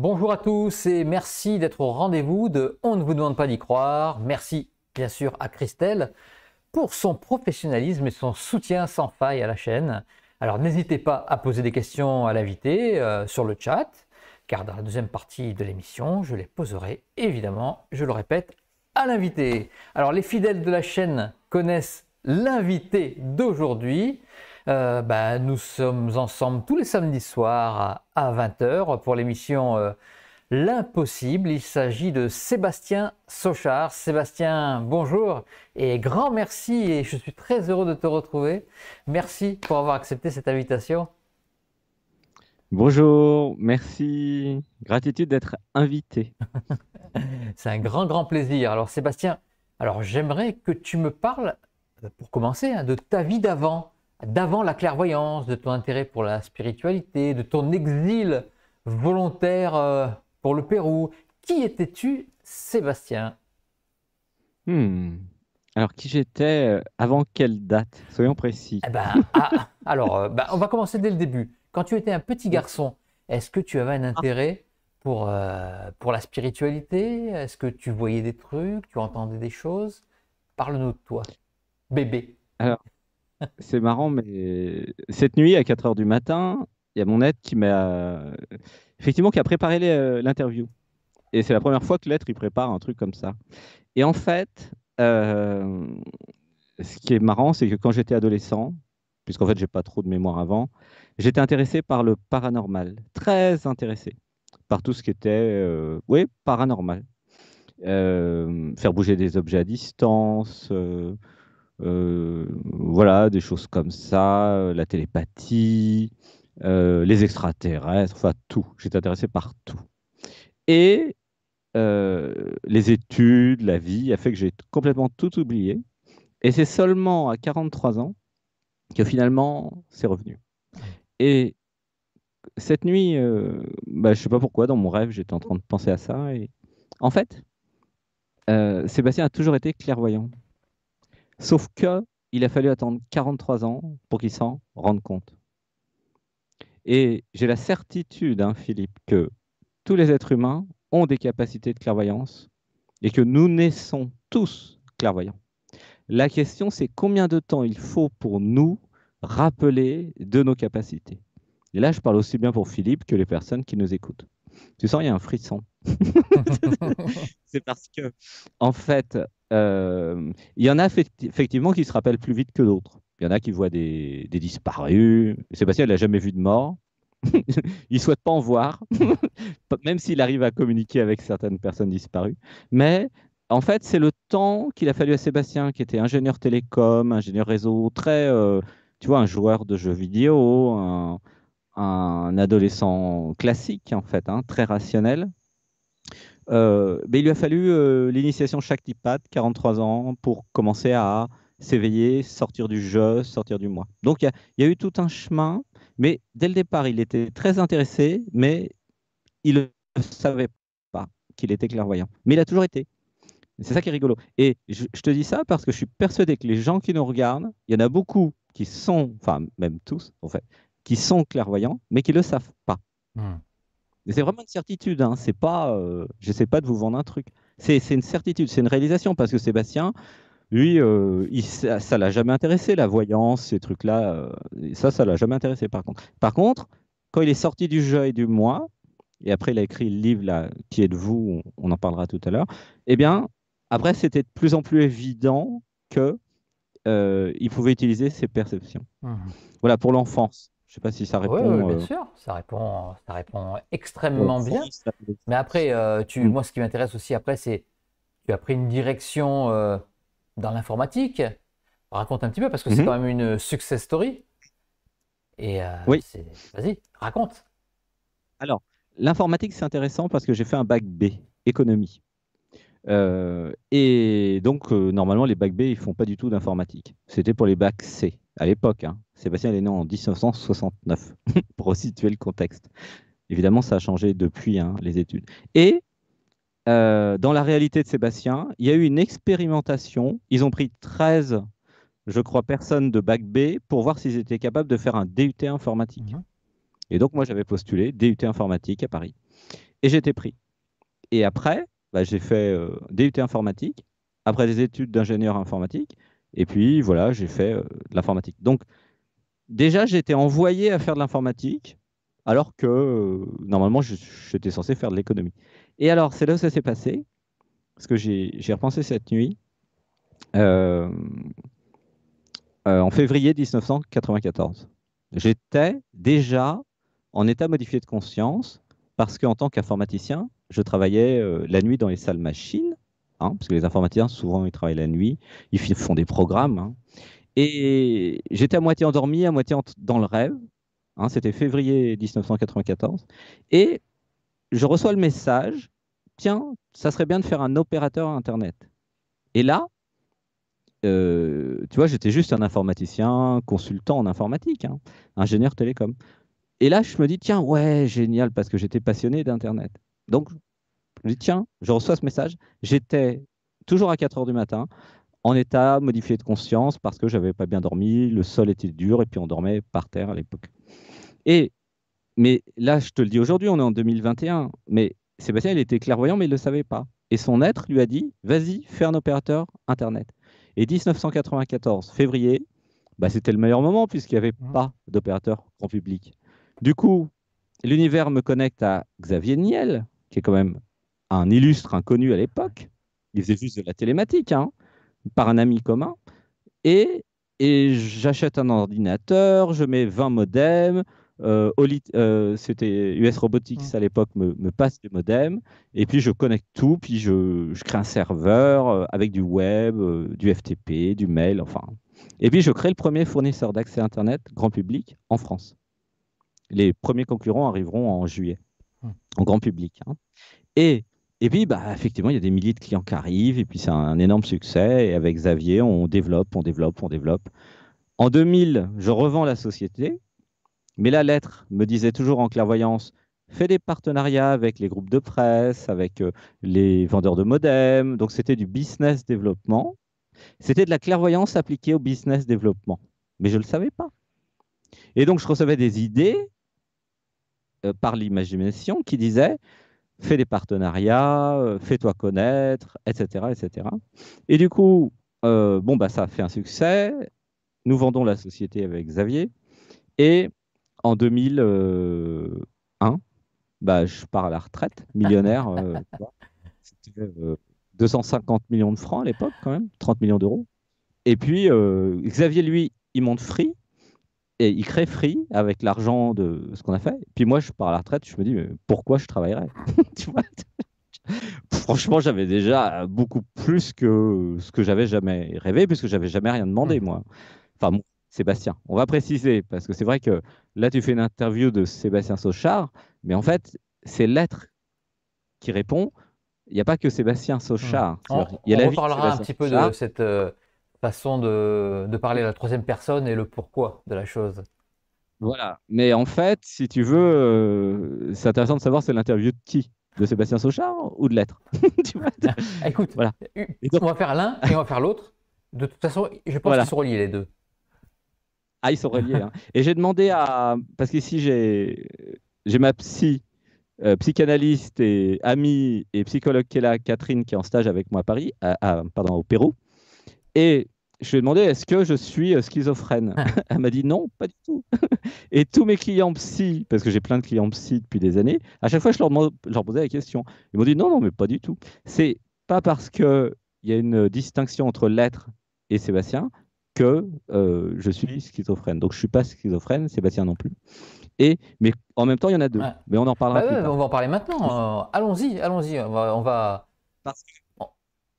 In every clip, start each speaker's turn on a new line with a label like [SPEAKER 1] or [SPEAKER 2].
[SPEAKER 1] Bonjour à tous et merci d'être au rendez-vous de On ne vous demande pas d'y croire. Merci bien sûr à Christelle pour son professionnalisme et son soutien sans faille à la chaîne. Alors n'hésitez pas à poser des questions à l'invité sur le chat, car dans la deuxième partie de l'émission, je les poserai évidemment, je le répète, à l'invité. Alors les fidèles de la chaîne connaissent l'invité d'aujourd'hui. Nous sommes ensemble tous les samedis soirs à 20 h pour l'émission L'Impossible. Il s'agit de Sébastien Sochard. Sébastien, bonjour et grand merci et je suis très heureux de te retrouver. Merci pour avoir accepté cette invitation.
[SPEAKER 2] Bonjour, merci. Gratitude d'être invité.
[SPEAKER 1] C'est un grand plaisir. Alors Sébastien, j'aimerais que tu me parles, pour commencer, de ta vie d'avant la clairvoyance, de ton intérêt pour la spiritualité, de ton exil volontaire pour le Pérou. Qui étais-tu, Sébastien?
[SPEAKER 2] Hmm. Alors, qui j'étais avant quelle date? Soyons précis.
[SPEAKER 1] On va commencer dès le début. Quand tu étais un petit garçon, est-ce que tu avais un
[SPEAKER 2] Ah,
[SPEAKER 1] intérêt pour la spiritualité? Est-ce que tu voyais des trucs? Tu entendais des choses? Parle-nous de toi, bébé.
[SPEAKER 2] alors, c'est marrant, mais cette nuit, à 4 heures du matin, il y a mon aide qui m'a effectivement qui a préparé l'interview. Et c'est la première fois que l'être il prépare un truc comme ça. Et en fait, euh, ce qui est marrant, c'est que quand j'étais adolescent, puisqu'en fait, j'ai pas trop de mémoire avant, j'étais intéressé par le paranormal, très intéressé par tout ce qui était, oui, paranormal. Faire bouger des objets à distance, voilà, des choses comme ça, la télépathie, les extraterrestres, enfin tout. J'étais intéressé par tout. Et les études, la vie a fait que j'ai complètement tout oublié. Et c'est seulement à 43 ans que finalement c'est revenu. Et cette nuit, je sais pas pourquoi, dans mon rêve, j'étais en train de penser à ça. Et en fait, Sébastien a toujours été clairvoyant. Sauf que il a fallu attendre 43 ans pour qu'il s'en rende compte. Et j'ai la certitude, hein, Philippe, que tous les êtres humains ont des capacités de clairvoyance et que nous naissons tous clairvoyants. La question, c'est combien de temps il faut pour nous rappeler de nos capacités. Et là, je parle aussi bien pour Philippe que les personnes qui nous écoutent. Tu sens, il y a un frisson. C'est parce que, en fait, il y en a effectivement qui se rappellent plus vite que d'autres. Il y en a qui voient des disparus. Sébastien, il n'a jamais vu de mort. Il ne souhaite pas en voir, même s'il arrive à communiquer avec certaines personnes disparues. Mais en fait, c'est le temps qu'il a fallu à Sébastien, qui était ingénieur télécom, ingénieur réseau, très, tu vois, un joueur de jeux vidéo, un adolescent classique, en fait, hein, très rationnel. Mais il lui a fallu l'initiation Shaktipat, 43 ans, pour commencer à s'éveiller, sortir du jeu, sortir du moi. Donc il y a eu tout un chemin, mais dès le départ, il était très intéressé, mais il ne savait pas qu'il était clairvoyant. Mais il a toujours été. C'est ça qui est rigolo. Et je te dis ça parce que je suis persuadé que les gens qui nous regardent, il y en a beaucoup qui sont, enfin même tous en fait, qui sont clairvoyants, mais qui ne le savent pas.
[SPEAKER 1] Hmm.
[SPEAKER 2] Et c'est vraiment une certitude, hein. C'est pas, j'essaie pas de vous vendre un truc. C'est une certitude, c'est une réalisation parce que Sébastien, lui, ça l'a jamais intéressé, la voyance, ces trucs-là. Ça l'a jamais intéressé par contre. Par contre, quand il est sorti du jeu et du moi, et après il a écrit le livre là, Qui êtes-vous? On en parlera tout à l'heure. Eh bien, après, c'était de plus en plus évident que il pouvait utiliser ses perceptions.
[SPEAKER 1] Mhm.
[SPEAKER 2] Voilà pour l'enfance. Je sais pas si ça
[SPEAKER 1] Oui,
[SPEAKER 2] répond
[SPEAKER 1] bien sûr, ça répond
[SPEAKER 2] pour
[SPEAKER 1] extrêmement bien.
[SPEAKER 2] l'enfance,
[SPEAKER 1] Mais après,
[SPEAKER 2] l'adolescence. Hmm.
[SPEAKER 1] moi, ce qui m'intéresse aussi après, c'est tu as pris une direction dans l'informatique. Raconte un petit peu parce que c'est
[SPEAKER 2] Mhm.
[SPEAKER 1] quand même une success story. Et
[SPEAKER 2] Oui.
[SPEAKER 1] vas-y, raconte.
[SPEAKER 2] Alors, l'informatique, c'est intéressant parce que j'ai fait un bac B, économie. Et donc, normalement, les bacs B, ils font pas du tout d'informatique. C'était pour les bacs C, à l'époque, hein. Sébastien il est né en 1969, pour resituer le contexte. Évidemment, ça a changé depuis, hein, les études. Et dans la réalité de Sébastien, il y a eu une expérimentation. Ils ont pris 13, je crois, personnes de bac B pour voir s'ils étaient capables de faire un DUT informatique.
[SPEAKER 1] Mhm.
[SPEAKER 2] Et donc, moi, j'avais postulé DUT informatique à Paris. et j'étais pris. Et après, bah, j'ai fait DUT informatique, après des études d'ingénieur informatique, et puis voilà, j'ai fait de l'informatique. Donc déjà, j'étais envoyé à faire de l'informatique, alors que normalement, j'étais censé faire de l'économie. Et alors, c'est là où ça s'est passé, parce que j'ai repensé cette nuit, euh, en février 1994. J'étais déjà en état modifié de conscience, parce qu'en tant qu'informaticien, je travaillais la nuit dans les salles machines, hein, parce que les informaticiens, souvent, ils travaillent la nuit, font des programmes, hein. Et j'étais à moitié endormi, à moitié dans le rêve, hein, c'était février 1994. Et je reçois le message, tiens, ça serait bien de faire un opérateur Internet. Et là, tu vois, j'étais juste un informaticien, consultant en informatique, hein, ingénieur télécom. Et là, je me dis, tiens, ouais, génial, parce que j'étais passionné d'Internet. Donc, je me dis, tiens, je reçois ce message. J'étais toujours à 4 heures du matin, en état modifié de conscience, parce que j'avais pas bien dormi, le sol était dur, et puis on dormait par terre à l'époque. Et Mais là, je te le dis aujourd'hui, on est en 2021. Mais Sébastien, il était clairvoyant, mais il ne le savait pas. Et son être lui a dit, vas-y, fais un opérateur Internet. Et 1994, février, bah, c'était le meilleur moment puisqu'il n'y avait pas d'opérateur grand public. Du coup, l'univers me connecte à Xavier Niel, qui est quand même un illustre inconnu à l'époque. Il faisait juste de la télématique, hein, par un ami commun. Et, et j'achète un ordinateur, je mets 20 modems. C'était US Robotics à l'époque, me passe des modems. Et puis je connecte tout, puis je crée un serveur avec du web, du FTP, du mail, enfin. Et puis je crée le premier fournisseur d'accès Internet grand public en France. Les premiers concurrents arriveront en juillet, en grand public, hein. Et, et puis, bah, effectivement, il y a des milliers de clients qui arrivent, et puis c'est un énorme succès. Et avec Xavier, on développe, on développe, on développe. En 2000, je revends la société, mais la lettre me disait toujours en clairvoyance, fais des partenariats avec les groupes de presse, avec les vendeurs de modems. Donc c'était du business développement. C'était de la clairvoyance appliquée au business développement. Mais je ne le savais pas. Et donc je recevais des idées par l'imagination qui disaient, fais des partenariats, fais-toi connaître, etc., etc. Et du coup, bon, bah, ça a fait un succès. Nous vendons la société avec Xavier. Et en 2001, bah, je pars à la retraite, millionnaire. C'était 250 millions de francs à l'époque, quand même, 30 millions d'euros. Et puis, Xavier, lui, il monte Free. Et il crée Free avec l'argent de ce qu'on a fait. Et puis moi, je pars à la retraite, je me dis, mais pourquoi je travaillerais? Tu vois. Franchement, j'avais déjà beaucoup plus que ce que j'avais jamais rêvé, puisque j'avais jamais rien demandé, moi. Enfin, bon, Sébastien, on va préciser, parce que c'est vrai que là, tu fais une interview de Sébastien Sauchard, mais en fait, c'est l'être qui répond. Il n'y a pas que Sébastien Sauchard. Il y a
[SPEAKER 1] On
[SPEAKER 2] la vie de
[SPEAKER 1] reparlera un
[SPEAKER 2] Sébastien
[SPEAKER 1] petit peu de
[SPEAKER 2] Sauchard.
[SPEAKER 1] cette façon de parler à la troisième personne et le pourquoi de la chose.
[SPEAKER 2] Voilà. Mais en fait, si tu veux, c'est intéressant de savoir c'est l'interview de qui? De Sébastien Sauchard ou de l'être? Tu vois.
[SPEAKER 1] Écoute,
[SPEAKER 2] Voilà. Et donc,
[SPEAKER 1] on va faire l'un et on va faire l'autre. De toute façon, je pense qu'ils
[SPEAKER 2] voilà.
[SPEAKER 1] sont reliés les deux.
[SPEAKER 2] Ah, ils sont reliés, hein. Et j'ai demandé à. Parce qu'ici, j'ai ma psychanalyste et amie et psychologue qui est là, Catherine, qui est en stage avec moi à Paris, pardon, au Pérou. Et je lui ai demandé, est-ce que je suis schizophrène? Elle m'a dit non, pas du tout. Et tous mes clients psy, parce que j'ai plein de clients psy depuis des années, à chaque fois, je leur posais la question. Ils m'ont dit non, non, mais pas du tout. C'est pas parce qu'il y a une distinction entre l'être et Sébastien que je suis schizophrène. Donc, je suis pas schizophrène, Sébastien non plus. Mais en même temps, il y en a deux.
[SPEAKER 1] Ouais.
[SPEAKER 2] Mais on en parlera
[SPEAKER 1] Bah
[SPEAKER 2] plus
[SPEAKER 1] ouais,
[SPEAKER 2] tard.
[SPEAKER 1] on va en parler maintenant. Allons-y, allons-y.
[SPEAKER 2] Parce que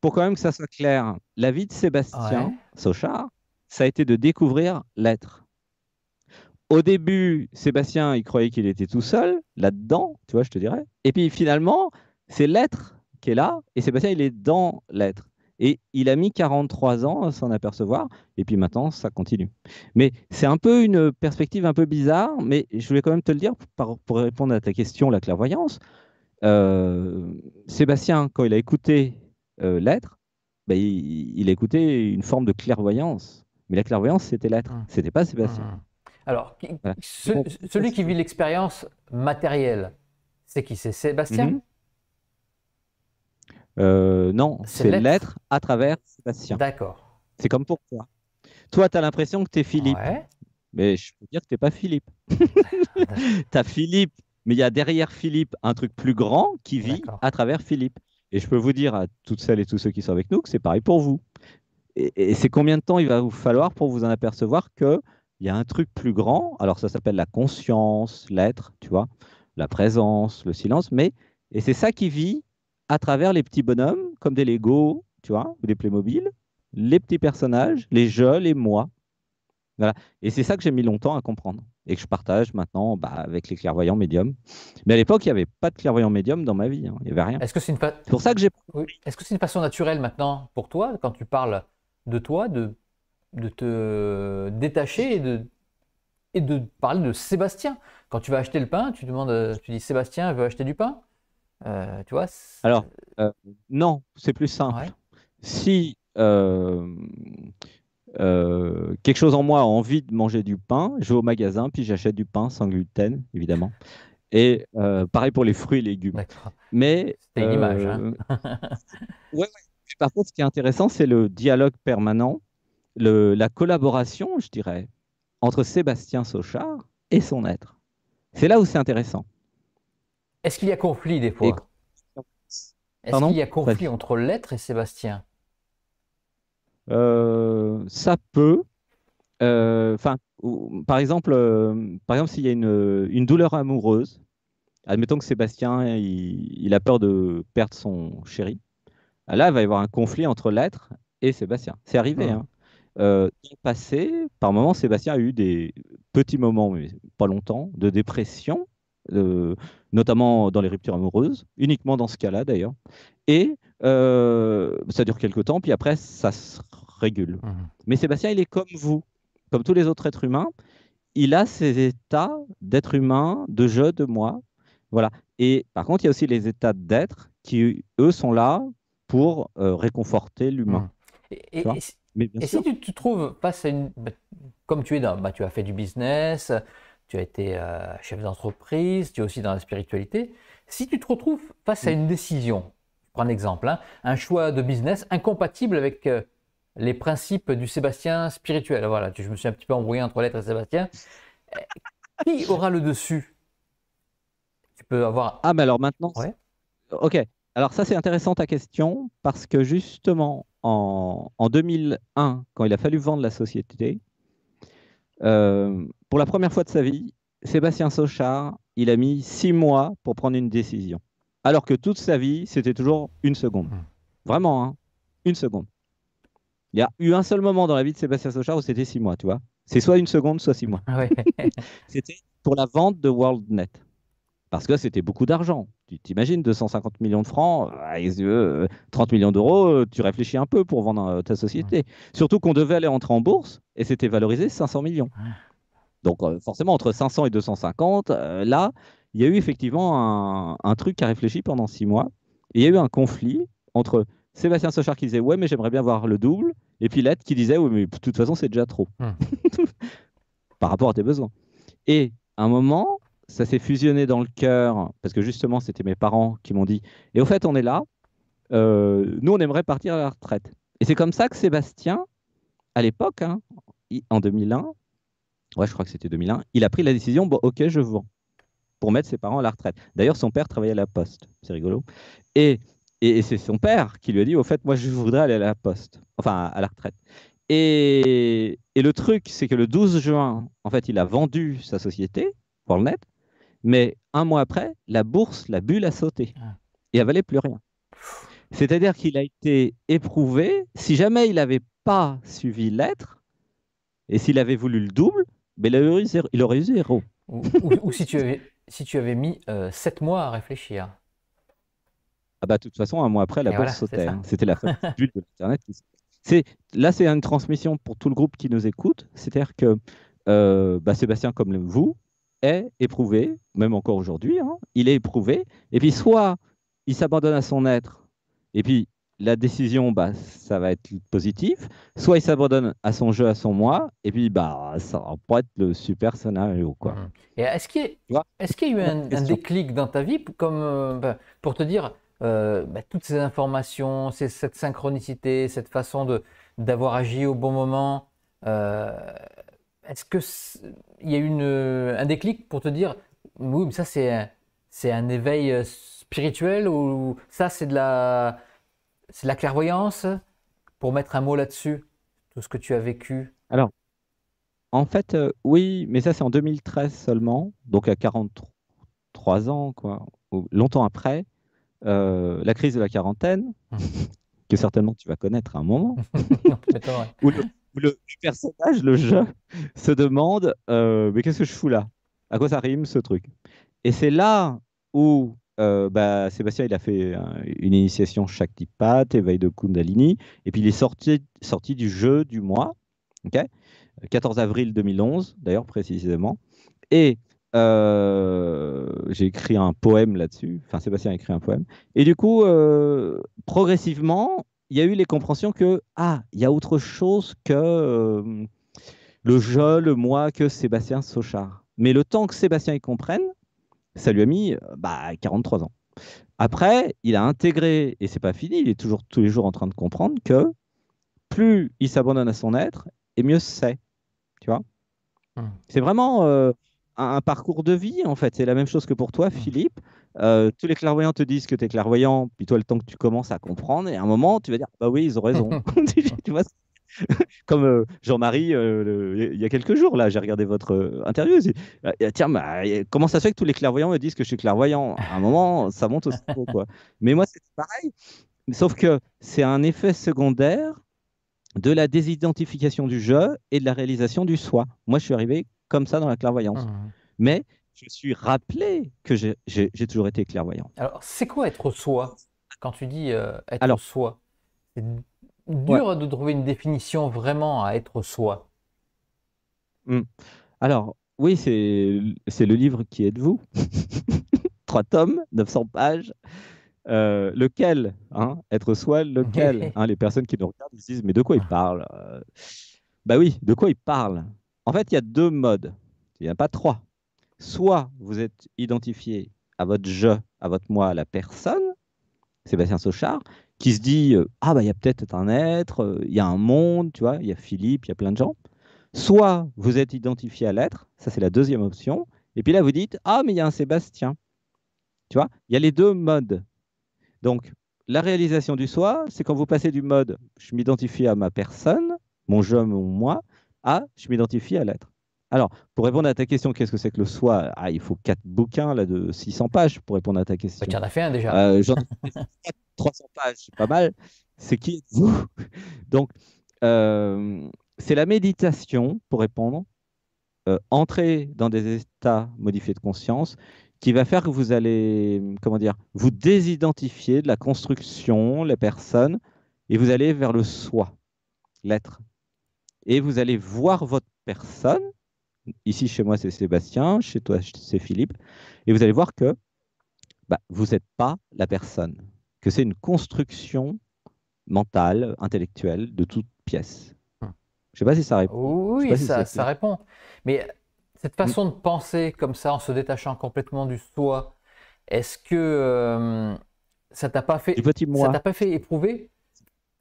[SPEAKER 2] pour quand même que ça soit clair, la vie de Sébastien
[SPEAKER 1] Ouais.
[SPEAKER 2] Sauchard, ça a été de découvrir l'être. Au début, Sébastien, il croyait qu'il était tout seul, là-dedans, tu vois, je te dirais. Et puis finalement, c'est l'être qui est là, et Sébastien, il est dans l'être. Et il a mis 43 ans à s'en apercevoir, et puis maintenant, ça continue. Mais c'est un peu une perspective un peu bizarre, mais je voulais quand même te le dire pour répondre à ta question, la clairvoyance. Sébastien, quand il a écouté l'être, ben, il a écouté une forme de clairvoyance. Mais la clairvoyance, c'était l'être,
[SPEAKER 1] Hum,
[SPEAKER 2] c'était pas Sébastien.
[SPEAKER 1] hum. Alors,
[SPEAKER 2] Voilà. C'est pour
[SPEAKER 1] celui qui
[SPEAKER 2] préciser.
[SPEAKER 1] vit l'expérience matérielle, C'est qui? C'est Sébastien?
[SPEAKER 2] Mhm. Non,
[SPEAKER 1] C'est
[SPEAKER 2] c'est
[SPEAKER 1] l'être.
[SPEAKER 2] l'être à travers Sébastien.
[SPEAKER 1] D'accord.
[SPEAKER 2] C'est comme pour toi. Toi, tu as l'impression que tu es Philippe,
[SPEAKER 1] Ouais.
[SPEAKER 2] mais je peux dire que tu n'es pas Philippe.
[SPEAKER 1] D'ac-
[SPEAKER 2] Tu as Philippe, mais il y a derrière Philippe un truc plus grand qui vit
[SPEAKER 1] D'accord.
[SPEAKER 2] à travers Philippe. Et je peux vous dire à toutes celles et tous ceux qui sont avec nous que c'est pareil pour vous. Et c'est combien de temps il va vous falloir pour vous en apercevoir qu'il y a un truc plus grand. Alors ça s'appelle la conscience, l'être, tu vois, la présence, le silence, mais et c'est ça qui vit à travers les petits bonhommes, comme des Lego, tu vois, ou des Playmobil, les petits personnages, les je, les moi. Voilà. Et c'est ça que j'ai mis longtemps à comprendre et que je partage maintenant bah, avec les clairvoyants médiums. Mais à l'époque, il n'y avait pas de clairvoyants médiums dans ma vie, hein. Il n'y avait rien.
[SPEAKER 1] Est-ce que c'est
[SPEAKER 2] C'est pour ça que j'ai...
[SPEAKER 1] oui. Est-ce que c'est une façon naturelle maintenant pour toi, quand tu parles de toi, de te détacher et de parler de Sébastien? Quand tu vas acheter le pain, tu demandes, tu dis Sébastien veut acheter du pain? Tu vois?
[SPEAKER 2] Alors, non, c'est plus simple.
[SPEAKER 1] Ouais.
[SPEAKER 2] Si quelque chose en moi a envie de manger du pain, je vais au magasin, puis j'achète du pain sans gluten, évidemment. Et pareil pour les fruits et légumes.
[SPEAKER 1] D'accord.
[SPEAKER 2] Mais
[SPEAKER 1] C'était une image, hein.
[SPEAKER 2] ouais, ouais. Par contre, ce qui est intéressant, c'est le dialogue permanent, la collaboration, je dirais, entre Sébastien Sauchard et son être. C'est là où c'est intéressant.
[SPEAKER 1] Est-ce qu'il y a conflit des
[SPEAKER 2] Et
[SPEAKER 1] fois? Est-ce qu'il
[SPEAKER 2] pardon?
[SPEAKER 1] y a conflit
[SPEAKER 2] Vas-y.
[SPEAKER 1] entre l'être et Sébastien?
[SPEAKER 2] Ça peut. Enfin, par exemple, s'il y a une douleur amoureuse, admettons que Sébastien il a peur de perdre son chéri. Là, il va y avoir un conflit entre l'être et Sébastien. C'est arrivé,
[SPEAKER 1] Hmm.
[SPEAKER 2] hein. Dans le passé, par moments, Sébastien a eu des petits moments, mais pas longtemps, de dépression, euh, notamment dans les ruptures amoureuses, uniquement dans ce cas-là d'ailleurs. Et ça dure quelques temps, puis après, ça se régule.
[SPEAKER 1] Hmm.
[SPEAKER 2] Mais Sébastien, il est comme vous, comme tous les autres êtres humains. Il a ses états d'être humain, de je, de moi. Voilà. Et par contre, il y a aussi les états d'être qui, eux, sont là pour réconforter l'humain.
[SPEAKER 1] Hmm.
[SPEAKER 2] Tu vois? Mais bien
[SPEAKER 1] Et si
[SPEAKER 2] sûr.
[SPEAKER 1] tu te trouves face à une... Comme tu es dans... tu as fait du business, tu as été chef d'entreprise, tu es aussi dans la spiritualité. Si tu te retrouves face à
[SPEAKER 2] Mm.
[SPEAKER 1] une décision, je prends un exemple, hein, un choix de business incompatible avec les principes du Sébastien spirituel. Voilà, je me suis un petit peu embrouillé entre l'être et Sébastien. Euh, Qui aura le dessus? Tu peux avoir...
[SPEAKER 2] Ah, mais alors maintenant,
[SPEAKER 1] Ouais.
[SPEAKER 2] ok. Alors ça, c'est intéressant ta question parce que justement, en 2001, quand il a fallu vendre la société, pour la première fois de sa vie, Sébastien Sauchard, il a mis 6 mois pour prendre une décision. Alors que toute sa vie, c'était toujours une seconde.
[SPEAKER 1] Hmm.
[SPEAKER 2] Vraiment, hein, une seconde. Il y a eu un seul moment dans la vie de Sébastien Sauchard où c'était 6 mois, tu vois. C'est soit une seconde, soit 6 mois.
[SPEAKER 1] Ouais.
[SPEAKER 2] C'était pour la vente de WorldNet. Parce que c'était beaucoup d'argent. Tu t'imagines 250 millions de francs, 30 millions d'euros, tu réfléchis un peu pour vendre ta
[SPEAKER 1] Hmm.
[SPEAKER 2] société. Surtout qu'on devait aller entrer en bourse et c'était valorisé 500 millions. Donc forcément, entre 500 et 250, là, il y a eu effectivement un truc qui a réfléchi pendant 6 mois. Et il y a eu un conflit entre Sébastien Sochard qui disait ouais, mais j'aimerais bien voir le double, et puis Lett qui disait oui, mais de toute façon, c'est déjà trop
[SPEAKER 1] Hmm.
[SPEAKER 2] par rapport à tes besoins. Et à un moment, ça s'est fusionné dans le cœur, parce que justement, c'était mes parents qui m'ont dit et au fait, on est là, nous, on aimerait partir à la retraite. Et c'est comme ça que Sébastien, à l'époque, hein, en 2001, ouais, je crois que c'était 2001, il a pris la décision bon, ok, je vends, pour mettre ses parents à la retraite. D'ailleurs, son père travaillait à la Poste. C'est rigolo. Et, et c'est son père qui lui a dit, au fait, moi, je voudrais aller à la Poste, enfin, à la retraite. Et le truc, c'est que le 12 juin, en fait, il a vendu sa société, pour le net, mais un mois après, la bourse, la bulle a sauté
[SPEAKER 1] Ah.
[SPEAKER 2] et elle valait plus rien. C'est-à-dire qu'il a été éprouvé. Si jamais il n'avait pas suivi l'être, et s'il avait voulu le double, ben, il aurait eu zéro.
[SPEAKER 1] Ou si tu avais mis 7 mois à réfléchir.
[SPEAKER 2] Ah bah, de toute façon, un mois après, la
[SPEAKER 1] Et
[SPEAKER 2] bourse
[SPEAKER 1] voilà, c'est
[SPEAKER 2] sautait, hein.
[SPEAKER 1] ça.
[SPEAKER 2] C'était la fameuse bulle de l'Internet. C'est, là, c'est une transmission pour tout le groupe qui nous écoute. C'est-à-dire que bah, Sébastien, comme vous, est éprouvé, même encore aujourd'hui, hein, il est éprouvé. Et puis, soit il s'abandonne à son être, et puis la décision, bah, ça va être positif. Soit il s'abandonne à son jeu, à son moi, et puis bah, ça va pas être le super scénario, quoi.
[SPEAKER 1] Mhm. Et
[SPEAKER 2] Tu vois?
[SPEAKER 1] est-ce qu'il y a eu
[SPEAKER 2] C'est la
[SPEAKER 1] un
[SPEAKER 2] question.
[SPEAKER 1] déclic dans ta vie comme, pour te dire toutes ces informations, cette synchronicité, cette façon d'avoir agi au bon moment, euh, est-ce que il y a eu un déclic pour te dire oui, mais ça c'est un éveil spirituel ou ça c'est de la clairvoyance pour mettre un mot là-dessus, tout ce que tu as vécu.
[SPEAKER 2] Alors, en fait, oui, mais ça, c'est en 2013 seulement, donc à 43 ans, quoi, ou longtemps après, la crise de la quarantaine,
[SPEAKER 1] Mhm.
[SPEAKER 2] que certainement tu vas connaître à un moment,
[SPEAKER 1] Non, ça m'étonnerait.
[SPEAKER 2] où le personnage, le jeu, se demande mais qu'est-ce que je fous là? À quoi ça rime ce truc? Et c'est là où bah, Sébastien il a fait une initiation Shaktipat, éveil de Kundalini, et puis il est sorti du jeu du mois, ok 14 avril 2011, d'ailleurs précisément. Et j'ai écrit un poème là-dessus, enfin Sébastien a écrit un poème. Et du coup, progressivement, il y a eu les compréhensions que, ah, il y a autre chose que le je, le moi, que Sébastien Sochard. Mais le temps que Sébastien y comprenne, ça lui a mis 43 ans. Après, il a intégré, et c'est pas fini, il est toujours tous les jours en train de comprendre que plus il s'abandonne à son être, et mieux c'est. Tu vois?
[SPEAKER 1] Mhm.
[SPEAKER 2] C'est vraiment un parcours de vie, en fait. C'est la même chose que pour toi,
[SPEAKER 1] Mhm.
[SPEAKER 2] Philippe. Tous les clairvoyants te disent que tu es clairvoyant, puis toi, le temps que tu commences à comprendre, et à un moment, tu vas dire, bah oui, ils ont raison. Tu vois, comme Jean-Marie, il y a quelques jours, là, j'ai regardé votre interview. Tiens, bah, comment ça se fait que tous les clairvoyants me disent que je suis clairvoyant? À un moment, ça monte au cerveau, quoi. Mais moi, c'est pareil, sauf que c'est un effet secondaire de la désidentification du je et de la réalisation du soi. Moi, je suis arrivé comme ça dans la clairvoyance.
[SPEAKER 1] Mhm.
[SPEAKER 2] Mais je me suis rappelé que j'ai toujours été clairvoyant.
[SPEAKER 1] Alors, c'est quoi être soi? Quand tu dis être
[SPEAKER 2] Alors,
[SPEAKER 1] soi, c'est
[SPEAKER 2] ouais.
[SPEAKER 1] dur de trouver une définition vraiment à être soi.
[SPEAKER 2] Hmm. Alors, oui, c'est le livre Qui êtes-vous? 3 tomes, 900 pages. Lequel, hein, être soi, lequel, hein, les personnes qui nous regardent ils se disent, mais de quoi il parle? Bah oui, de quoi il parle? En fait, il y a 2 modes. Il n'y en a pas 3. Soit vous êtes identifié à votre je, à votre moi, à la personne, Sébastien Sochard, qui se dit ah bah il y a peut-être un être, il y a un monde, tu vois, il y a Philippe, il y a plein de gens. Soit vous êtes identifié à l'être, ça c'est la deuxième option, et puis là vous dites ah mais il y a un Sébastien, tu vois, il y a les 2 modes. Donc la réalisation du soi, c'est quand vous passez du mode je m'identifie à ma personne, mon je, mon moi, à je m'identifie à l'être. Alors, pour répondre à ta question, qu'est-ce que c'est que le soi? Ah, il faut 4 bouquins là, de 600 pages pour répondre à ta
[SPEAKER 1] Bah, tu
[SPEAKER 2] question.
[SPEAKER 1] en as fait un déjà.
[SPEAKER 2] J'en ai fait 300 pages, c'est pas mal. C'est qui êtes-vous? Donc, euh, c'est la méditation, pour répondre, entrer dans des états modifiés de conscience qui va faire que vous allez, comment dire, vous désidentifier de la construction, les personnes, et vous allez vers le soi, l'être. Et vous allez voir votre personne. Ici, chez moi, c'est Sébastien, chez toi, c'est Philippe. Et vous allez voir que bah, vous n'êtes pas la personne, que c'est une construction mentale, intellectuelle, de toute pièce. Je sais pas si ça répond. Je sais
[SPEAKER 1] Oui,
[SPEAKER 2] pas si c'est
[SPEAKER 1] ça
[SPEAKER 2] clair.
[SPEAKER 1] répond. Mais cette
[SPEAKER 2] Mm.
[SPEAKER 1] façon de penser comme ça, en se détachant complètement du soi, est-ce que
[SPEAKER 2] Du petit
[SPEAKER 1] ça
[SPEAKER 2] moi.
[SPEAKER 1] t'a pas fait éprouver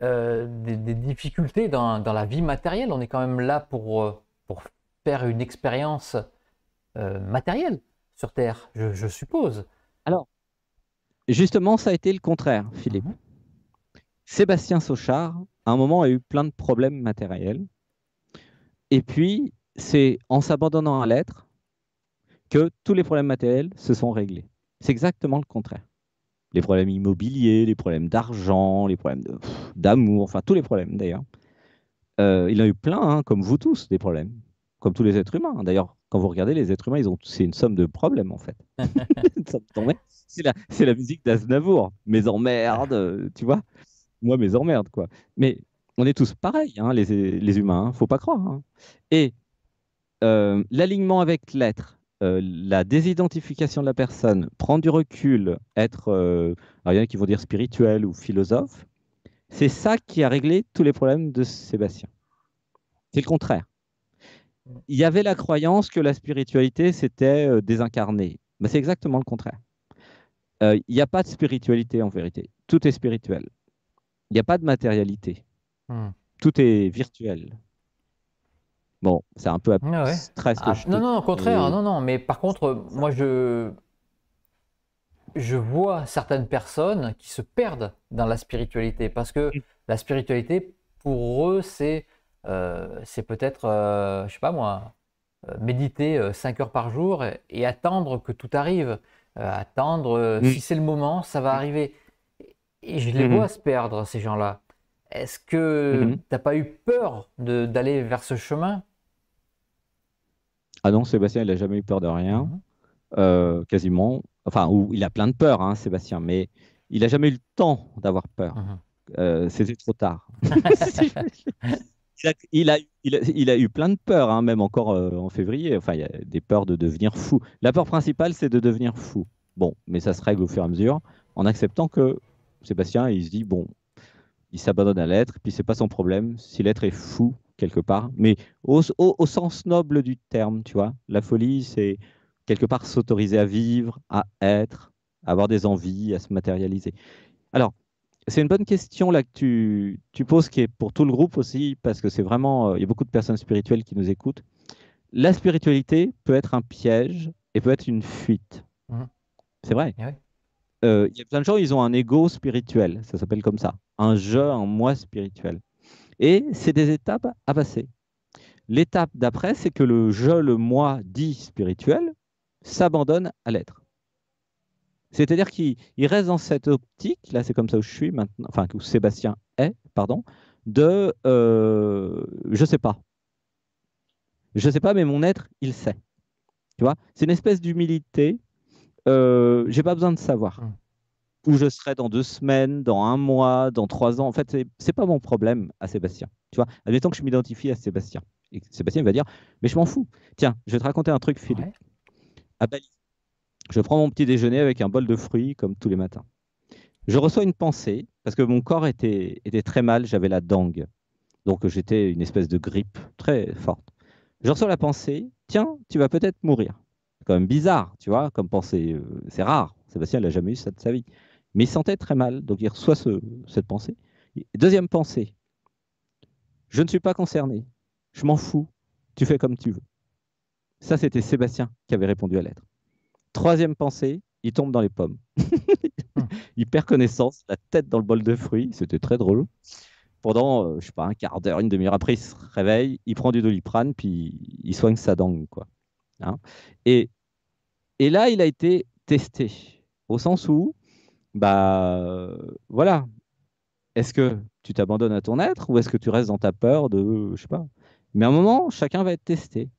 [SPEAKER 1] des difficultés dans la vie matérielle? On est quand même là pour faire une expérience matérielle sur Terre, je suppose.
[SPEAKER 2] Alors, justement, ça a été le contraire, Philippe.
[SPEAKER 1] Mhm.
[SPEAKER 2] Sébastien Sauchard, à un moment, a eu plein de problèmes matériels. Et puis, c'est en s'abandonnant à l'être que tous les problèmes matériels se sont réglés. C'est exactement le contraire. Les problèmes immobiliers, les problèmes d'argent, les problèmes d'amour, enfin tous les problèmes d'ailleurs. Il en a eu plein, hein, comme vous tous, des problèmes, comme tous les êtres humains. D'ailleurs, quand vous regardez les êtres humains, c'est une somme de problèmes en fait. Une somme d'emmerdes. C'est la musique d'Aznavour. Mes emmerdes, tu vois. Moi, mes emmerdes, quoi. Mais on est tous pareils, hein, les humains, hein, faut pas croire, hein. Et l'alignement avec l'être, la désidentification de la personne, prendre du recul, être, alors il y en a qui vont dire spirituel ou philosophe, C'est ça qui a réglé tous les problèmes de Sébastien. C'est le contraire. Il y avait la croyance que la spiritualité, c'était désincarné. Mais c'est exactement le contraire. Il n'y a pas de spiritualité en vérité. Tout est spirituel. Il n'y a pas de matérialité.
[SPEAKER 1] Hmm.
[SPEAKER 2] Tout est virtuel. Bon, c'est un peu
[SPEAKER 1] Ouais, ouais.
[SPEAKER 2] abstrait ce que
[SPEAKER 1] Ah,
[SPEAKER 2] je te
[SPEAKER 1] non, non, au
[SPEAKER 2] dis,
[SPEAKER 1] contraire,
[SPEAKER 2] mais
[SPEAKER 1] non, non, mais par contre,
[SPEAKER 2] ça.
[SPEAKER 1] moi, je vois certaines personnes qui se perdent dans la spiritualité parce que la spiritualité, pour eux, c'est peut-être, je sais pas moi, méditer 5 heures par jour et attendre que tout arrive. Attendre,
[SPEAKER 2] Mm,
[SPEAKER 1] si c'est le moment, ça va arriver. Et je les
[SPEAKER 2] mhm,
[SPEAKER 1] vois se perdre, ces gens-là. Est-ce que
[SPEAKER 2] mhm.
[SPEAKER 1] t'as pas eu peur d'aller vers ce chemin?
[SPEAKER 2] Ah non, Sébastien, il n'a jamais eu peur de rien,
[SPEAKER 1] Mhm,
[SPEAKER 2] quasiment. Enfin, ou il a plein de peur, hein, Sébastien, mais il n'a jamais eu le temps d'avoir peur.
[SPEAKER 1] mhm.
[SPEAKER 2] C'était trop tard. Il a eu plein de peurs, hein, même encore en février. Enfin, il y a des peurs de devenir fou. La peur principale, c'est de devenir fou. Bon, mais ça se règle au fur et à mesure en acceptant que Sébastien, il se dit, bon, il s'abandonne à l'être, puis c'est pas son problème si l'être est fou quelque part. Mais au sens noble du terme, tu vois, la folie, c'est quelque part s'autoriser à vivre, à être, à avoir des envies, à se matérialiser. Alors, c'est une bonne question là que tu poses, qui est pour tout le groupe aussi, parce que c'est vraiment, il y a beaucoup de personnes spirituelles qui nous écoutent. La spiritualité peut être un piège et peut être une fuite.
[SPEAKER 1] Mhm.
[SPEAKER 2] C'est vrai.
[SPEAKER 1] Eh oui.
[SPEAKER 2] Il y a plein de gens, ils ont un ego spirituel, ça s'appelle comme ça, un je, un moi spirituel. Et c'est des étapes à passer. L'étape d'après, c'est que le je, le moi dit spirituel, s'abandonne à l'être. C'est-à-dire qu'il reste dans cette optique, là c'est comme ça où je suis maintenant, enfin où Sébastien est, pardon, de je sais pas. Je sais pas, mais mon être, il sait. Tu vois, c'est une espèce d'humilité. J'ai pas besoin de savoir
[SPEAKER 1] Mhm.
[SPEAKER 2] où je serai dans 2 semaines, dans un mois, dans 3 ans. En fait, c'est pas mon problème à Sébastien. Tu vois, admettons que je m'identifie à Sébastien. Et que Sébastien va dire, mais je m'en fous. Tiens, je vais te raconter un truc, Philippe.
[SPEAKER 1] Ouais.
[SPEAKER 2] À Bali, je prends mon petit déjeuner avec un bol de fruits comme tous les matins. Je reçois une pensée parce que mon corps était très mal, j'avais la dengue. Donc j'étais une espèce de grippe très forte. Je reçois la pensée, tiens, tu vas peut-être mourir. C'est quand même bizarre, tu vois, comme pensée. C'est rare. Sébastien n'a jamais eu ça de sa vie. Mais il se sentait très mal, donc il reçoit cette pensée. Deuxième pensée, je ne suis pas concerné. Je m'en fous. Tu fais comme tu veux. Ça, c'était Sébastien qui avait répondu à l'être. Troisième pensée, il tombe dans les pommes.
[SPEAKER 1] Mhm.
[SPEAKER 2] Il perd connaissance, la tête dans le bol de fruits. C'était très drôle. Pendant, je sais pas, un quart d'heure, une demi-heure après, il se réveille, il prend du Doliprane, puis il soigne sa dengue, quoi. Hein. Et, et là, il a été testé, au sens où, voilà, est-ce que tu t'abandonnes à ton être ou est-ce que tu restes dans ta peur de, je sais pas. Mais à un moment, chacun va être testé,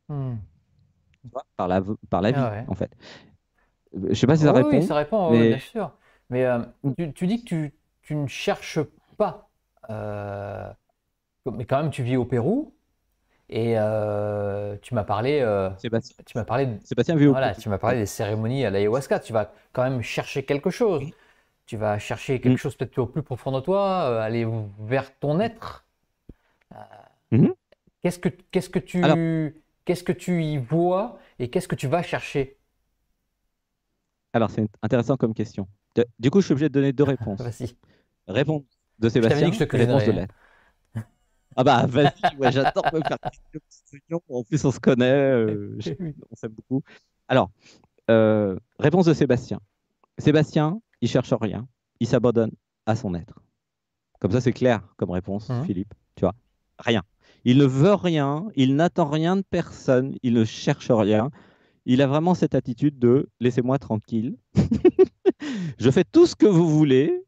[SPEAKER 1] Mhm.
[SPEAKER 2] tu vois, par la
[SPEAKER 1] Ah
[SPEAKER 2] vie,
[SPEAKER 1] ouais.
[SPEAKER 2] en fait. Je sais pas si ça
[SPEAKER 1] Oui, oui,
[SPEAKER 2] répond,
[SPEAKER 1] ça répond, oui,
[SPEAKER 2] mais
[SPEAKER 1] bien sûr. Mais tu dis que tu ne cherches pas. euh, mais quand même, tu vis au Pérou et
[SPEAKER 2] Sébastien,
[SPEAKER 1] tu m'as parlé,
[SPEAKER 2] Sébastien vit au
[SPEAKER 1] voilà,
[SPEAKER 2] Pérou.
[SPEAKER 1] tu m'as
[SPEAKER 2] Oui.
[SPEAKER 1] parlé des cérémonies à l'ayahuasca. Tu vas quand même chercher quelque chose. Tu vas chercher quelque
[SPEAKER 2] Mhm.
[SPEAKER 1] chose peut-être au plus profond de toi, aller vers ton être.
[SPEAKER 2] Mhm. Alors,
[SPEAKER 1] Qu'est-ce que tu y vois et qu'est-ce que tu vas chercher?
[SPEAKER 2] alors c'est intéressant comme question. Du coup, je suis obligé de donner deux réponses.
[SPEAKER 1] Vas-y.
[SPEAKER 2] Réponse de
[SPEAKER 1] Je t'avais dit que je
[SPEAKER 2] Sébastien
[SPEAKER 1] te
[SPEAKER 2] et réponse de
[SPEAKER 1] cuisinerai, hein.
[SPEAKER 2] l'être. Ah bah vas-y, ouais, j'adore me faire des petites réunions. En plus, on se connaît, on s'aime beaucoup. Alors, réponse de Sébastien. Sébastien, il cherche rien, il s'abandonne à son être. Comme ça, c'est clair comme réponse,
[SPEAKER 1] Mhm.
[SPEAKER 2] Philippe. Tu vois, rien. Il ne veut rien, il n'attend rien de personne, il ne cherche rien. Il a vraiment cette attitude de laissez-moi tranquille. Je fais tout ce que vous voulez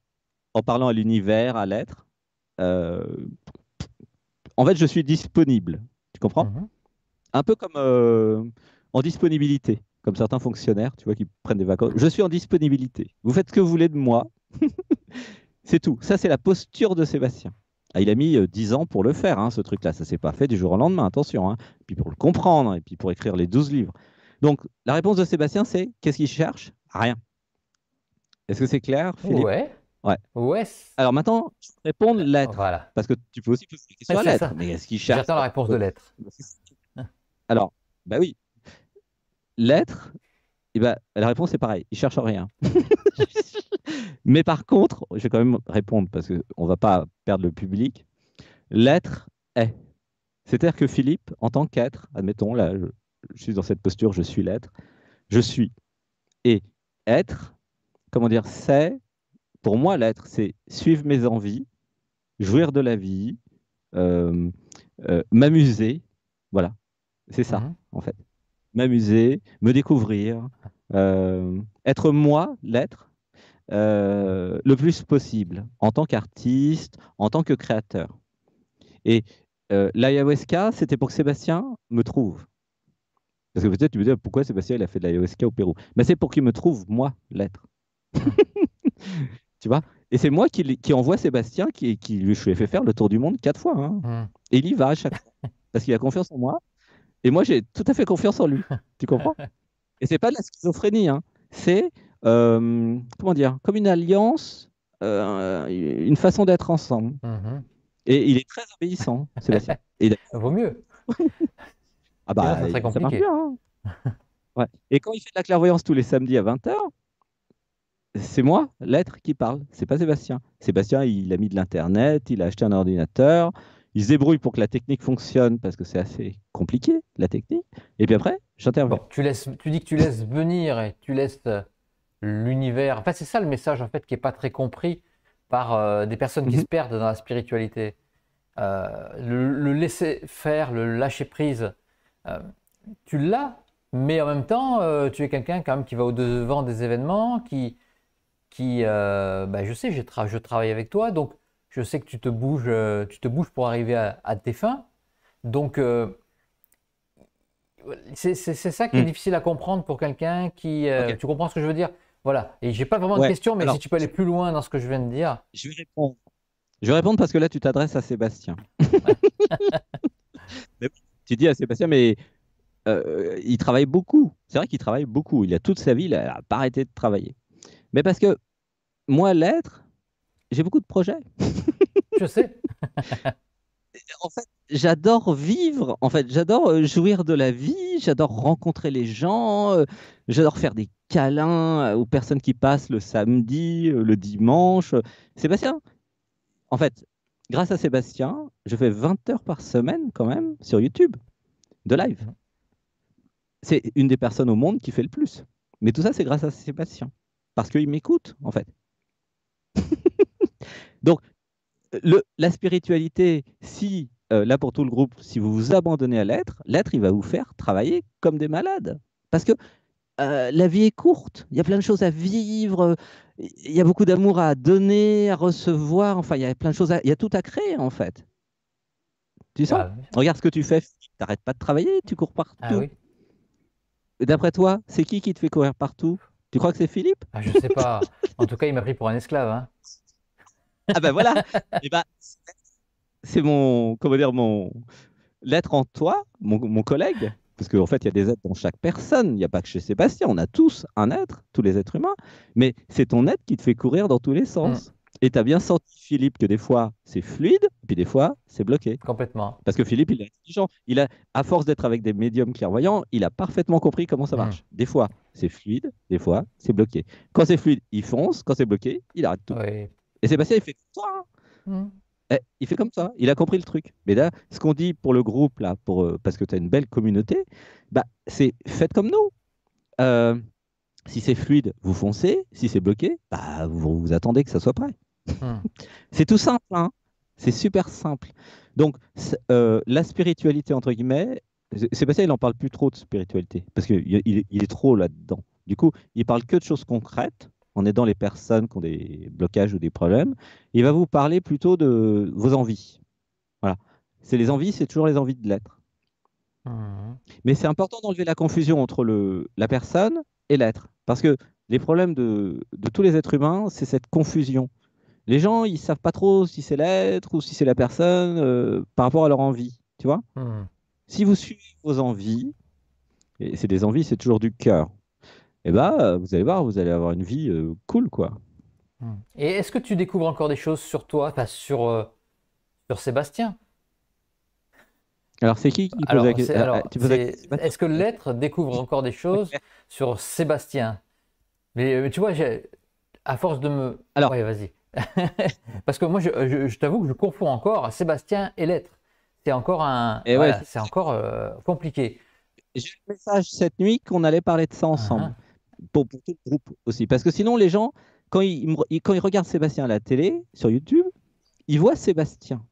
[SPEAKER 2] en parlant à l'univers, à l'être. Euh, en fait, je suis disponible. Tu comprends?
[SPEAKER 1] Mhm.
[SPEAKER 2] Un peu comme en disponibilité, comme certains fonctionnaires, tu vois, qui prennent des vacances. Je suis en disponibilité. Vous faites ce que vous voulez de moi. C'est tout. Ça, c'est la posture de Sébastien. Ah, il a mis 10 ans pour le faire, hein, ce truc-là. Ça s'est pas fait du jour au lendemain, attention. Hein. Puis pour le comprendre, et puis pour écrire les 12 livres. Donc, la réponse de Sébastien, c'est qu'est-ce qu'il cherche? Rien. Est-ce que c'est clair, Philippe?
[SPEAKER 1] Ouais.
[SPEAKER 2] Ouais.
[SPEAKER 1] Ouais.
[SPEAKER 2] Alors maintenant, je vais répondre lettre.
[SPEAKER 1] Voilà.
[SPEAKER 2] Parce que tu peux aussi poser la
[SPEAKER 1] Ouais,
[SPEAKER 2] question à
[SPEAKER 1] c'est
[SPEAKER 2] lettre.
[SPEAKER 1] ça.
[SPEAKER 2] Mais est-ce qu'il cherche
[SPEAKER 1] J'attends la réponse de l'être.
[SPEAKER 2] Alors, bah oui, lettre, eh ben, la réponse est pareille. Il cherche rien. Mais par contre, je vais quand même répondre parce qu'on ne va pas perdre le public. L'être est. C'est-à-dire que Philippe, en tant qu'être, admettons, là, je suis dans cette posture, je suis l'être, je suis. Et être, comment dire, c'est, pour moi, l'être, c'est suivre mes envies, jouir de la vie, euh, m'amuser. Voilà, c'est ça,
[SPEAKER 1] Mhm.
[SPEAKER 2] en fait. M'amuser, me découvrir, être moi, l'être, le plus possible, en tant qu'artiste, en tant que créateur. Et l'ayahuasca, c'était pour que Sébastien me trouve. Parce que peut-être tu me dis pourquoi Sébastien il a fait de l'ayahuasca au Pérou. Mais c'est pour qu'il me trouve, moi, l'être.
[SPEAKER 1] Mhm.
[SPEAKER 2] Tu vois? Et c'est moi qui envoie Sébastien, qui lui je lui ai fait faire le tour du monde 4 fois, hein.
[SPEAKER 1] Mhm.
[SPEAKER 2] Et il y va à chaque fois. Parce qu'il a confiance en moi. Et moi, j'ai tout à fait confiance en lui. Tu comprends? Et c'est pas de la schizophrénie, hein. C'est, comment dire, comme une alliance, une façon d'être ensemble.
[SPEAKER 1] Mhm.
[SPEAKER 2] Et il est très obéissant, Sébastien. Et
[SPEAKER 1] Vaut mieux.
[SPEAKER 2] ah
[SPEAKER 1] Sinon,
[SPEAKER 2] bah,
[SPEAKER 1] ça serait
[SPEAKER 2] ça marche
[SPEAKER 1] compliqué.
[SPEAKER 2] bien, hein. Ouais. Et quand il fait de la clairvoyance tous les samedis à 20h, c'est moi, l'être, qui parle. C'est pas Sébastien. Sébastien, il a mis de l'internet, il a acheté un ordinateur, il se débrouille pour que la technique fonctionne parce que c'est assez compliqué, la technique. Et puis après, j'interviens.
[SPEAKER 1] Bon, tu dis que tu laisses venir et tu laisses l'univers. En fait, c'est ça le message en fait qui est pas très compris par des personnes qui
[SPEAKER 2] Mhm.
[SPEAKER 1] se perdent dans la spiritualité. Le laisser faire, le lâcher prise, euh, tu l'as, mais en même temps, tu es quelqu'un quand même qui va au devant des événements, bah, je sais, je travaille avec toi, donc je sais que tu te bouges pour arriver à tes fins. Donc c'est ça qui est
[SPEAKER 2] Mm.
[SPEAKER 1] difficile à comprendre pour quelqu'un qui,
[SPEAKER 2] Ok.
[SPEAKER 1] tu comprends ce que je veux dire? Voilà. Et j'ai pas vraiment de
[SPEAKER 2] Ouais.
[SPEAKER 1] questions, mais si
[SPEAKER 2] Alors,
[SPEAKER 1] tu peux aller plus loin dans ce que je viens de dire.
[SPEAKER 2] je vais répondre. Je vais répondre parce que là, tu t'adresses à Sébastien. Mais tu dis à Sébastien, mais il travaille beaucoup. C'est vrai qu'il travaille beaucoup. Il a toute sa vie, il n'a pas arrêté de travailler. Mais parce que moi, l'être, j'ai beaucoup de projets.
[SPEAKER 1] Je sais.
[SPEAKER 2] En fait, j'adore vivre. En fait, j'adore jouir de la vie. J'adore rencontrer les gens. J'adore faire des câlins aux personnes qui passent le samedi, le dimanche. Sébastien, en fait, grâce à Sébastien, je fais 20 heures par semaine quand même sur YouTube de live. C'est une des personnes au monde qui fait le plus. Mais tout ça, c'est grâce à Sébastien. Parce qu'il m'écoute, en fait. Donc, la spiritualité, si, là pour tout le groupe, si vous vous abandonnez à l'être, l'être, il va vous faire travailler comme des malades. Parce que la vie est courte, il y a plein de choses à vivre, il y a beaucoup d'amour à donner, à recevoir, enfin, il y a plein de choses, il y a tout à créer, en fait. Tu sens?
[SPEAKER 1] Bah,
[SPEAKER 2] Regarde ce que tu fais, tu n'arrêtes pas de travailler, tu cours
[SPEAKER 1] ah
[SPEAKER 2] partout.
[SPEAKER 1] oui.
[SPEAKER 2] Et d'après toi, c'est qui te fait courir partout? Tu crois que c'est Philippe?
[SPEAKER 1] Ah, je sais pas. En tout cas, il m'a pris pour un esclave, hein.
[SPEAKER 2] Ah ben voilà, et ben, c'est mon, comment dire, l'être en toi, mon collègue, parce qu'en fait, il y a des êtres dans chaque personne, il n'y a pas que chez Sébastien, on a tous un être, tous les êtres humains, mais c'est ton être qui te fait courir dans tous les
[SPEAKER 1] Hmm,
[SPEAKER 2] sens. Et tu as bien senti, Philippe, que des fois, c'est fluide, puis des fois, c'est bloqué.
[SPEAKER 1] complètement.
[SPEAKER 2] Parce que Philippe, il est intelligent. À force d'être avec des médiums clairvoyants, il a parfaitement compris comment ça
[SPEAKER 1] Hmm,
[SPEAKER 2] marche. Des fois, c'est fluide, des fois, c'est bloqué. Quand c'est fluide, il fonce, quand c'est bloqué, il arrête tout.
[SPEAKER 1] oui.
[SPEAKER 2] Et Sébastien, il fait comme ça, hein.
[SPEAKER 1] Hmm,
[SPEAKER 2] Il fait comme ça, il a compris le truc. Mais là, ce qu'on dit pour le groupe, là, parce que tu as une belle communauté, bah, c'est faites comme nous. Euh, si c'est fluide, vous foncez. Si c'est bloqué, bah, vous attendez que ça soit prêt.
[SPEAKER 1] hmm.
[SPEAKER 2] C'est tout simple, hein. C'est super simple. Donc, la spiritualité, entre guillemets, Sébastien, il n'en parle plus trop de spiritualité, parce qu'il est trop là-dedans. Du coup, il parle que de choses concrètes, en aidant les personnes qui ont des blocages ou des problèmes. Il va vous parler plutôt de vos envies. Voilà. C'est les envies, c'est toujours les envies de l'être.
[SPEAKER 1] Mhm.
[SPEAKER 2] Mais c'est important d'enlever la confusion entre la personne et l'être. Parce que les problèmes de tous les êtres humains, c'est cette confusion. Les gens, ils savent pas trop si c'est l'être ou si c'est la personne par rapport à leur envie. Tu vois?
[SPEAKER 1] Mhm.
[SPEAKER 2] Si vous suivez vos envies, et c'est des envies, c'est toujours du cœur, et ben, vous allez voir, vous allez avoir une vie cool, quoi.
[SPEAKER 1] Et est-ce que tu découvres encore des choses sur toi, enfin, sur Sébastien?
[SPEAKER 2] Alors, c'est qui pose la
[SPEAKER 1] Alors,
[SPEAKER 2] question? Tu poses la question?
[SPEAKER 1] est-ce que l'être découvre encore des choses sur Sébastien? Mais tu vois, à force de me...
[SPEAKER 2] Alors,
[SPEAKER 1] Ouais, vas-y. Parce que moi, je t'avoue que je confonds encore Sébastien et l'être. C'est encore
[SPEAKER 2] et ouais,
[SPEAKER 1] voilà, c'est encore compliqué.
[SPEAKER 2] j'ai eu le message cette nuit qu'on allait parler de ça ensemble,
[SPEAKER 1] Uhum.
[SPEAKER 2] pour tout le groupe aussi. Parce que sinon, les gens, quand ils regardent Sébastien à la télé, sur YouTube, ils voient Sébastien.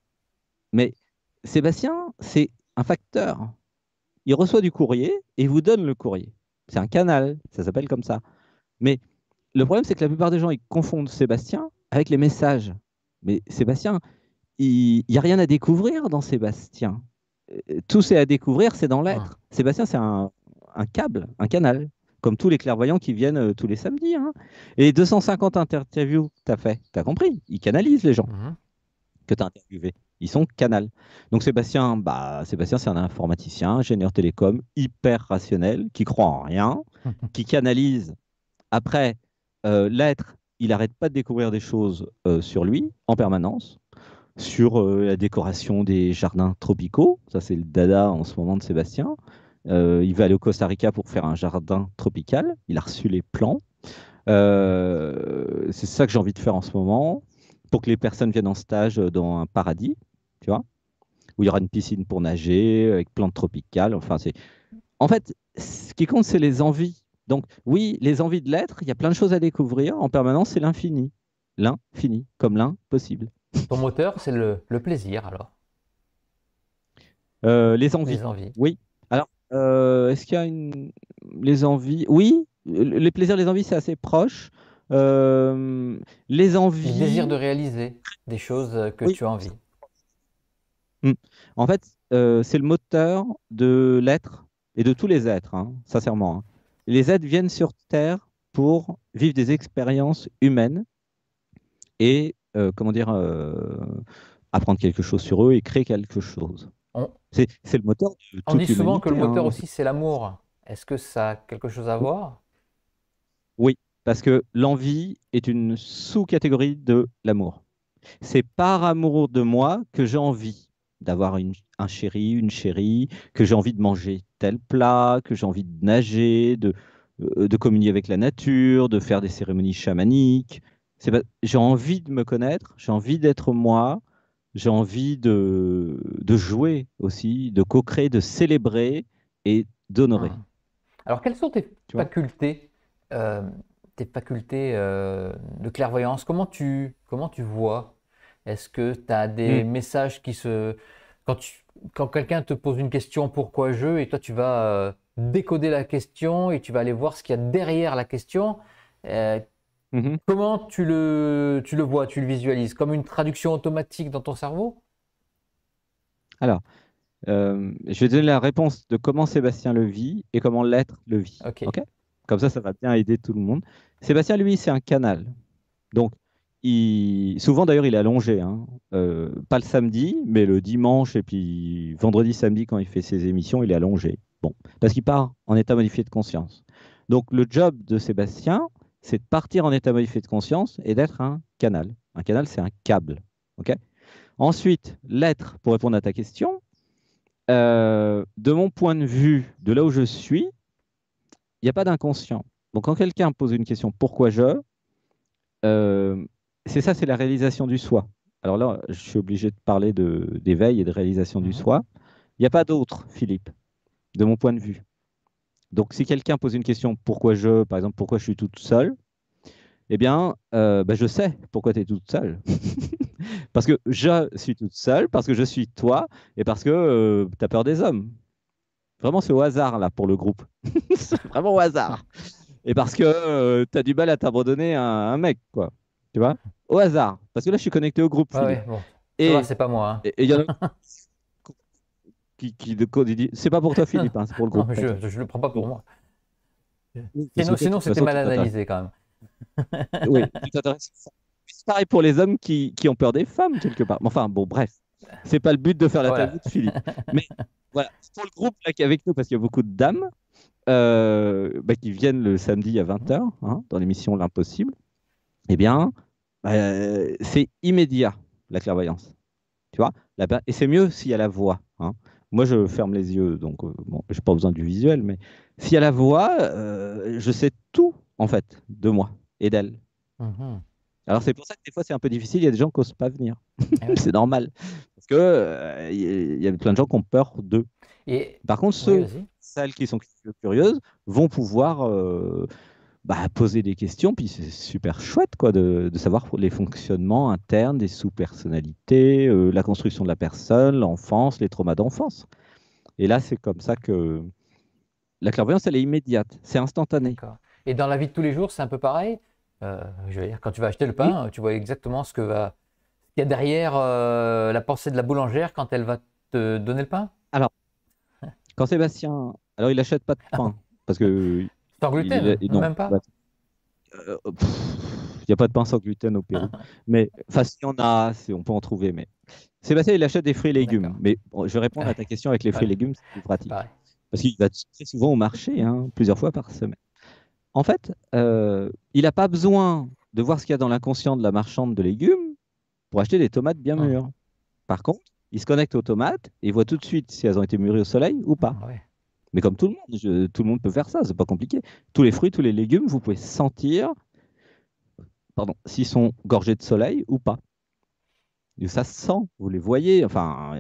[SPEAKER 2] Mais Sébastien, c'est un facteur. Il reçoit du courrier et il vous donne le courrier. C'est un canal, ça s'appelle comme ça. Mais le problème, c'est que la plupart des gens, ils confondent Sébastien avec les messages. Mais Sébastien, il n'y a rien à découvrir dans Sébastien. Tout c'est à découvrir, c'est dans
[SPEAKER 1] Hum.
[SPEAKER 2] l'être. Sébastien, c'est un câble, un canal, comme tous les clairvoyants qui viennent tous les samedis, hein. Et les 250 interviews que tu as fait, tu as compris, ils canalisent les gens
[SPEAKER 1] Mhm.
[SPEAKER 2] que tu as interviewés. Ils sont canal. Donc Sébastien, Sébastien, c'est un informaticien, ingénieur télécom, hyper rationnel, qui croit en rien, qui canalise. Après, l'être, il n'arrête pas de découvrir des choses sur lui en permanence, sur la décoration des jardins tropicaux. Ça, c'est le dada en ce moment de Sébastien. Il va aller au Costa Rica pour faire un jardin tropical. Il a reçu les plans. C'est ça que j'ai envie de faire en ce moment, pour que les personnes viennent en stage dans un paradis, tu vois, où il y aura une piscine pour nager, avec plantes tropicales. Enfin, c'est... En fait, ce qui compte, c'est les envies. Donc, oui, les envies de l'être, il y a plein de choses à découvrir. En permanence, c'est l'infini. L'infini, comme l'impossible.
[SPEAKER 1] Ton moteur, c'est le plaisir, alors,
[SPEAKER 2] Les envies,
[SPEAKER 1] les envies.
[SPEAKER 2] oui. Alors, est-ce qu'il y a une... Les envies, oui. Les plaisirs, les envies, c'est assez proche. Les
[SPEAKER 1] Le désir de
[SPEAKER 2] envies,
[SPEAKER 1] réaliser des choses que
[SPEAKER 2] oui.
[SPEAKER 1] tu as envie.
[SPEAKER 2] Mm. En fait, c'est le moteur de l'être et de tous les êtres, hein, sincèrement, hein. Les êtres viennent sur Terre pour vivre des expériences humaines et, comment dire, apprendre quelque chose sur eux et créer quelque chose.
[SPEAKER 1] On,
[SPEAKER 2] C'est le moteur de
[SPEAKER 1] on dit
[SPEAKER 2] toute
[SPEAKER 1] souvent que le
[SPEAKER 2] l'humanité,
[SPEAKER 1] moteur
[SPEAKER 2] hein.
[SPEAKER 1] aussi, c'est l'amour. Est-ce que ça a quelque chose à voir?
[SPEAKER 2] Oui, parce que l'envie est une sous-catégorie de l'amour. C'est par amour de moi que j'ai envie d'avoir un chéri, une chérie, que j'ai envie de manger tel plat, que j'ai envie de nager, de communier avec la nature, de faire des cérémonies chamaniques. J'ai envie de me connaître, j'ai envie d'être moi, j'ai envie de jouer aussi, de co-créer, de célébrer et d'honorer.
[SPEAKER 1] Hum. Alors, quelles sont
[SPEAKER 2] Tu vois?
[SPEAKER 1] facultés, euh, tes facultés de clairvoyance? Comment tu vois? Est-ce que tu as des
[SPEAKER 2] Mm.
[SPEAKER 1] messages qui se... Quand quand quelqu'un te pose une question, pourquoi je? Et toi, tu vas décoder la question et tu vas aller voir ce qu'il y a derrière la question. Euh,
[SPEAKER 2] Mhm.
[SPEAKER 1] comment tu le vois, tu le visualises? Comme une traduction automatique dans ton cerveau?
[SPEAKER 2] Alors, je vais donner la réponse de comment Sébastien le vit et comment l'être le vit.
[SPEAKER 1] Ok.
[SPEAKER 2] OK? Comme ça va bien aider tout le monde. Sébastien, lui, c'est un canal. Donc, souvent d'ailleurs, il est allongé, hein. Pas le samedi, mais le dimanche et puis vendredi, samedi, quand il fait ses émissions, il est allongé. Bon, parce qu'il part en état modifié de conscience. Donc, le job de Sébastien, c'est de partir en état modifié de conscience et d'être un canal. Un canal, c'est un câble. OK? Ensuite, l'être, pour répondre à ta question, de mon point de vue, de là où je suis, il n'y a pas d'inconscient. Donc, quand quelqu'un pose une question, pourquoi je, euh, c'est ça, c'est la réalisation du soi. Alors là, je suis obligé de parler d'éveil et de réalisation du
[SPEAKER 1] Mhm.
[SPEAKER 2] soi. Il n'y a pas d'autre, Philippe, de mon point de vue. Donc, si quelqu'un pose une question, pourquoi je, par exemple, pourquoi je suis toute seule, eh bien, je sais pourquoi tu es toute seule. Parce que je suis toute seule, parce que je suis toi, et parce que tu as peur des hommes. Vraiment, c'est au hasard, là, pour le groupe. C'est vraiment au hasard. Et parce que tu as du mal à t'abandonner à un mec, quoi. Tu vois? Au hasard. Parce que là, je suis connecté au groupe,
[SPEAKER 1] Ouais,
[SPEAKER 2] Philippe.
[SPEAKER 1] ouais, bon. Ça va,
[SPEAKER 2] Et
[SPEAKER 1] c'est pas moi,
[SPEAKER 2] il y en a qui dit, c'est pas pour toi,
[SPEAKER 1] hein.
[SPEAKER 2] Philippe, hein, c'est pour le
[SPEAKER 1] Non,
[SPEAKER 2] groupe,
[SPEAKER 1] mais
[SPEAKER 2] t'inquiète.
[SPEAKER 1] je le prends pas
[SPEAKER 2] Oui,
[SPEAKER 1] pour moi.
[SPEAKER 2] oui, parce que
[SPEAKER 1] Sinon,
[SPEAKER 2] toi, de
[SPEAKER 1] sinon
[SPEAKER 2] toute
[SPEAKER 1] c'était
[SPEAKER 2] façon,
[SPEAKER 1] mal
[SPEAKER 2] tu t'intéresses.
[SPEAKER 1] analysé quand même.
[SPEAKER 2] Oui, tu t'intéresses. C'est pareil pour les hommes qui ont peur des femmes, quelque part. Mais enfin, bon, bref. C'est pas le but de faire l'interview
[SPEAKER 1] Voilà.
[SPEAKER 2] de Philippe. Mais voilà, pour le groupe là, qui est avec nous, parce qu'il y a beaucoup de dames qui viennent le samedi à 20 h, hein, dans l'émission L'Impossible. Eh bien, C'est immédiat, la clairvoyance. Tu vois? Et c'est mieux s'il y a la voix, hein. Moi, je ferme les yeux, donc bon, je n'ai pas besoin du visuel, mais s'il y a la voix, je sais tout, en fait, de moi et d'elle.
[SPEAKER 1] Mhm.
[SPEAKER 2] Alors, c'est pour ça que des fois, c'est un peu difficile. Il y a des gens qui n'osent pas venir.
[SPEAKER 1] Eh oui.
[SPEAKER 2] C'est normal. Parce que il y a plein de gens qui ont peur d'eux.
[SPEAKER 1] Et
[SPEAKER 2] Par contre,
[SPEAKER 1] oui,
[SPEAKER 2] ceux,
[SPEAKER 1] vas-y.
[SPEAKER 2] celles qui sont curieuses vont pouvoir poser des questions. Puis c'est super chouette quoi, de savoir les fonctionnements internes des sous-personnalités, la construction de la personne, l'enfance, les traumas d'enfance. Et là, c'est comme ça que la clairvoyance, elle est immédiate, c'est instantané.
[SPEAKER 1] D'accord. Et dans la vie de tous les jours, c'est un peu pareil. Je veux dire, quand tu vas acheter le
[SPEAKER 2] Oui.
[SPEAKER 1] pain, tu vois exactement ce qu'il y a derrière la pensée de la boulangère quand elle va te donner le pain.
[SPEAKER 2] Alors, quand Sébastien, alors il n'achète pas de pain parce que
[SPEAKER 1] Sans gluten,
[SPEAKER 2] non,
[SPEAKER 1] même pas.
[SPEAKER 2] il n'y a pas de pain sans gluten au Pérou. Mais enfin, s'il y en a, on peut en trouver. Mais Sébastien, il achète des fruits et légumes.
[SPEAKER 1] D'accord.
[SPEAKER 2] Mais bon, je vais répondre à
[SPEAKER 1] Ouais,
[SPEAKER 2] ta question avec les fruits et
[SPEAKER 1] voilà,
[SPEAKER 2] légumes, c'est plus
[SPEAKER 1] c'est
[SPEAKER 2] pratique.
[SPEAKER 1] pareil.
[SPEAKER 2] Parce qu'il va très souvent au marché, hein, plusieurs fois par semaine. En fait, il n'a pas besoin de voir ce qu'il y a dans l'inconscient de la marchande de légumes pour acheter des tomates bien
[SPEAKER 1] Hum,
[SPEAKER 2] mûres. Par contre, il se connecte aux tomates et il voit tout de suite si elles ont été mûries au soleil ou pas.
[SPEAKER 1] ouais.
[SPEAKER 2] Mais comme tout le monde, tout le monde peut faire ça, c'est pas compliqué. Tous les fruits, tous les légumes, vous pouvez sentir, pardon, s'ils sont gorgés de soleil ou pas. Et ça se sent, vous les voyez. Enfin,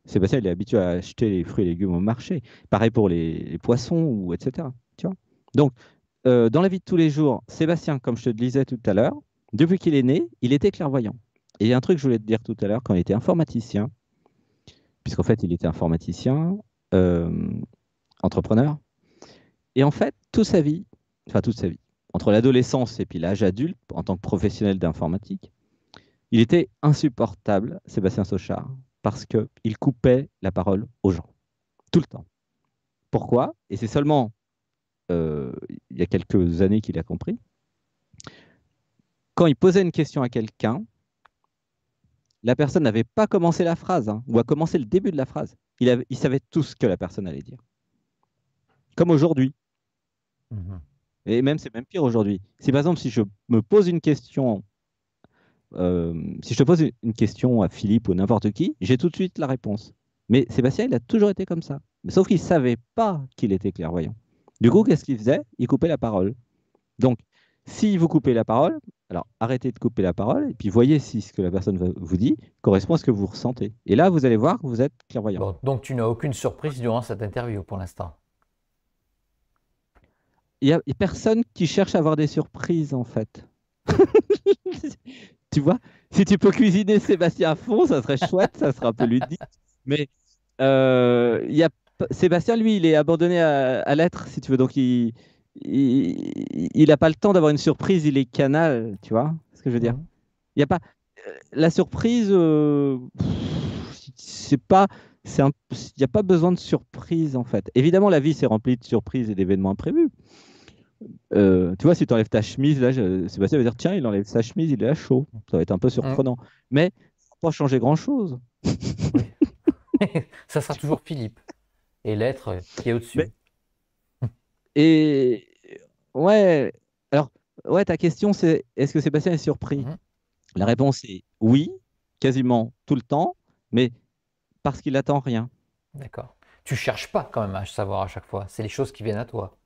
[SPEAKER 2] Sébastien, il est habitué à acheter les fruits et légumes au marché. Pareil pour les poissons, ou etc. Tu vois. Donc, dans la vie de tous les jours, Sébastien, comme je te le disais tout à l'heure, depuis qu'il est né, il était clairvoyant. Et il y a un truc que je voulais te dire tout à l'heure, quand il était informaticien, puisqu'en fait, il était informaticien, euh, entrepreneur. Et en fait, toute sa vie, entre l'adolescence et puis l'âge adulte, en tant que professionnel d'informatique, il était insupportable, Sébastien Sauchard, parce qu'il coupait la parole aux gens, tout le temps. Pourquoi? Et c'est seulement il y a quelques années qu'il a compris. Quand il posait une question à quelqu'un, la personne n'avait pas commencé la phrase, hein, ou a commencé le début de la phrase. Il savait tout ce que la personne allait dire. Comme aujourd'hui.
[SPEAKER 1] Mhm.
[SPEAKER 2] Et même, c'est même pire aujourd'hui. Si par exemple, si je me pose une question si je te pose une question à Philippe ou n'importe qui, j'ai tout de suite la réponse. Mais Sébastien, il a toujours été comme ça. Mais sauf qu'il ne savait pas qu'il était clairvoyant. Du coup, qu'est-ce qu'il faisait? Il coupait la parole. Donc, si vous coupez la parole, alors arrêtez de couper la parole et puis voyez si ce que la personne vous dit correspond à ce que vous ressentez. Et là, vous allez voir que vous êtes clairvoyant.
[SPEAKER 1] Bon, donc tu n'as aucune surprise durant cette interview pour l'instant.
[SPEAKER 2] Il y a personne qui cherche à avoir des surprises, en fait. Tu vois, si tu peux cuisiner Sébastien à fond, ça serait chouette, ça serait un peu ludique. Mais il y a, Sébastien, lui, il est abandonné à l'être, si tu veux. Donc, il n'a pas le temps d'avoir une surprise, il est canal, tu vois ce que je veux dire.
[SPEAKER 1] Mhm.
[SPEAKER 2] Il y a pas la surprise, c'est pas, il n'y a pas besoin de surprise en fait. Évidemment, la vie c'est rempli de surprises et d'événements imprévus. Tu vois, si tu enlèves ta chemise, là, Sébastien va dire tiens, il enlève sa chemise, il est à chaud. Ça va être un peu
[SPEAKER 1] Mhm.
[SPEAKER 2] surprenant. Mais ça va pas changer grand-chose.
[SPEAKER 1] Oui. Ça sera toujours Philippe et l'être qui est
[SPEAKER 2] Mais,
[SPEAKER 1] au-dessus.
[SPEAKER 2] et ouais, alors, ouais, ta question c'est est-ce que Sébastien est surpris?
[SPEAKER 1] Mhm.
[SPEAKER 2] La réponse est oui, quasiment tout le temps, mais parce qu'il attend rien.
[SPEAKER 1] D'accord. Tu cherches pas quand même à savoir à chaque fois. C'est les choses qui viennent à toi.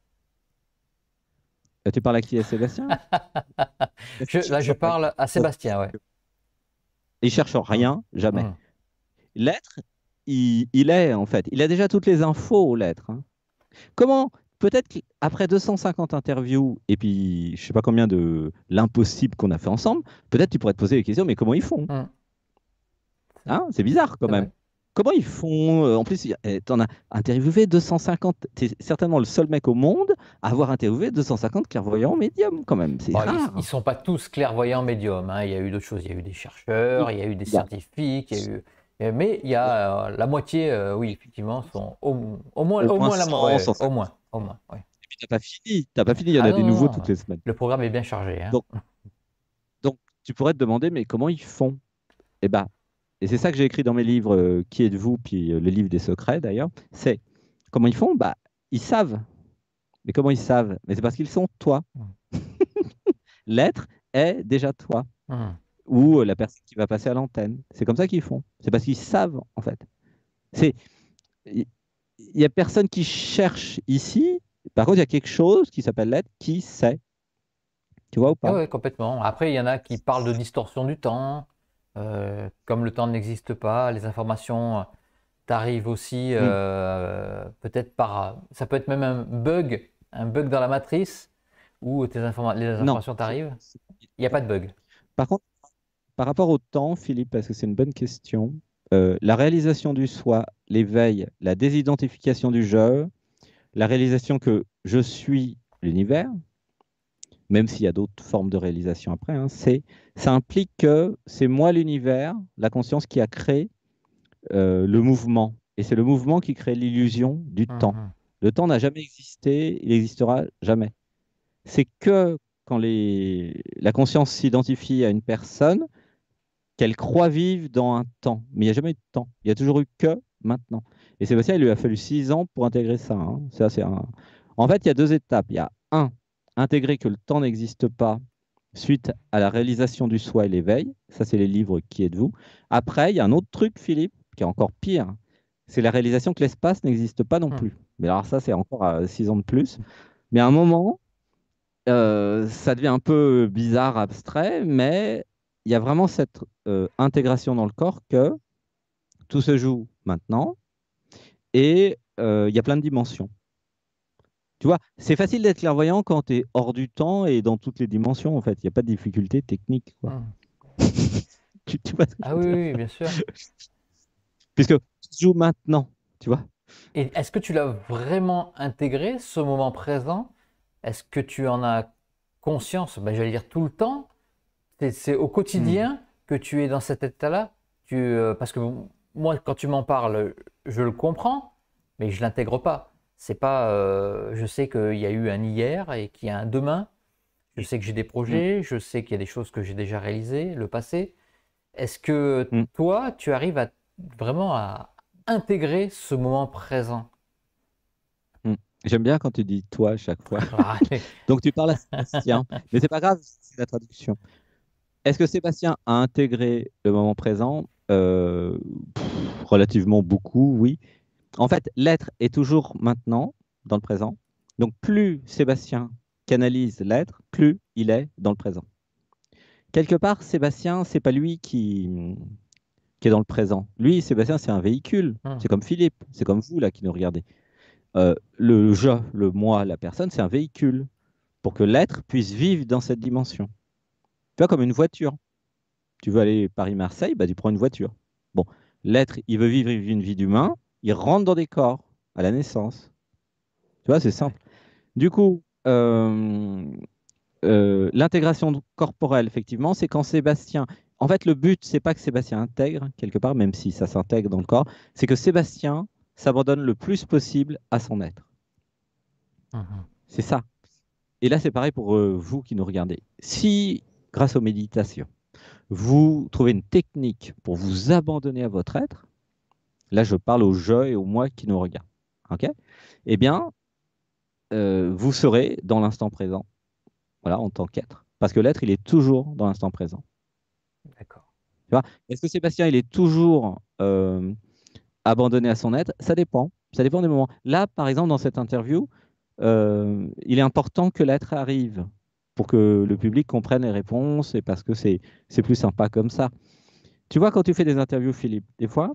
[SPEAKER 2] Tu parles à qui? À Sébastien? Parce qu'il
[SPEAKER 1] Là,
[SPEAKER 2] cherche
[SPEAKER 1] je
[SPEAKER 2] rien.
[SPEAKER 1] parle à Sébastien, ouais.
[SPEAKER 2] Il cherche
[SPEAKER 1] Mhm.
[SPEAKER 2] rien, jamais.
[SPEAKER 1] Mhm.
[SPEAKER 2] L'être, il est en fait. Il a déjà toutes les infos, l'être, hein. Comment, peut-être qu'après 250 interviews et puis je sais pas combien de l'impossible qu'on a fait ensemble, peut-être tu pourrais te poser des questions, mais comment ils font?
[SPEAKER 1] Mhm.
[SPEAKER 2] Hein, c'est bizarre quand
[SPEAKER 1] C'est
[SPEAKER 2] même.
[SPEAKER 1] vrai.
[SPEAKER 2] Comment ils font? En plus, tu en as interviewé 250. Tu es certainement le seul mec au monde à avoir interviewé 250 clairvoyants médiums quand même. C'est
[SPEAKER 1] Bon, ils
[SPEAKER 2] rare.
[SPEAKER 1] sont pas tous clairvoyants médiums, hein. Il y a eu d'autres choses. Il y a eu des chercheurs,
[SPEAKER 2] Oui.
[SPEAKER 1] il y a eu des
[SPEAKER 2] Il y a-
[SPEAKER 1] scientifiques, il y a eu... Mais il y a la moitié, oui, effectivement, sont
[SPEAKER 2] Au
[SPEAKER 1] au
[SPEAKER 2] moins
[SPEAKER 1] moins la moitié,
[SPEAKER 2] 100,
[SPEAKER 1] ouais, au
[SPEAKER 2] 150.
[SPEAKER 1] moins, au moins, ouais.
[SPEAKER 2] Et puis t'as pas fini. T'as pas fini. Il y en
[SPEAKER 1] Ah
[SPEAKER 2] a
[SPEAKER 1] non,
[SPEAKER 2] des
[SPEAKER 1] non,
[SPEAKER 2] nouveaux
[SPEAKER 1] non,
[SPEAKER 2] toutes les semaines.
[SPEAKER 1] le programme est bien chargé, hein.
[SPEAKER 2] Donc, donc, tu pourrais te demander, mais comment ils font? Eh ben, et c'est ça que j'ai écrit dans mes livres, Qui êtes-vous? Puis le livre des secrets d'ailleurs. C'est comment ils font? Bah, ils savent. Mais comment ils savent? Mais c'est parce qu'ils sont toi.
[SPEAKER 1] Mm.
[SPEAKER 2] L'être est déjà toi.
[SPEAKER 1] Mhm.
[SPEAKER 2] ou la personne qui va passer à l'antenne. C'est comme ça qu'ils font. C'est parce qu'ils savent, en fait. C'est, il n'y a personne qui cherche ici. Par contre, il y a quelque chose qui s'appelle l'être qui sait. Tu vois ou
[SPEAKER 1] Ouais,
[SPEAKER 2] pas?
[SPEAKER 1] ouais, complètement. Après, il y en a qui parlent de distorsion du temps. Comme le temps n'existe pas, les informations t'arrivent aussi
[SPEAKER 2] Hmm.
[SPEAKER 1] peut-être par... Ça peut être même un bug dans la matrice où les
[SPEAKER 2] Non.
[SPEAKER 1] informations t'arrivent. Il n'y a pas de bug.
[SPEAKER 2] Par contre, par rapport au temps, Philippe, parce que c'est une bonne question, la réalisation du soi, l'éveil, la désidentification du je, la réalisation que je suis l'univers, même s'il y a d'autres formes de réalisation après, hein, ça implique que c'est moi l'univers, la conscience qui a créé le mouvement. Et c'est le mouvement qui crée l'illusion du temps.
[SPEAKER 1] Mhm.
[SPEAKER 2] Le temps n'a jamais existé, il n'existera jamais. C'est que quand la conscience s'identifie à une personne, qu'elle croit vivre dans un temps. Mais il n'y a jamais eu de temps. Il y a toujours eu que maintenant. Et Sébastien, il lui a fallu 6 ans pour intégrer ça, hein. En fait, il y a deux étapes. Il y a un, intégrer que le temps n'existe pas suite à la réalisation du soi et l'éveil. Ça, c'est les livres Qui êtes-vous. Après, il y a un autre truc, Philippe, qui est encore pire. C'est la réalisation que l'espace n'existe pas non
[SPEAKER 1] Mhm.
[SPEAKER 2] plus. Mais alors ça, c'est encore 6 ans de plus. Mais à un moment, ça devient un peu bizarre, abstrait, mais il y a vraiment cette intégration dans le corps que tout se joue maintenant et il y a plein de dimensions. Tu vois, c'est facile d'être clairvoyant quand tu es hors du temps et dans toutes les dimensions, en fait. Il n'y a pas de difficulté technique, quoi.
[SPEAKER 1] Mhm.
[SPEAKER 2] Tu vois ce que je
[SPEAKER 1] Ah
[SPEAKER 2] veux
[SPEAKER 1] oui,
[SPEAKER 2] dire?
[SPEAKER 1] oui, bien sûr.
[SPEAKER 2] Puisque tout se joue maintenant, tu vois.
[SPEAKER 1] Et est-ce que tu l'as vraiment intégré, ce moment présent? Est-ce que tu en as conscience, ben, j'allais dire tout le temps? C'est au
[SPEAKER 2] Hmm.
[SPEAKER 1] quotidien que tu es dans cet état-là? Parce que moi, quand tu m'en parles, je le comprends, mais je l'intègre pas. C'est pas, je sais qu'il y a eu un hier et qu'il y a un demain. Je sais que j'ai des
[SPEAKER 2] Hmm.
[SPEAKER 1] projets, je sais qu'il y a des choses que j'ai déjà réalisées, le passé. Est-ce que
[SPEAKER 2] Hmm.
[SPEAKER 1] toi, tu arrives vraiment à intégrer ce moment présent?
[SPEAKER 2] Hmm. J'aime bien quand tu dis toi à chaque fois.
[SPEAKER 1] Ah, allez.
[SPEAKER 2] Donc tu parles à Sébastien, mais c'est pas grave, c'est la traduction. Est-ce que Sébastien a intégré le moment présent? Relativement beaucoup, oui. En fait, l'être est toujours maintenant, dans le présent. Donc, plus Sébastien canalise l'être, plus il est dans le présent. Quelque part, Sébastien, c'est pas lui qui est dans le présent. Lui, Sébastien, c'est un véhicule.
[SPEAKER 1] Hmm.
[SPEAKER 2] C'est comme Philippe, c'est comme vous là qui nous regardez. Le je, le moi, la personne, c'est un véhicule pour que l'être puisse vivre dans cette dimension. Tu vois, comme une voiture. Tu veux aller Paris-Marseille, bah, tu prends une voiture. Bon, l'être, il veut vivre une vie d'humain, il rentre dans des corps à la naissance. Tu vois, c'est
[SPEAKER 1] Ouais.
[SPEAKER 2] simple. Du coup, l'intégration corporelle, effectivement, c'est quand Sébastien. En fait, le but, c'est pas que Sébastien intègre quelque part, même si ça s'intègre dans le corps, c'est que Sébastien s'abandonne le plus possible à son être.
[SPEAKER 1] Mhm.
[SPEAKER 2] C'est ça. Et là, c'est pareil pour vous qui nous regardez. Si, grâce aux méditations, vous trouvez une technique pour vous abandonner à votre être, là, je parle au je et au moi qui nous regardent. OK? Eh bien, vous serez dans l'instant présent, voilà, en tant qu'être. Parce que l'être, il est toujours dans l'instant présent.
[SPEAKER 1] D'accord.
[SPEAKER 2] Tu vois? Est-ce que Sébastien, il est toujours abandonné à son être? Ça dépend. Ça dépend des moments. Là, par exemple, dans cette interview, il est important que l'être arrive pour que le public comprenne les réponses et parce que c'est plus sympa comme ça. Tu vois, quand tu fais des interviews, Philippe, des fois,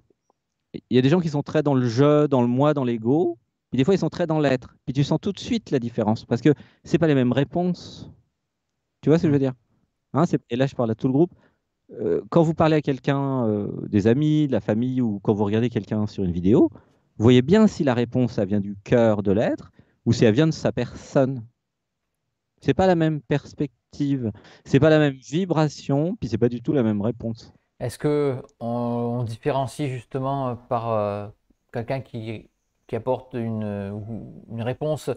[SPEAKER 2] il y a des gens qui sont très dans le je, dans le moi, dans l'ego, puis des fois, ils sont très dans l'être. Puis tu sens tout de suite la différence parce que c'est pas les mêmes réponses. Tu vois ce que je
[SPEAKER 1] Hmm.
[SPEAKER 2] veux dire? Hein, et là, je parle à tout le groupe. Quand vous parlez à quelqu'un, des amis, de la famille, ou quand vous regardez quelqu'un sur une vidéo, vous voyez bien si la réponse, ça vient du cœur de l'être ou si elle vient de sa personne. C'est pas la même perspective, c'est pas la même vibration, puis c'est pas du tout la même réponse.
[SPEAKER 1] Est-ce que on différencie justement par quelqu'un qui apporte une réponse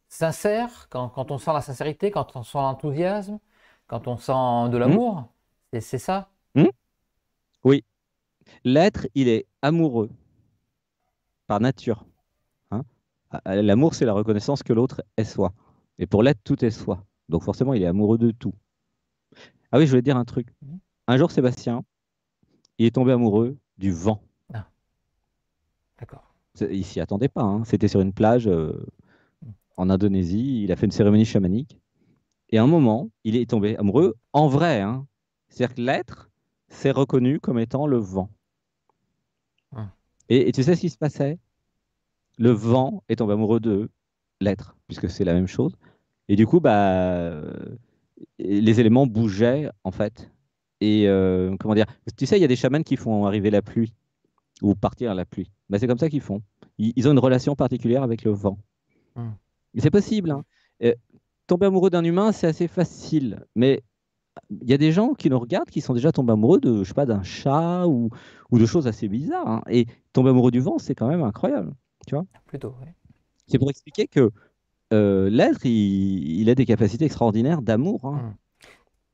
[SPEAKER 1] sincère, quand on sent la sincérité, quand on sent l'enthousiasme, quand on sent de
[SPEAKER 2] Hmm.
[SPEAKER 1] l'amour? C'est ça?
[SPEAKER 2] Hmm. Oui, l'être, il est amoureux par nature, hein. L'amour, c'est la reconnaissance que l'autre est soi. Et pour l'être, tout est soi. Donc forcément, il est amoureux de tout. Ah oui, je voulais te dire un truc.
[SPEAKER 1] Mhm.
[SPEAKER 2] Un jour, Sébastien, il est tombé amoureux du vent.
[SPEAKER 1] Ah, d'accord.
[SPEAKER 2] Il s'y attendait pas, hein. C'était sur une plage
[SPEAKER 1] Mhm.
[SPEAKER 2] en Indonésie. Il a fait une cérémonie chamanique. Et à un moment, il est tombé amoureux en vrai, hein. C'est-à-dire que l'être s'est reconnu comme étant le vent.
[SPEAKER 1] Mhm.
[SPEAKER 2] Et tu sais ce qui se passait? Le vent est tombé amoureux de l'être, puisque c'est la même chose. Et du coup, les éléments bougeaient, en fait. Et comment dire? Tu sais, il y a des chamans qui font arriver la pluie ou partir la pluie. C'est comme ça qu'ils font. Ils ont une relation particulière avec le vent.
[SPEAKER 1] Mhm.
[SPEAKER 2] Et c'est possible, hein. Euh, Tomber amoureux d'un humain, c'est assez facile. Mais il y a des gens qui nous regardent qui sont déjà tombés amoureux de, je sais pas, d'un chat ou de choses assez bizarres, hein. Et tomber amoureux du vent, c'est quand même incroyable. Tu vois?
[SPEAKER 1] Plutôt, oui.
[SPEAKER 2] C'est pour expliquer que l'être, il a des capacités extraordinaires d'amour, hein.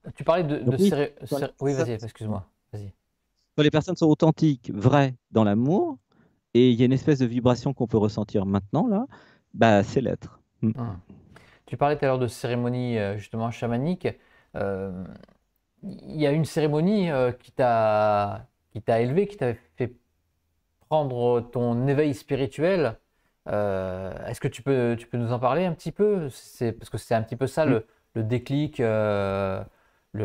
[SPEAKER 1] Mhm. Tu parlais de
[SPEAKER 2] Donc oui,
[SPEAKER 1] Oui, vas-y, excuse-moi. Vas-y.
[SPEAKER 2] quand les personnes sont authentiques, vraies dans l'amour, et il y a une espèce de vibration qu'on peut ressentir maintenant, là, c'est l'être. Mm.
[SPEAKER 1] Mhm. Tu parlais tout à l'heure de cérémonie justement chamanique. Euh, Il y a une cérémonie qui t'a élevé, qui t'a fait prendre ton éveil spirituel. Est-ce que tu peux nous en parler un petit peu? C'est parce que c'est un petit peu ça
[SPEAKER 2] Mm.
[SPEAKER 1] le déclic, le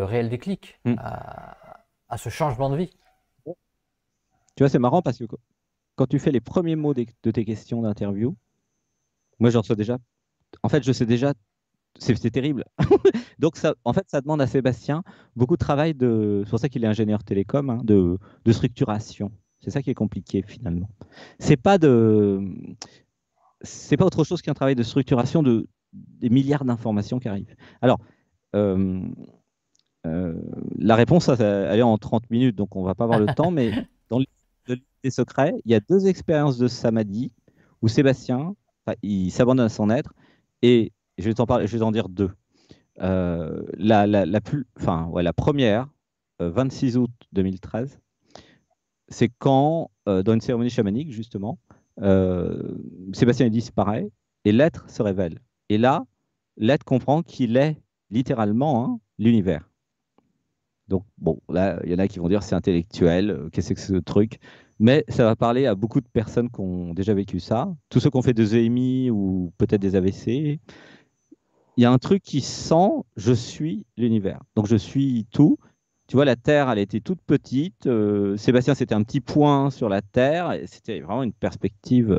[SPEAKER 1] réel déclic
[SPEAKER 2] Mm.
[SPEAKER 1] à ce changement de vie.
[SPEAKER 2] Tu vois, c'est marrant parce que quand tu fais les premiers mots de tes questions d'interview, moi, j'en reçois déjà. En fait, je sais déjà, c'est terrible. Donc, ça, en fait, ça demande à Sébastien beaucoup de travail de. C'est pour ça qu'il est ingénieur télécom, hein, de structuration. C'est ça qui est compliqué finalement. C'est pas de, c'est pas autre chose qu'un travail de structuration des milliards d'informations qui arrivent. Alors, euh, euh, la réponse, elle est en 30 minutes, donc on va pas avoir le temps, mais dans le livre de l'île des secrets, il y a deux expériences de samadhi où Sébastien, enfin, il s'abandonne à son être, et je vais t'en parler, je vais t'en dire deux. La première, 26 août 2013, c'est quand, dans une cérémonie chamanique, justement, euh, Sébastien il disparaît et l'être se révèle. Et là, l'être comprend qu'il est littéralement, hein, l'univers. Donc, bon, là, il y en a qui vont dire c'est intellectuel, qu'est-ce que c'est que ce truc? Mais ça va parler à beaucoup de personnes qui ont déjà vécu ça. Tous ceux qui ont fait des EMI ou peut-être des AVC, il y a un truc qui sent je suis l'univers. Donc, je suis tout. Tu vois, la Terre, elle était toute petite. Sébastien, c'était un petit point sur la Terre. Et c'était vraiment une perspective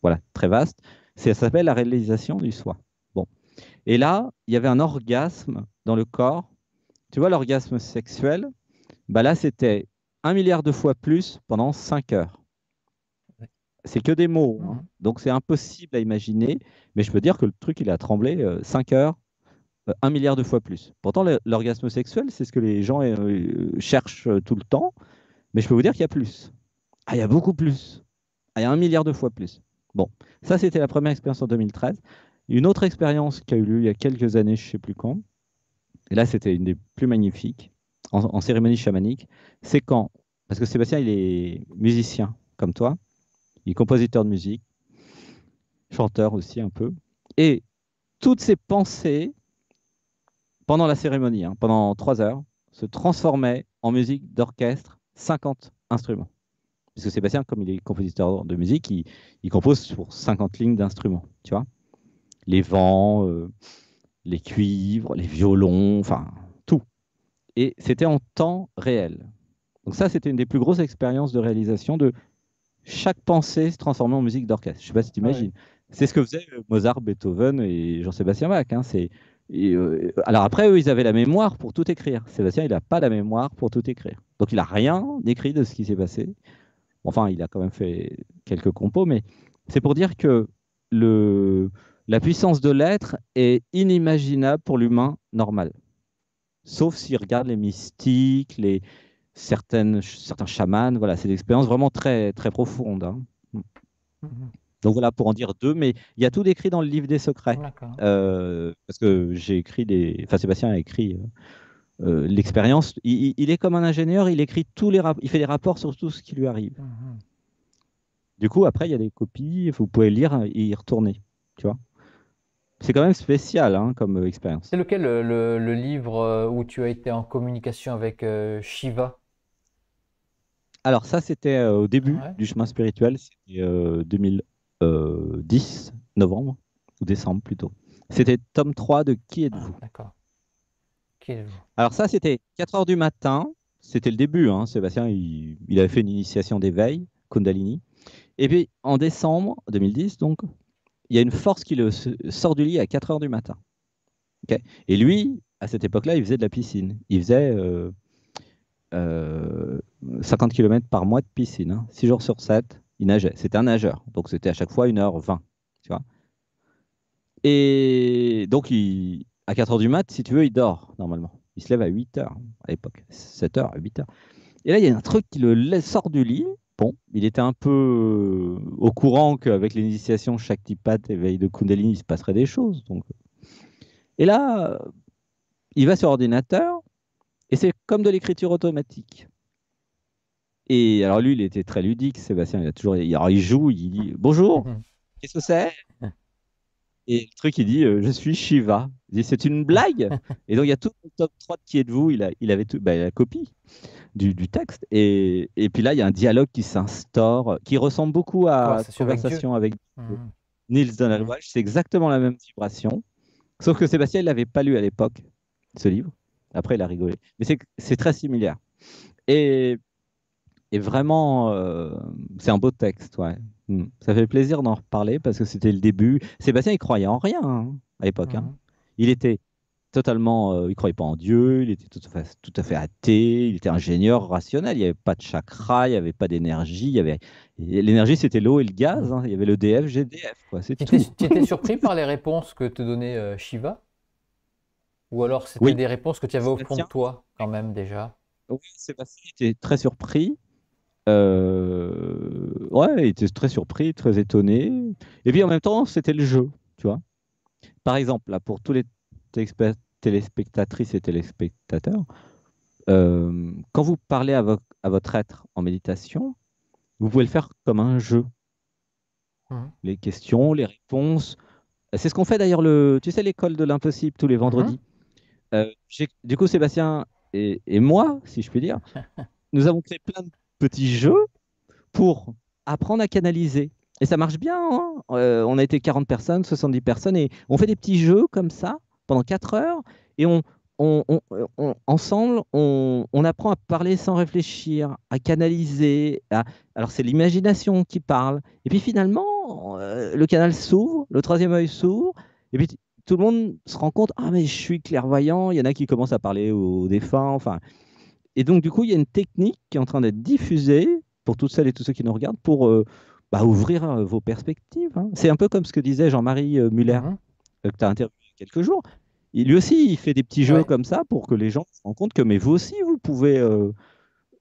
[SPEAKER 2] voilà, très vaste. Ça s'appelle la réalisation du soi. Bon. Et là, il y avait un orgasme dans le corps. Tu vois, l'orgasme sexuel, là, c'était 1 milliard de fois plus pendant 5 heures. C'est que des mots, hein.
[SPEAKER 1] Mhm.
[SPEAKER 2] Donc c'est impossible à imaginer, mais je peux dire que le truc, il a tremblé 5 heures, 1 milliard de fois plus. Pourtant, l'orgasme sexuel, c'est ce que les gens cherchent tout le temps, mais je peux vous dire qu'il y a plus. Ah, il y a beaucoup plus. Ah, il y a 1 milliard de fois plus. Bon, ça, c'était la première expérience en 2013. Une autre expérience qui a eu lieu il y a quelques années, je ne sais plus quand, et là, c'était une des plus magnifiques, en cérémonie chamanique, c'est quand, parce que Sébastien, il est musicien, comme toi, il est compositeur de musique, chanteur aussi un peu, et toutes ses pensées, pendant la cérémonie, hein, pendant 3 heures, se transformaient en musique d'orchestre, 50 instruments. Parce que Sébastien, comme il est compositeur de musique, il compose pour 50 lignes d'instruments, tu vois. Les vents, les cuivres, les violons, enfin, tout. Et c'était en temps réel. Donc ça, c'était une des plus grosses expériences de réalisation de chaque pensée se transformer en musique d'orchestre. Je ne sais pas si tu
[SPEAKER 1] Ah oui.
[SPEAKER 2] imagines. C'est ce que faisaient Mozart, Beethoven et Jean-Sébastien Bach, hein. Alors après, eux, ils avaient la mémoire pour tout écrire. Sébastien, il n'a pas la mémoire pour tout écrire. Donc il n'a rien écrit de ce qui s'est passé. Enfin, il a quand même fait quelques compos, mais c'est pour dire que le, la puissance de l'être est inimaginable pour l'humain normal. Sauf s'il regarde les mystiques, certains chamans, voilà, c'est des expériences vraiment très, très profondes, hein.
[SPEAKER 1] Mhm.
[SPEAKER 2] Donc voilà, pour en dire deux, mais il y a tout décrit dans le livre des secrets.
[SPEAKER 1] D'accord.
[SPEAKER 2] Parce que j'ai écrit enfin Sébastien a écrit l'expérience. Il est comme un ingénieur, il écrit il fait des rapports sur tout ce qui lui arrive.
[SPEAKER 1] Mhm.
[SPEAKER 2] Du coup, après, il y a des copies, vous pouvez lire et y retourner, tu vois. C'est quand même spécial hein, comme expérience.
[SPEAKER 1] C'est lequel le livre où tu as été en communication avec Shiva?
[SPEAKER 2] Alors ça, c'était au début
[SPEAKER 1] Ouais.
[SPEAKER 2] du chemin spirituel, c'était 2010, novembre, ou décembre plutôt. C'était tome 3 de Qui
[SPEAKER 1] Ah,
[SPEAKER 2] êtes-vous?
[SPEAKER 1] d'accord. Qui êtes-vous?
[SPEAKER 2] Alors ça, c'était 4 heures du matin, c'était le début, hein, Sébastien, il avait fait une initiation d'éveil, Kundalini. Et puis en décembre 2010, donc, il y a une force qui sort du lit à 4 heures du matin. Ok. Et lui, à cette époque-là, il faisait de la piscine. Il faisait 50 km par mois de piscine, hein. 6 jours sur 7, il nageait. C'était un nageur, donc c'était à chaque fois 1h20. Tu vois. Et donc, à 4 heures du mat, si tu veux, il dort normalement. Il se lève à 8 heures à l'époque, 7 heures à 8 heures. Et là, il y a un truc qui sort du lit. Bon, il était un peu au courant qu'avec l'initiation Shaktipat, éveil de Kundalini, il se passerait des choses. Donc. Et là, il va sur ordinateur et c'est comme de l'écriture automatique. Et alors lui, il était très ludique, Sébastien. Alors, il joue, il dit bonjour, qu'est-ce que c'est? Et le truc, il dit je suis Shiva. Il dit c'est une blague. Et donc il y a tout le top 3 de Qui êtes-vous? Il avait tout, bah, la copie du texte. Et puis là, il y a un dialogue qui s'instaure, qui ressemble beaucoup à
[SPEAKER 1] Conversation avec Dieu.
[SPEAKER 2] Conversation avec
[SPEAKER 1] Mhm.
[SPEAKER 2] Niels Donald
[SPEAKER 1] Mhm.
[SPEAKER 2] Walsh. C'est exactement la même vibration. Sauf que Sébastien, il l'avait pas lu à l'époque, ce livre. Après, il a rigolé. Mais c'est très similaire. Et Et vraiment, c'est un beau texte, ouais. Ça fait plaisir d'en reparler parce que c'était le début. Sébastien, il croyait en rien hein, à l'époque, hein.
[SPEAKER 1] Mhm.
[SPEAKER 2] Il était totalement, il croyait pas en Dieu, il était tout à fait athée, il était ingénieur rationnel. Il n'y avait pas de chakra, il n'y avait pas d'énergie. L'énergie, c'était l'eau et le gaz,
[SPEAKER 1] Mhm.
[SPEAKER 2] hein. Il y avait le DF, GDF, quoi. C'est
[SPEAKER 1] Tu étais,
[SPEAKER 2] tout.
[SPEAKER 1] tu étais surpris par les réponses que te donnait Shiva? Ou alors c'était
[SPEAKER 2] Oui,
[SPEAKER 1] des réponses que tu avais au fond de
[SPEAKER 2] Sébastien,
[SPEAKER 1] toi quand même déjà?
[SPEAKER 2] oui, Sébastien était très surpris. Ouais, il était très surpris, très étonné. Et puis en même temps, c'était le jeu, tu vois. Par exemple, là, pour tous les téléspectatrices et téléspectateurs, quand vous parlez à votre être en méditation, vous pouvez le faire comme un jeu.
[SPEAKER 1] Mhm.
[SPEAKER 2] Les questions, les réponses. C'est ce qu'on fait d'ailleurs, tu sais, l'école de l'impossible tous les
[SPEAKER 1] Mhm.
[SPEAKER 2] vendredis. Du coup, Sébastien et moi, si je puis dire, nous avons créé plein de petits jeux pour apprendre à canaliser. Et ça marche bien, hein. On a été 40 personnes, 70 personnes, et on fait des petits jeux comme ça pendant 4 heures, et ensemble, on apprend à parler sans réfléchir, à canaliser. Alors c'est l'imagination qui parle. Et puis finalement, le canal s'ouvre, le troisième œil s'ouvre, et puis tout le monde se rend compte, ah mais je suis clairvoyant, il y en a qui commencent à parler aux défunts, enfin, et donc, du coup, il y a une technique qui est en train d'être diffusée pour toutes celles et tous ceux qui nous regardent pour ouvrir vos perspectives, hein. C'est un peu comme ce que disait Jean-Marie Muller,
[SPEAKER 1] Mhm.
[SPEAKER 2] que tu as interviewé il y a quelques jours. Lui aussi, il fait des petits jeux
[SPEAKER 1] Ouais.
[SPEAKER 2] comme ça pour que les gens se rendent compte que, mais vous aussi, vous pouvez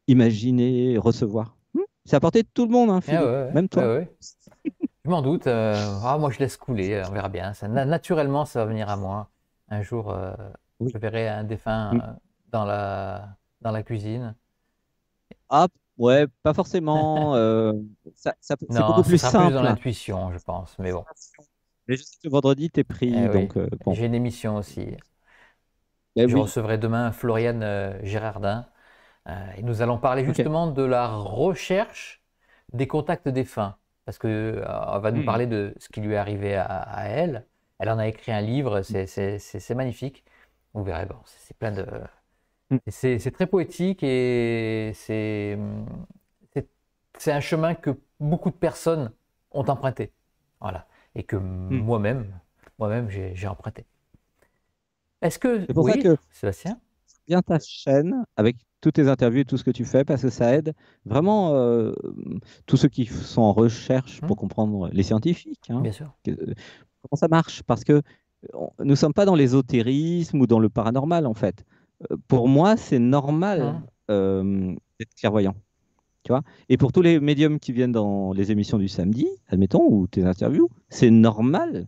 [SPEAKER 2] imaginer, recevoir. C'est à portée de tout le monde, hein,
[SPEAKER 1] Ah ouais,
[SPEAKER 2] Philippe,
[SPEAKER 1] ouais,
[SPEAKER 2] même
[SPEAKER 1] ouais,
[SPEAKER 2] toi.
[SPEAKER 1] ouais. Je m'en doute. Moi, je laisse couler. On verra bien. Naturellement, ça va venir à moi. Un jour,
[SPEAKER 2] Oui.
[SPEAKER 1] je verrai un défunt
[SPEAKER 2] Mm.
[SPEAKER 1] dans la cuisine.
[SPEAKER 2] Ah, ouais, pas forcément. C'est
[SPEAKER 1] Non,
[SPEAKER 2] beaucoup
[SPEAKER 1] ce
[SPEAKER 2] plus
[SPEAKER 1] sera plus dans
[SPEAKER 2] simple, hein.
[SPEAKER 1] l'intuition, je pense. Mais bon.
[SPEAKER 2] Mais je sais que vendredi, tu es
[SPEAKER 1] Eh
[SPEAKER 2] pris,
[SPEAKER 1] oui.
[SPEAKER 2] donc bon.
[SPEAKER 1] J'ai une émission aussi.
[SPEAKER 2] Eh
[SPEAKER 1] Je
[SPEAKER 2] oui.
[SPEAKER 1] recevrai demain Floriane Gérardin. Et nous allons parler
[SPEAKER 2] Ok.
[SPEAKER 1] justement de la recherche des contacts défunts. Parce que, elle va nous
[SPEAKER 2] Mm.
[SPEAKER 1] parler de ce qui lui est arrivé à elle. Elle en a écrit un livre, c'est magnifique. Vous verrez, bon, c'est plein de.
[SPEAKER 2] Mm.
[SPEAKER 1] C'est très poétique et c'est c'est un chemin que beaucoup de personnes ont emprunté. Voilà. Et que
[SPEAKER 2] Mm.
[SPEAKER 1] moi-même, j'ai emprunté. Est-ce que.
[SPEAKER 2] C'est pour ça
[SPEAKER 1] Oui,
[SPEAKER 2] que
[SPEAKER 1] Sébastien?
[SPEAKER 2] bien ta chaîne avec toutes tes interviews et tout ce que tu fais parce que ça aide vraiment tous ceux qui sont en recherche
[SPEAKER 1] Hmm.
[SPEAKER 2] pour comprendre les scientifiques, hein,
[SPEAKER 1] Bien sûr.
[SPEAKER 2] comment ça marche parce que nous ne sommes pas dans l'ésotérisme ou dans le paranormal en fait. Pour moi, c'est normal
[SPEAKER 1] Hmm.
[SPEAKER 2] d'être clairvoyant, tu vois. Et pour tous les médiums qui viennent dans les émissions du samedi, admettons, ou tes interviews, c'est normal.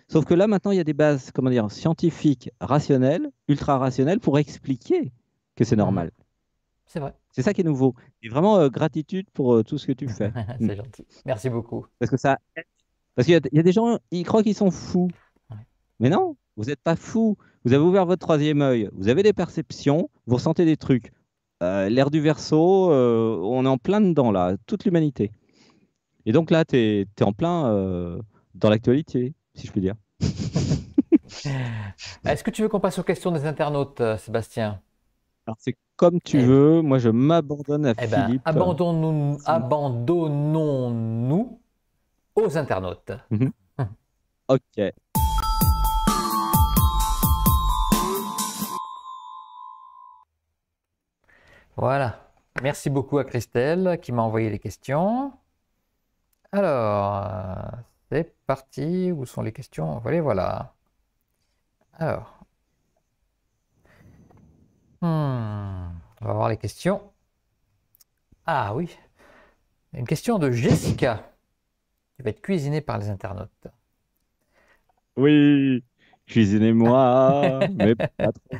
[SPEAKER 2] Sauf que là, maintenant, il y a des bases, comment dire, scientifiques, rationnelles, ultra rationnelles pour expliquer que c'est
[SPEAKER 1] Mhm.
[SPEAKER 2] normal.
[SPEAKER 1] C'est vrai.
[SPEAKER 2] C'est ça qui est nouveau. Et vraiment, gratitude pour tout ce que tu fais. Mm.
[SPEAKER 1] C'est gentil. Merci beaucoup.
[SPEAKER 2] Parce que ça, parce qu'il y a des gens, ils croient qu'ils sont fous.
[SPEAKER 1] Ouais.
[SPEAKER 2] Mais non, vous n'êtes pas fou. Vous avez ouvert votre troisième œil, vous avez des perceptions, vous ressentez des trucs. L'ère du Verseau, on est en plein dedans, là, toute l'humanité. Et donc là, tu es en plein dans l'actualité, si je puis dire.
[SPEAKER 1] Est-ce que tu veux qu'on passe aux questions des internautes, Sébastien?
[SPEAKER 2] Alors, c'est comme tu
[SPEAKER 1] Eh,
[SPEAKER 2] veux. Moi, je m'abandonne à
[SPEAKER 1] eh ben,
[SPEAKER 2] Philippe.
[SPEAKER 1] abandonnons-nous aux internautes.
[SPEAKER 2] Mhm. Ok.
[SPEAKER 1] Voilà. Merci beaucoup à Christelle qui m'a envoyé les questions. Alors, c'est parti. Où sont les questions? Voilà, voilà. Alors, on va voir les questions. Ah oui, une question de Jessica qui va être cuisinée par les internautes.
[SPEAKER 2] Oui, cuisinez-moi, mais pas trop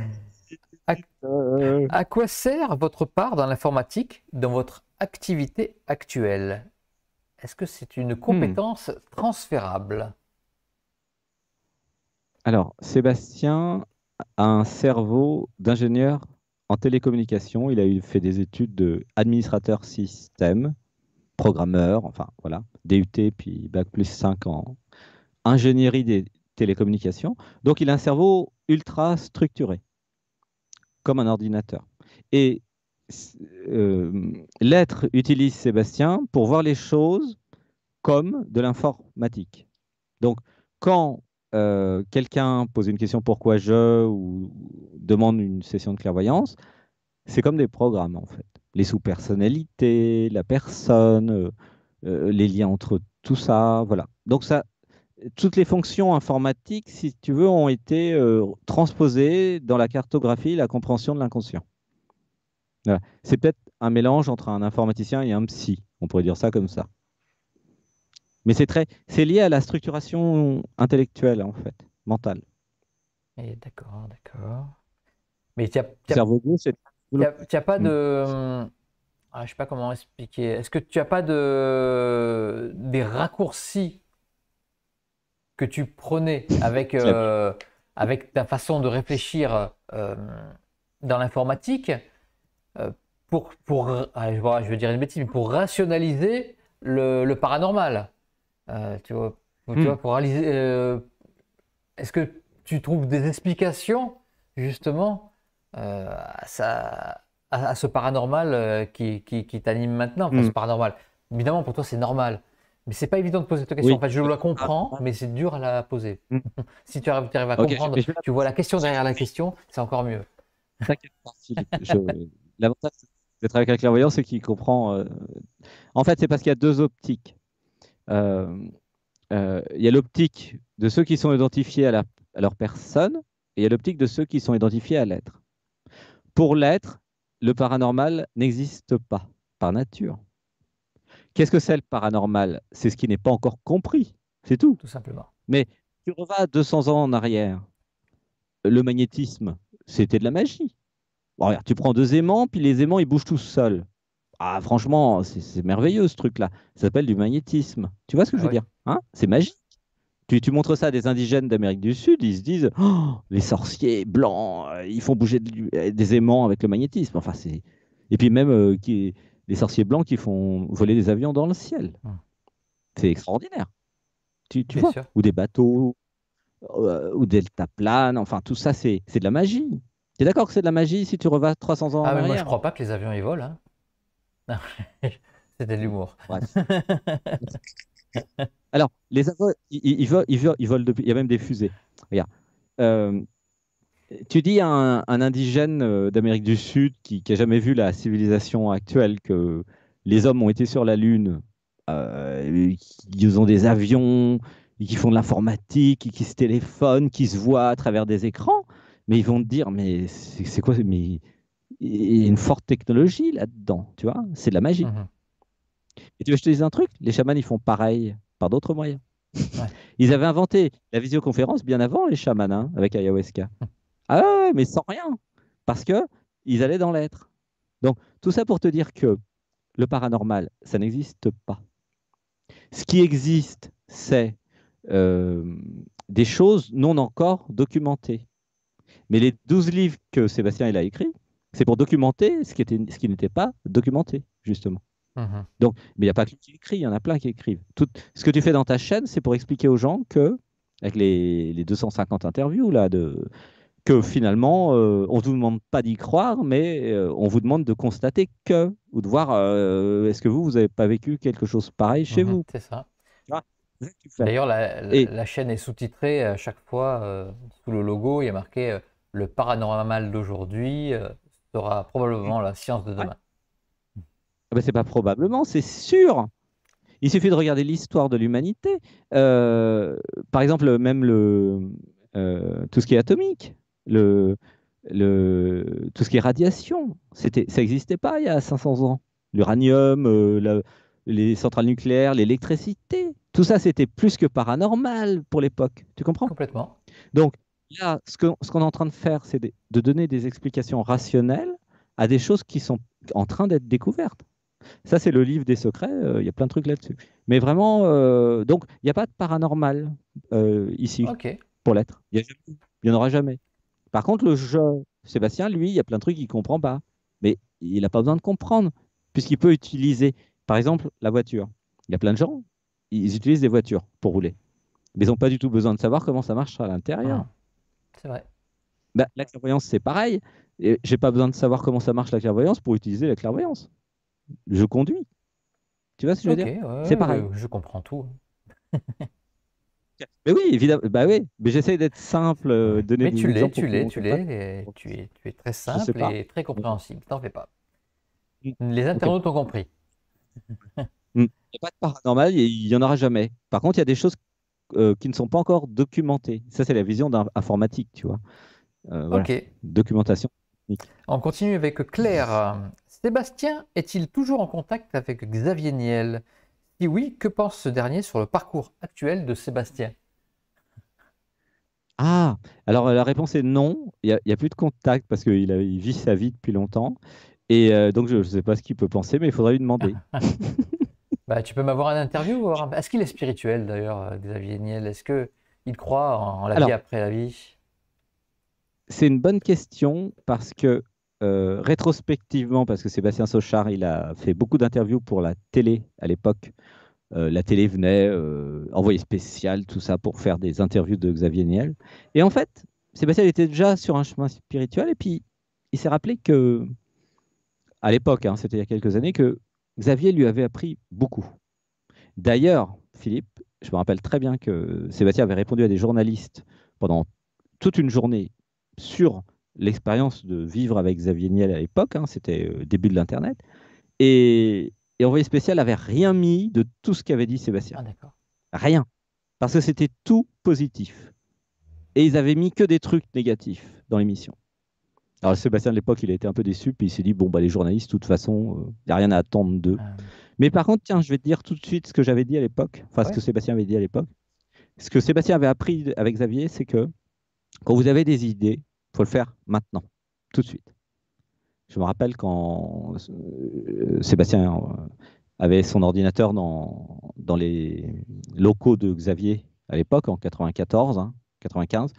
[SPEAKER 1] À,
[SPEAKER 2] vite. Euh,
[SPEAKER 1] à quoi sert votre part dans l'informatique dans votre activité actuelle? Est-ce que c'est une
[SPEAKER 2] hmm.
[SPEAKER 1] compétence transférable?
[SPEAKER 2] Alors, Sébastien a un cerveau d'ingénieur en télécommunication. Il a fait des études de administrateur système, programmeur, enfin voilà, DUT, puis Bac plus 5 en ingénierie des télécommunications. Donc, il a un cerveau ultra structuré, comme un ordinateur. Et l'être utilise Sébastien pour voir les choses comme de l'informatique. Donc, quand quelqu'un pose une question pourquoi je ou demande une session de clairvoyance, c'est comme des programmes en fait. Les sous-personnalités, la personne, les liens entre tout ça, voilà. Donc ça, toutes les fonctions informatiques, si tu veux, ont été transposées dans la cartographie, la compréhension de l'inconscient. Voilà. C'est peut-être un mélange entre un informaticien et un psy, on pourrait dire ça comme ça. Mais c'est lié à la structuration intellectuelle en fait, mentale.
[SPEAKER 1] D'accord, d'accord. Mais tu
[SPEAKER 2] Le cerveau gauche, c'est
[SPEAKER 1] n'as pas
[SPEAKER 2] Hmm.
[SPEAKER 1] de... Ah, je sais pas comment expliquer. Est-ce que tu as pas des raccourcis que tu prenais avec ta façon de réfléchir dans l'informatique je veux dire une bêtise, mais pour rationaliser le paranormal? Tu vois,
[SPEAKER 2] Hmm.
[SPEAKER 1] pour réaliser, est-ce que tu trouves des explications justement à ce paranormal qui t'anime maintenant? Enfin,
[SPEAKER 2] Hmm.
[SPEAKER 1] ce paranormal. Évidemment, pour toi, c'est normal. Mais c'est pas évident de poser cette question. En
[SPEAKER 2] Oui.
[SPEAKER 1] fait, je la comprends, mais c'est dur à la poser.
[SPEAKER 2] Hmm.
[SPEAKER 1] Si tu arrives à
[SPEAKER 2] Ok,
[SPEAKER 1] comprendre,
[SPEAKER 2] mais je vais la
[SPEAKER 1] tu vois la question
[SPEAKER 2] poser.
[SPEAKER 1] derrière la question, c'est encore mieux.
[SPEAKER 2] T'inquiète pas, Philippe. L'avantage d'être avec un clairvoyant, c'est qu'il comprend. En fait, c'est parce qu'il y a deux optiques. Euh, il y a l'optique de ceux qui sont identifiés à leur personne, et il y a l'optique de ceux qui sont identifiés à l'être. Pour l'être, le paranormal n'existe pas, par nature. Qu'est-ce que c'est le paranormal? C'est ce qui n'est pas encore compris, c'est tout.
[SPEAKER 1] Tout simplement.
[SPEAKER 2] Mais tu revas 200 ans en arrière, le magnétisme, c'était de la magie. Bon, regarde, tu prends deux aimants, puis les aimants, ils bougent tous seuls. Ah, franchement, c'est merveilleux ce truc-là. Ça s'appelle du magnétisme. Tu vois ce que je
[SPEAKER 1] Ah
[SPEAKER 2] veux
[SPEAKER 1] ouais.
[SPEAKER 2] dire? Hein? C'est magique. Tu montres ça à des indigènes d'Amérique du Sud, ils se disent, oh, les sorciers blancs, ils font bouger des aimants avec le magnétisme. Enfin, c'est... Et puis même les sorciers blancs qui font voler des avions dans le ciel.
[SPEAKER 1] Hmm.
[SPEAKER 2] C'est extraordinaire. Tu
[SPEAKER 1] Bien
[SPEAKER 2] vois?
[SPEAKER 1] sûr.
[SPEAKER 2] Ou des bateaux, ou deltaplane, enfin, tout ça, c'est de la magie. Tu es d'accord que c'est de la magie si tu revas 300 ans
[SPEAKER 1] Ah,
[SPEAKER 2] en
[SPEAKER 1] mais moi, je
[SPEAKER 2] arrière?
[SPEAKER 1] crois pas que les avions ils volent, hein. Non, c'était de
[SPEAKER 2] Bon,
[SPEAKER 1] l'humour.
[SPEAKER 2] bref. Alors, les avions, ils volent depuis. Il y a même des fusées. Regarde. Euh, Tu dis à un indigène d'Amérique du Sud qui n'a jamais vu la civilisation actuelle que les hommes ont été sur la Lune, qu'ils ont des avions, et qui font de l'informatique, et qui se téléphonent, qui se voient à travers des écrans, mais ils vont te dire, mais c'est quoi? Mais il y a une forte technologie là-dedans, tu vois? C'est de la magie.
[SPEAKER 1] Mhm.
[SPEAKER 2] Et tu veux que je te dise un truc? Les chamans, ils font pareil par d'autres moyens.
[SPEAKER 1] Ouais.
[SPEAKER 2] Ils avaient inventé la visioconférence bien avant les chamans, hein, avec ayahuasca. Ah ouais, ouais, mais sans rien. Parce que ils allaient dans l'être. Donc, tout ça pour te dire que le paranormal, ça n'existe pas. Ce qui existe, c'est euh, des choses non encore documentées. Mais les 12 livres que Sébastien il a écrits, c'est pour documenter ce qui n'était pas documenté, justement.
[SPEAKER 1] Mhm.
[SPEAKER 2] Donc, mais il n'y a pas que lui qui écrit, il y en a plein qui écrivent. Tout, ce que tu fais dans ta chaîne, c'est pour expliquer aux gens que, avec les 250 interviews, là, que finalement, on ne vous demande pas d'y croire, mais on vous demande de constater que, ou de voir, est-ce que vous n'avez pas vécu quelque chose pareil chez
[SPEAKER 1] Mhm,
[SPEAKER 2] vous?
[SPEAKER 1] c'est ça.
[SPEAKER 2] Tu vois, c'est ça que tu fais.
[SPEAKER 1] D'ailleurs,
[SPEAKER 2] Et
[SPEAKER 1] la chaîne est sous-titrée à chaque fois sous le logo. Il y a marqué le paranormal d'aujourd'hui sera probablement la science de
[SPEAKER 2] ouais,
[SPEAKER 1] demain.
[SPEAKER 2] ah ben, c'est pas probablement, c'est sûr. Il suffit de regarder l'histoire de l'humanité. Euh, Par exemple, même tout ce qui est atomique, le, tout ce qui est radiation, ça n'existait pas il y a 500 ans. L'uranium, les centrales nucléaires, l'électricité, tout ça, c'était plus que paranormal pour l'époque. Tu comprends?
[SPEAKER 1] Complètement.
[SPEAKER 2] Donc, là, ce qu'on est en train de faire, c'est de donner des explications rationnelles à des choses qui sont en train d'être découvertes. Ça, c'est le livre des secrets. Il y a plein de trucs là-dessus. Mais vraiment, donc, il n'y a pas de paranormal ici
[SPEAKER 1] Ok.
[SPEAKER 2] pour l'être. Il n'y en aura jamais. Par contre, le jeu, Sébastien, lui, il y a plein de trucs qu'il ne comprend pas. Mais il n'a pas besoin de comprendre, puisqu'il peut utiliser, par exemple, la voiture. Il y a plein de gens, ils utilisent des voitures pour rouler. Mais ils n'ont pas du tout besoin de savoir comment ça marche à l'intérieur.
[SPEAKER 1] Mhm, c'est vrai.
[SPEAKER 2] Bah, la clairvoyance, c'est pareil. Et j'ai pas besoin de savoir comment ça marche la clairvoyance pour utiliser la clairvoyance. Je conduis. Tu vois ce que je veux
[SPEAKER 1] Ok,
[SPEAKER 2] dire?
[SPEAKER 1] ouais,
[SPEAKER 2] C'est pareil.
[SPEAKER 1] je comprends tout.
[SPEAKER 2] Mais oui, évidemment. Bah oui, mais j'essaie d'être simple, donner
[SPEAKER 1] Mais
[SPEAKER 2] des exemples pour
[SPEAKER 1] tu
[SPEAKER 2] que tout le
[SPEAKER 1] l'es,
[SPEAKER 2] monde comprenne.
[SPEAKER 1] et tu es très
[SPEAKER 2] Je sais
[SPEAKER 1] simple
[SPEAKER 2] pas.
[SPEAKER 1] et très
[SPEAKER 2] Mais-
[SPEAKER 1] compréhensible. T'en fais pas.
[SPEAKER 2] Mm.
[SPEAKER 1] Les
[SPEAKER 2] Ok.
[SPEAKER 1] internautes ont compris.
[SPEAKER 2] Mm. Il n'y a pas de paranormal, il n'y en aura jamais. Par contre, il y a des choses qui ne sont pas encore documentées. Ça, c'est la vision d'un informatique, tu vois. Voilà.
[SPEAKER 1] Ok.
[SPEAKER 2] Documentation technique.
[SPEAKER 1] On continue avec Claire. Sébastien est-il toujours en contact avec Xavier Niel? Si oui, que pense ce dernier sur le parcours actuel de Sébastien?
[SPEAKER 2] Ah, alors la réponse est non. Il y a plus de contact parce il vit sa vie depuis longtemps. Et donc, je ne sais pas ce qu'il peut penser, mais il faudrait lui demander.
[SPEAKER 1] Bah, tu peux m'avoir un interview, voir est-ce qu'il est spirituel d'ailleurs, Xavier Niel? Est-ce que il croit en la vie
[SPEAKER 2] Alors,
[SPEAKER 1] après la vie?
[SPEAKER 2] c'est une bonne question parce que rétrospectivement, parce que Sébastien Sauchard, il a fait beaucoup d'interviews pour la télé à l'époque. La télé venait, envoyé spécial, tout ça, pour faire des interviews de Xavier Niel. Et en fait, Sébastien il était déjà sur un chemin spirituel et puis il s'est rappelé que, à l'époque, hein, c'était il y a quelques années, que Xavier lui avait appris beaucoup. D'ailleurs, Philippe, je me rappelle très bien que Sébastien avait répondu à des journalistes pendant toute une journée sur l'expérience de vivre avec Xavier Niel à l'époque, hein, c'était début de l'Internet, et Envoyé spécial n'avait rien mis de tout ce qu'avait dit Sébastien.
[SPEAKER 1] Ah d'accord.
[SPEAKER 2] Rien. Parce que c'était tout positif. Et ils avaient mis que des trucs négatifs dans l'émission. Alors Sébastien de l'époque, il a été un peu déçu, puis il s'est dit, bon, bah, les journalistes, de toute façon, il n'y a rien à attendre d'eux.
[SPEAKER 1] Euh,
[SPEAKER 2] Mais par contre, tiens, je vais te dire tout de suite ce que j'avais dit à l'époque, enfin ce
[SPEAKER 1] ouais.
[SPEAKER 2] que Sébastien avait dit à l'époque. Ce que Sébastien avait appris avec Xavier, c'est que quand vous avez des idées, il faut le faire maintenant, tout de suite. Je me rappelle quand Sébastien avait son ordinateur dans les locaux de Xavier à l'époque, en 94, hein, 95.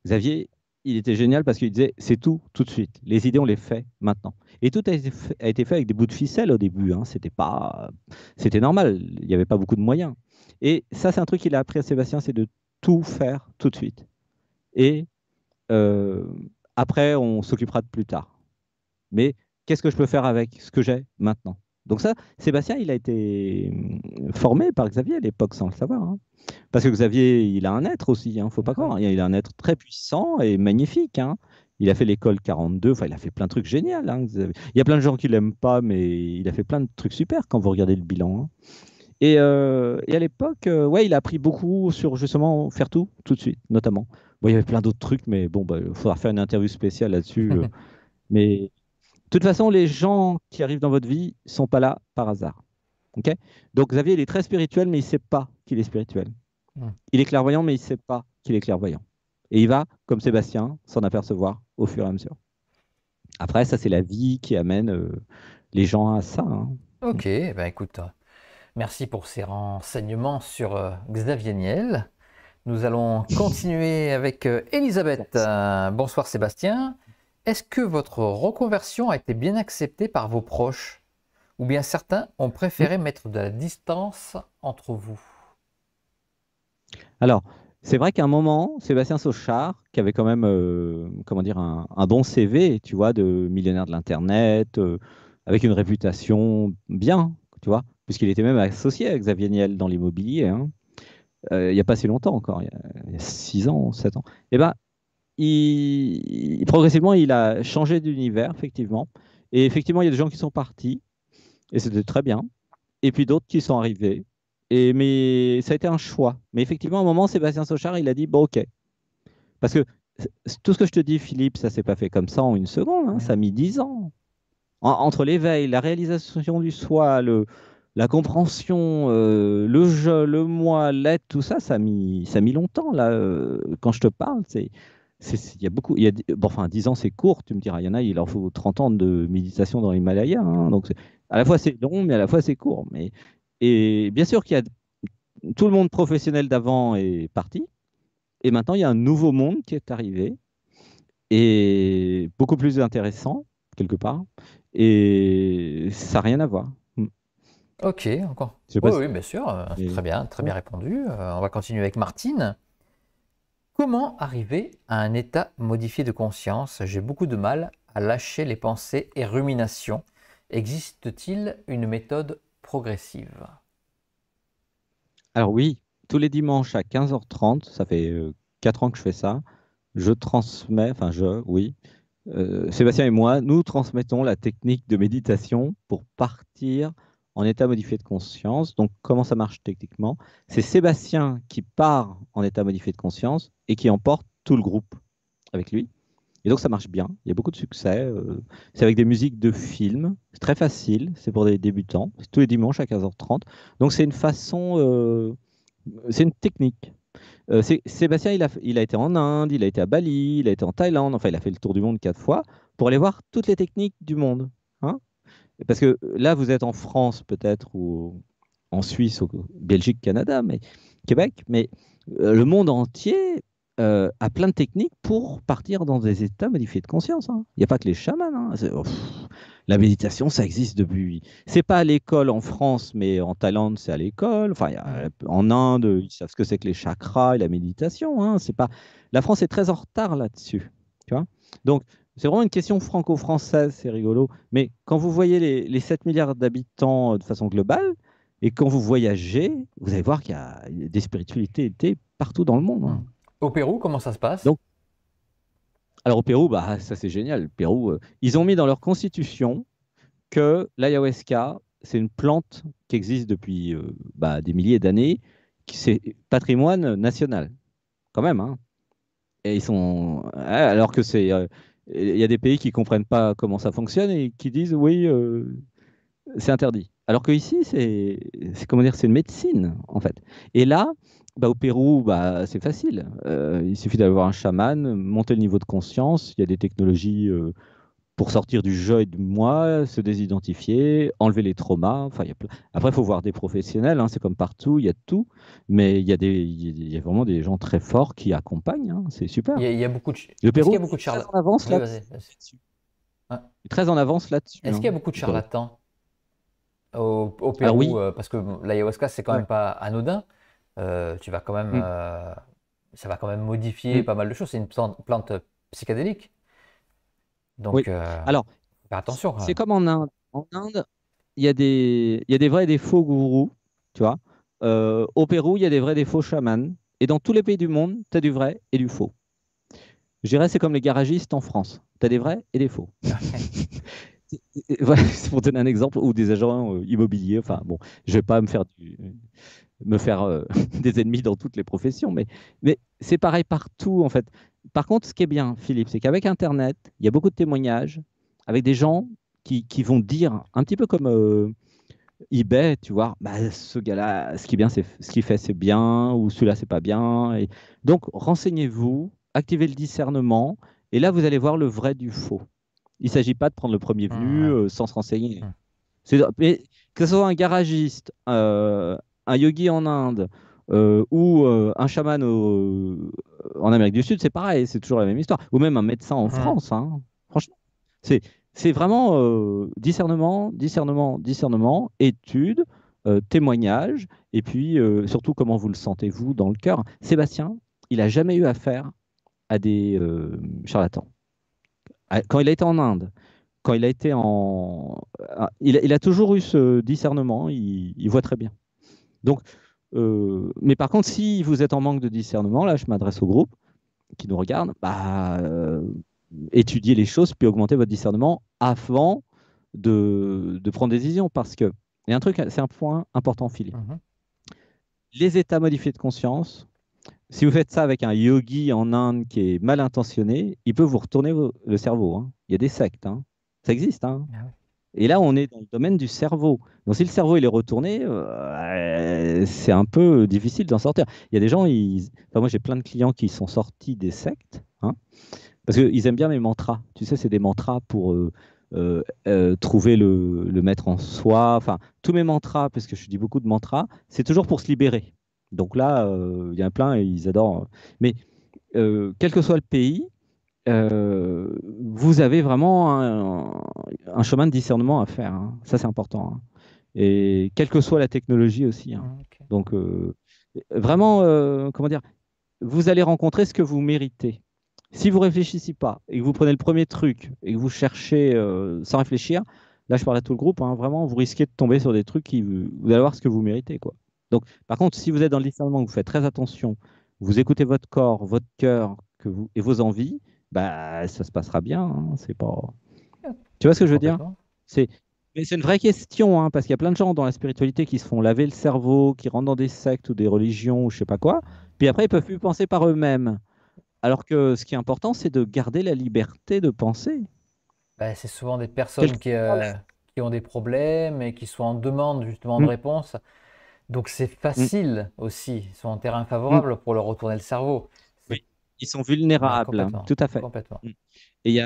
[SPEAKER 2] Xavier, il était génial parce qu'il disait c'est tout, tout de suite. Les idées, on les fait maintenant. Et tout a été fait avec des bouts de ficelle au début. Hein. C'était normal. Il n'y avait pas beaucoup de moyens. Et ça, c'est un truc qu'il a appris à Sébastien, c'est de tout faire tout de suite. Et euh, après, on s'occupera de plus tard. Mais qu'est-ce que je peux faire avec ce que j'ai maintenant? Donc ça, Sébastien, il a été formé par Xavier à l'époque sans le savoir. Hein. Parce que Xavier, il a un être aussi, hein, faut pas
[SPEAKER 1] Oui.
[SPEAKER 2] croire. Il a un être très puissant et magnifique. Hein. Il a fait l'école 42, enfin, il a fait plein de trucs géniaux. Hein, Xavier. Il y a plein de gens qui l'aiment pas, mais il a fait plein de trucs super quand vous regardez le bilan. Hein. Et à l'époque, ouais, il a appris beaucoup sur justement faire tout, tout de suite, notamment. Bon, il y avait plein d'autres trucs, mais bon, bah, il faudra faire une interview spéciale là-dessus. Mais de toute façon, les gens qui arrivent dans votre vie ne sont pas là par hasard. Ok. Donc Xavier, il est très spirituel, mais il ne sait pas qu'il est spirituel.
[SPEAKER 1] Hmm.
[SPEAKER 2] Il est clairvoyant, mais il ne sait pas qu'il est clairvoyant. Et il va, comme Sébastien, s'en apercevoir au fur et à mesure. Après, ça, c'est la vie qui amène les gens à ça. Hein.
[SPEAKER 1] Ok, ben écoute, merci pour ces renseignements sur Xavier Niel. Nous allons continuer avec Elisabeth. Bonsoir Sébastien. Est-ce que votre reconversion a été bien acceptée par vos proches? Ou bien certains ont préféré mettre de la distance entre vous?
[SPEAKER 2] Alors, c'est vrai qu'à un moment, Sébastien Sauchard, qui avait quand même, comment dire, un bon CV, tu vois, de millionnaire de l'Internet, avec une réputation bien, tu vois, puisqu'il était même associé avec Xavier Niel dans l'immobilier, hein, il n'y a pas si longtemps encore, il y a 6 ans, 7 ans. Et ben, progressivement, il a changé d'univers, effectivement. Et effectivement, il y a des gens qui sont partis, et c'était très bien. Et puis d'autres qui sont arrivés. Mais ça a été un choix. Mais effectivement, à un moment, Sébastien Sauchard, il a dit, bon, ok. Parce que tout ce que je te dis, Philippe, ça s'est pas fait comme ça en une seconde, hein, ça a mis 10 ans. Entre l'éveil, la réalisation du soi, la compréhension, le je, le moi, l'être, tout ça, ça a mis longtemps. Là, quand je te parle, il y a beaucoup. Bon, enfin, 10 ans, c'est court, tu me diras. Il y en a, il leur faut 30 ans de méditation dans l'Himalaya, hein, donc, à la fois, c'est long, mais à la fois, c'est court. Et bien sûr qu'il y a tout le monde professionnel d'avant est parti. Et maintenant, il y a un nouveau monde qui est arrivé et beaucoup plus intéressant, quelque part. Et ça n'a rien à voir.
[SPEAKER 1] Ok, encore.
[SPEAKER 2] Je sais pas
[SPEAKER 1] Oui,
[SPEAKER 2] si...
[SPEAKER 1] oui, bien sûr.
[SPEAKER 2] mais-
[SPEAKER 1] Très bien répondu. On va continuer avec Martine. Comment arriver à un état modifié de conscience? J'ai beaucoup de mal à lâcher les pensées et ruminations. Existe-t-il une méthode progressive?
[SPEAKER 2] Alors oui, tous les dimanches à 15h30, ça fait 4 ans que je fais ça, je transmets, enfin oui, Sébastien et moi, nous transmettons la technique de méditation pour partir en état modifié de conscience. Donc, comment ça marche techniquement? C'est Sébastien qui part en état modifié de conscience et qui emporte tout le groupe avec lui. Et donc, ça marche bien. Il y a beaucoup de succès. C'est avec des musiques de films. C'est très facile. C'est pour des débutants. C'est tous les dimanches à 15h30. Donc, c'est une façon, c'est une technique. Sébastien, il a été en Inde, il a été à Bali, il a été en Thaïlande, enfin, il a fait le tour du monde 4 fois pour aller voir toutes les techniques du monde, hein. Parce que là, vous êtes en France peut-être, ou en Suisse, ou Belgique, Canada, mais Québec, mais le monde entier a plein de techniques pour partir dans des états modifiés de conscience, hein. Il n'y a pas que les chamans, hein. La méditation, ça existe depuis. C'est pas à l'école en France, mais en Thaïlande, c'est à l'école. Enfin, en Inde, ils savent ce que c'est que les chakras et la méditation, hein. C'est pas. La France est très en retard là-dessus, tu vois. Donc, c'est vraiment une question franco-française, c'est rigolo. Mais quand vous voyez les 7 milliards d'habitants de façon globale, et quand vous voyagez, vous allez voir qu'il y a des spiritualités partout dans le monde, hein.
[SPEAKER 1] Au Pérou, comment ça se passe?
[SPEAKER 2] Donc, alors au Pérou, bah, ça c'est génial. Le Pérou, ils ont mis dans leur constitution que l'ayahuasca, c'est une plante qui existe depuis des milliers d'années, qui c'est patrimoine national, quand même, hein. Et ils sont, alors que il y a des pays qui comprennent pas comment ça fonctionne et qui disent oui, c'est interdit. Alors que ici, comment dire, c'est une médecine en fait. Et là, au Pérou, c'est facile. Il suffit d'avoir un chaman, monter le niveau de conscience. Il y a des technologies pour sortir du jeu et du moi, se désidentifier, enlever les traumas. Enfin, après, il faut voir des professionnels, hein, c'est comme partout, il y a de tout. Mais il y a vraiment des gens très forts qui accompagnent, hein, c'est super.
[SPEAKER 1] Il y a beaucoup de...
[SPEAKER 2] Le
[SPEAKER 1] Est-ce qu'il
[SPEAKER 2] Pérou
[SPEAKER 1] y a beaucoup de
[SPEAKER 2] est très
[SPEAKER 1] charlatans?
[SPEAKER 2] en avance
[SPEAKER 1] Oui,
[SPEAKER 2] là-dessus.
[SPEAKER 1] vas-y, vas-y. Ouais.
[SPEAKER 2] Très en avance là-dessus,
[SPEAKER 1] Est-ce
[SPEAKER 2] hein,
[SPEAKER 1] qu'il y a beaucoup de
[SPEAKER 2] le Pérou.
[SPEAKER 1] charlatans au
[SPEAKER 2] Alors
[SPEAKER 1] Pérou?
[SPEAKER 2] oui,
[SPEAKER 1] Parce que l'ayahuasca, c'est quand
[SPEAKER 2] ouais.
[SPEAKER 1] même pas anodin. Tu vas quand même,
[SPEAKER 2] Mm,
[SPEAKER 1] ça va quand même modifier
[SPEAKER 2] mm,
[SPEAKER 1] pas mal de choses. C'est une plante psychédélique. Donc,
[SPEAKER 2] oui. Alors,
[SPEAKER 1] faut faire attention quand
[SPEAKER 2] c'est
[SPEAKER 1] même.
[SPEAKER 2] comme en Inde. En Inde, il y a des vrais et des faux gourous, tu vois. Au Pérou, il y a des vrais et des faux chamans. Et dans tous les pays du monde, tu as du vrai et du faux. Je dirais c'est comme les garagistes en France. Tu as des vrais et des faux. Voilà, c'est pour donner un exemple, ou des agents immobiliers. Enfin, bon, je vais pas me faire des ennemis dans toutes les professions, mais c'est pareil partout, en fait. Par contre, ce qui est bien, Philippe, c'est qu'avec Internet, il y a beaucoup de témoignages avec des gens qui vont dire, un petit peu comme eBay, tu vois, ce gars-là, ce qui est bien, c'est ce qu'il fait, c'est bien, ou celui-là, c'est pas bien. Et donc, renseignez-vous, activez le discernement, et là, vous allez voir le vrai du faux. Il ne s'agit pas de prendre le premier venu
[SPEAKER 1] Ouais.
[SPEAKER 2] sans se renseigner.
[SPEAKER 1] Mm.
[SPEAKER 2] Mais que ce soit un garagiste, un yogi en Inde, ou un chaman en Amérique du Sud, c'est pareil, c'est toujours la même histoire. Ou même un médecin en
[SPEAKER 1] Mhm.
[SPEAKER 2] France, hein. Franchement, c'est, c'est vraiment discernement, discernement, discernement, étude, témoignage, et puis surtout comment vous le sentez, vous, dans le cœur. Sébastien, il n'a jamais eu affaire à des charlatans. Quand il a été en Inde, quand il a été il a toujours eu ce discernement, il voit très bien. Donc, mais par contre, si vous êtes en manque de discernement, là, je m'adresse au groupe qui nous regarde, bah, étudiez les choses, puis augmentez votre discernement avant de prendre des décisions. Parce que, il y a un truc, c'est un point important, Philippe.
[SPEAKER 1] Mhm.
[SPEAKER 2] Les états modifiés de conscience, si vous faites ça avec un yogi en Inde qui est mal intentionné, il peut vous retourner le cerveau, hein. Il y a des sectes, hein. Ça existe, hein.
[SPEAKER 1] Ah oui.
[SPEAKER 2] Et là, on est dans le domaine du cerveau. Donc, si le cerveau il est retourné, c'est un peu difficile d'en sortir. Il y a des gens, enfin, moi j'ai plein de clients qui sont sortis des sectes, hein, parce qu'ils aiment bien mes mantras. Tu sais, c'est des mantras pour trouver le maître en soi. Enfin, tous mes mantras, parce que je dis beaucoup de mantras, c'est toujours pour se libérer. Donc là, il y en a plein et ils adorent. Mais quel que soit le pays, vous avez vraiment un chemin de discernement à faire, hein. Ça, c'est important, hein. Et quelle que soit la technologie aussi, hein.
[SPEAKER 1] Mhm, ok.
[SPEAKER 2] Donc, vraiment, comment dire, vous allez rencontrer ce que vous méritez. Si vous réfléchissez pas et que vous prenez le premier truc et que vous cherchez sans réfléchir, là, je parle à tout le groupe, hein, vraiment, vous risquez de tomber sur des trucs qui vous allez avoir ce que vous méritez, quoi. Donc, par contre, si vous êtes dans le discernement, que vous faites très attention, vous écoutez votre corps, votre cœur et vos envies, bah, ça se passera bien, hein, c'est pas... Tu vois ce que je veux dire?
[SPEAKER 1] Complètement.
[SPEAKER 2] C'est mais c'est une vraie question, hein, parce qu'il y a plein de gens dans la spiritualité qui se font laver le cerveau, qui rentrent dans des sectes ou des religions ou je sais pas quoi, puis après ils peuvent plus penser par eux-mêmes. Alors que ce qui est important, c'est de garder la liberté de penser.
[SPEAKER 1] Bah, c'est souvent des
[SPEAKER 2] Quel
[SPEAKER 1] personnes
[SPEAKER 2] que soit
[SPEAKER 1] qui ont des problèmes et qui sont en demande justement de
[SPEAKER 2] Mm,
[SPEAKER 1] réponse. Donc c'est
[SPEAKER 2] mm,
[SPEAKER 1] facile aussi, ils sont en terrain
[SPEAKER 2] mm.
[SPEAKER 1] favorable pour leur retourner le cerveau.
[SPEAKER 2] Oui,
[SPEAKER 1] C'est
[SPEAKER 2] ils sont
[SPEAKER 1] bah,
[SPEAKER 2] vulnérables,
[SPEAKER 1] complètement,
[SPEAKER 2] tout à fait.
[SPEAKER 1] complètement.
[SPEAKER 2] Mm. Et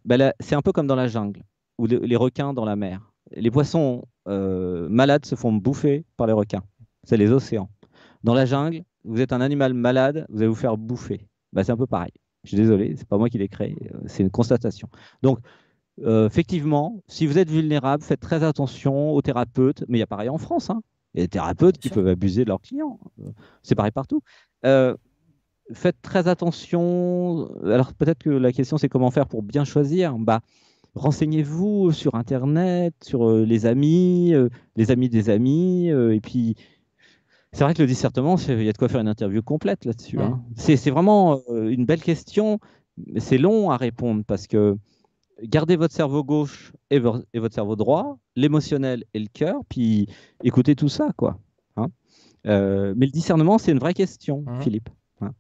[SPEAKER 2] bah c'est un peu comme dans la jungle, ou les requins dans la mer. Les poissons malades se font bouffer par les requins. C'est les océans. Dans la jungle, vous êtes un animal malade, vous allez vous faire bouffer. Bah, c'est un peu pareil. Je suis désolé, c'est pas moi qui l'ai créé, c'est une constatation. Donc, effectivement, si vous êtes vulnérable, faites très attention aux thérapeutes, mais il y a pareil en France, hein. Il y a des thérapeutes
[SPEAKER 1] Bien
[SPEAKER 2] qui
[SPEAKER 1] sûr.
[SPEAKER 2] peuvent abuser de leurs clients. C'est pareil partout. Euh, Faites très attention. Alors peut-être que la question c'est comment faire pour bien choisir. Bah, renseignez-vous sur Internet, sur les amis des amis, et puis c'est vrai que le discernement, il y a de quoi faire une interview complète là-dessus,
[SPEAKER 1] Hmm.
[SPEAKER 2] hein. C'est vraiment une belle question, mais c'est long à répondre parce que gardez votre cerveau gauche et votre cerveau droit, l'émotionnel et le cœur, puis écoutez tout ça, quoi, hein. Mais le discernement, c'est une vraie question,
[SPEAKER 1] Mhm.
[SPEAKER 2] Philippe, hein.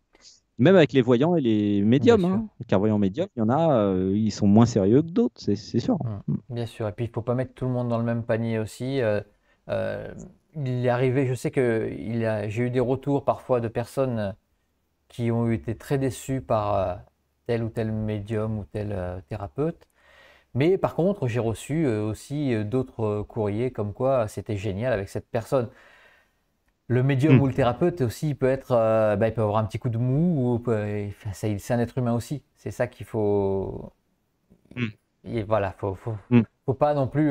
[SPEAKER 2] Même avec les voyants et les
[SPEAKER 1] Bien
[SPEAKER 2] médiums,
[SPEAKER 1] sûr.
[SPEAKER 2] hein. Les clairvoyants médiums, il y en a, ils sont moins sérieux que d'autres, c'est sûr.
[SPEAKER 1] Hmm. Bien sûr. Et puis il faut pas mettre tout le monde dans le même panier aussi. Euh, il est arrivé, je sais que j'ai eu des retours parfois de personnes qui ont été très déçues par tel ou tel médium ou tel thérapeute. Mais par contre, j'ai reçu aussi d'autres courriers comme quoi c'était génial avec cette personne. Le médium
[SPEAKER 2] Mm,
[SPEAKER 1] ou le thérapeute aussi, il peut être, bah, il peut avoir un petit coup de mou, enfin, c'est un être humain aussi. C'est ça qu'il faut.
[SPEAKER 2] mm,
[SPEAKER 1] Et voilà,
[SPEAKER 2] mm.
[SPEAKER 1] faut pas non plus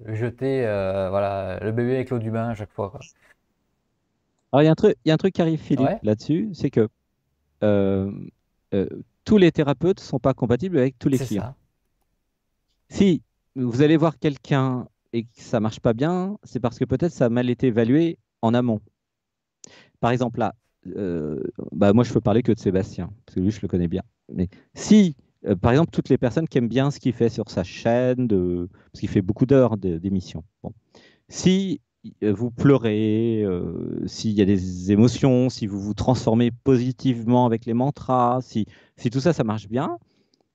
[SPEAKER 1] jeter voilà, le bébé avec l'eau du bain à chaque fois, quoi.
[SPEAKER 2] Alors, il y a un truc qui arrive, Philippe,
[SPEAKER 1] Ouais,
[SPEAKER 2] là-dessus, c'est que euh, euh, tous les thérapeutes ne sont pas compatibles avec tous les
[SPEAKER 1] c'est
[SPEAKER 2] clients.
[SPEAKER 1] ça.
[SPEAKER 2] Si vous allez voir quelqu'un et que ça marche pas bien, c'est parce que peut-être ça a mal été évalué en amont. Par exemple, là, euh, bah, moi, je peux parler que de Sébastien, parce que lui, je le connais bien. Mais si, par exemple, toutes les personnes qui aiment bien ce qu'il fait sur sa chaîne, parce qu'il fait beaucoup d'heures d'émission, bon. Si vous pleurez, s'il y a des émotions, si vous vous transformez positivement avec les mantras, si tout ça, ça marche bien,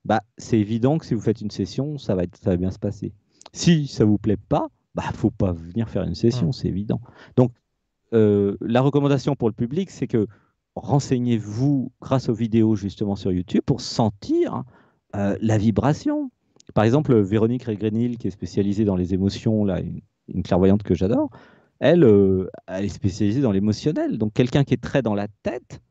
[SPEAKER 2] bah, c'est évident que si vous faites une session, ça va bien se passer. Si ça vous plaît pas, bah, faut pas venir faire une
[SPEAKER 1] Hmm.
[SPEAKER 2] session, c'est évident. Donc, la recommandation pour le public, c'est que renseignez-vous grâce aux vidéos justement sur YouTube pour sentir la vibration. Par exemple, Véronique Regrenil, qui est spécialisée dans les émotions, là, une clairvoyante que j'adore, elle, elle est spécialisée dans l'émotionnel. Donc quelqu'un qui est très dans la tête,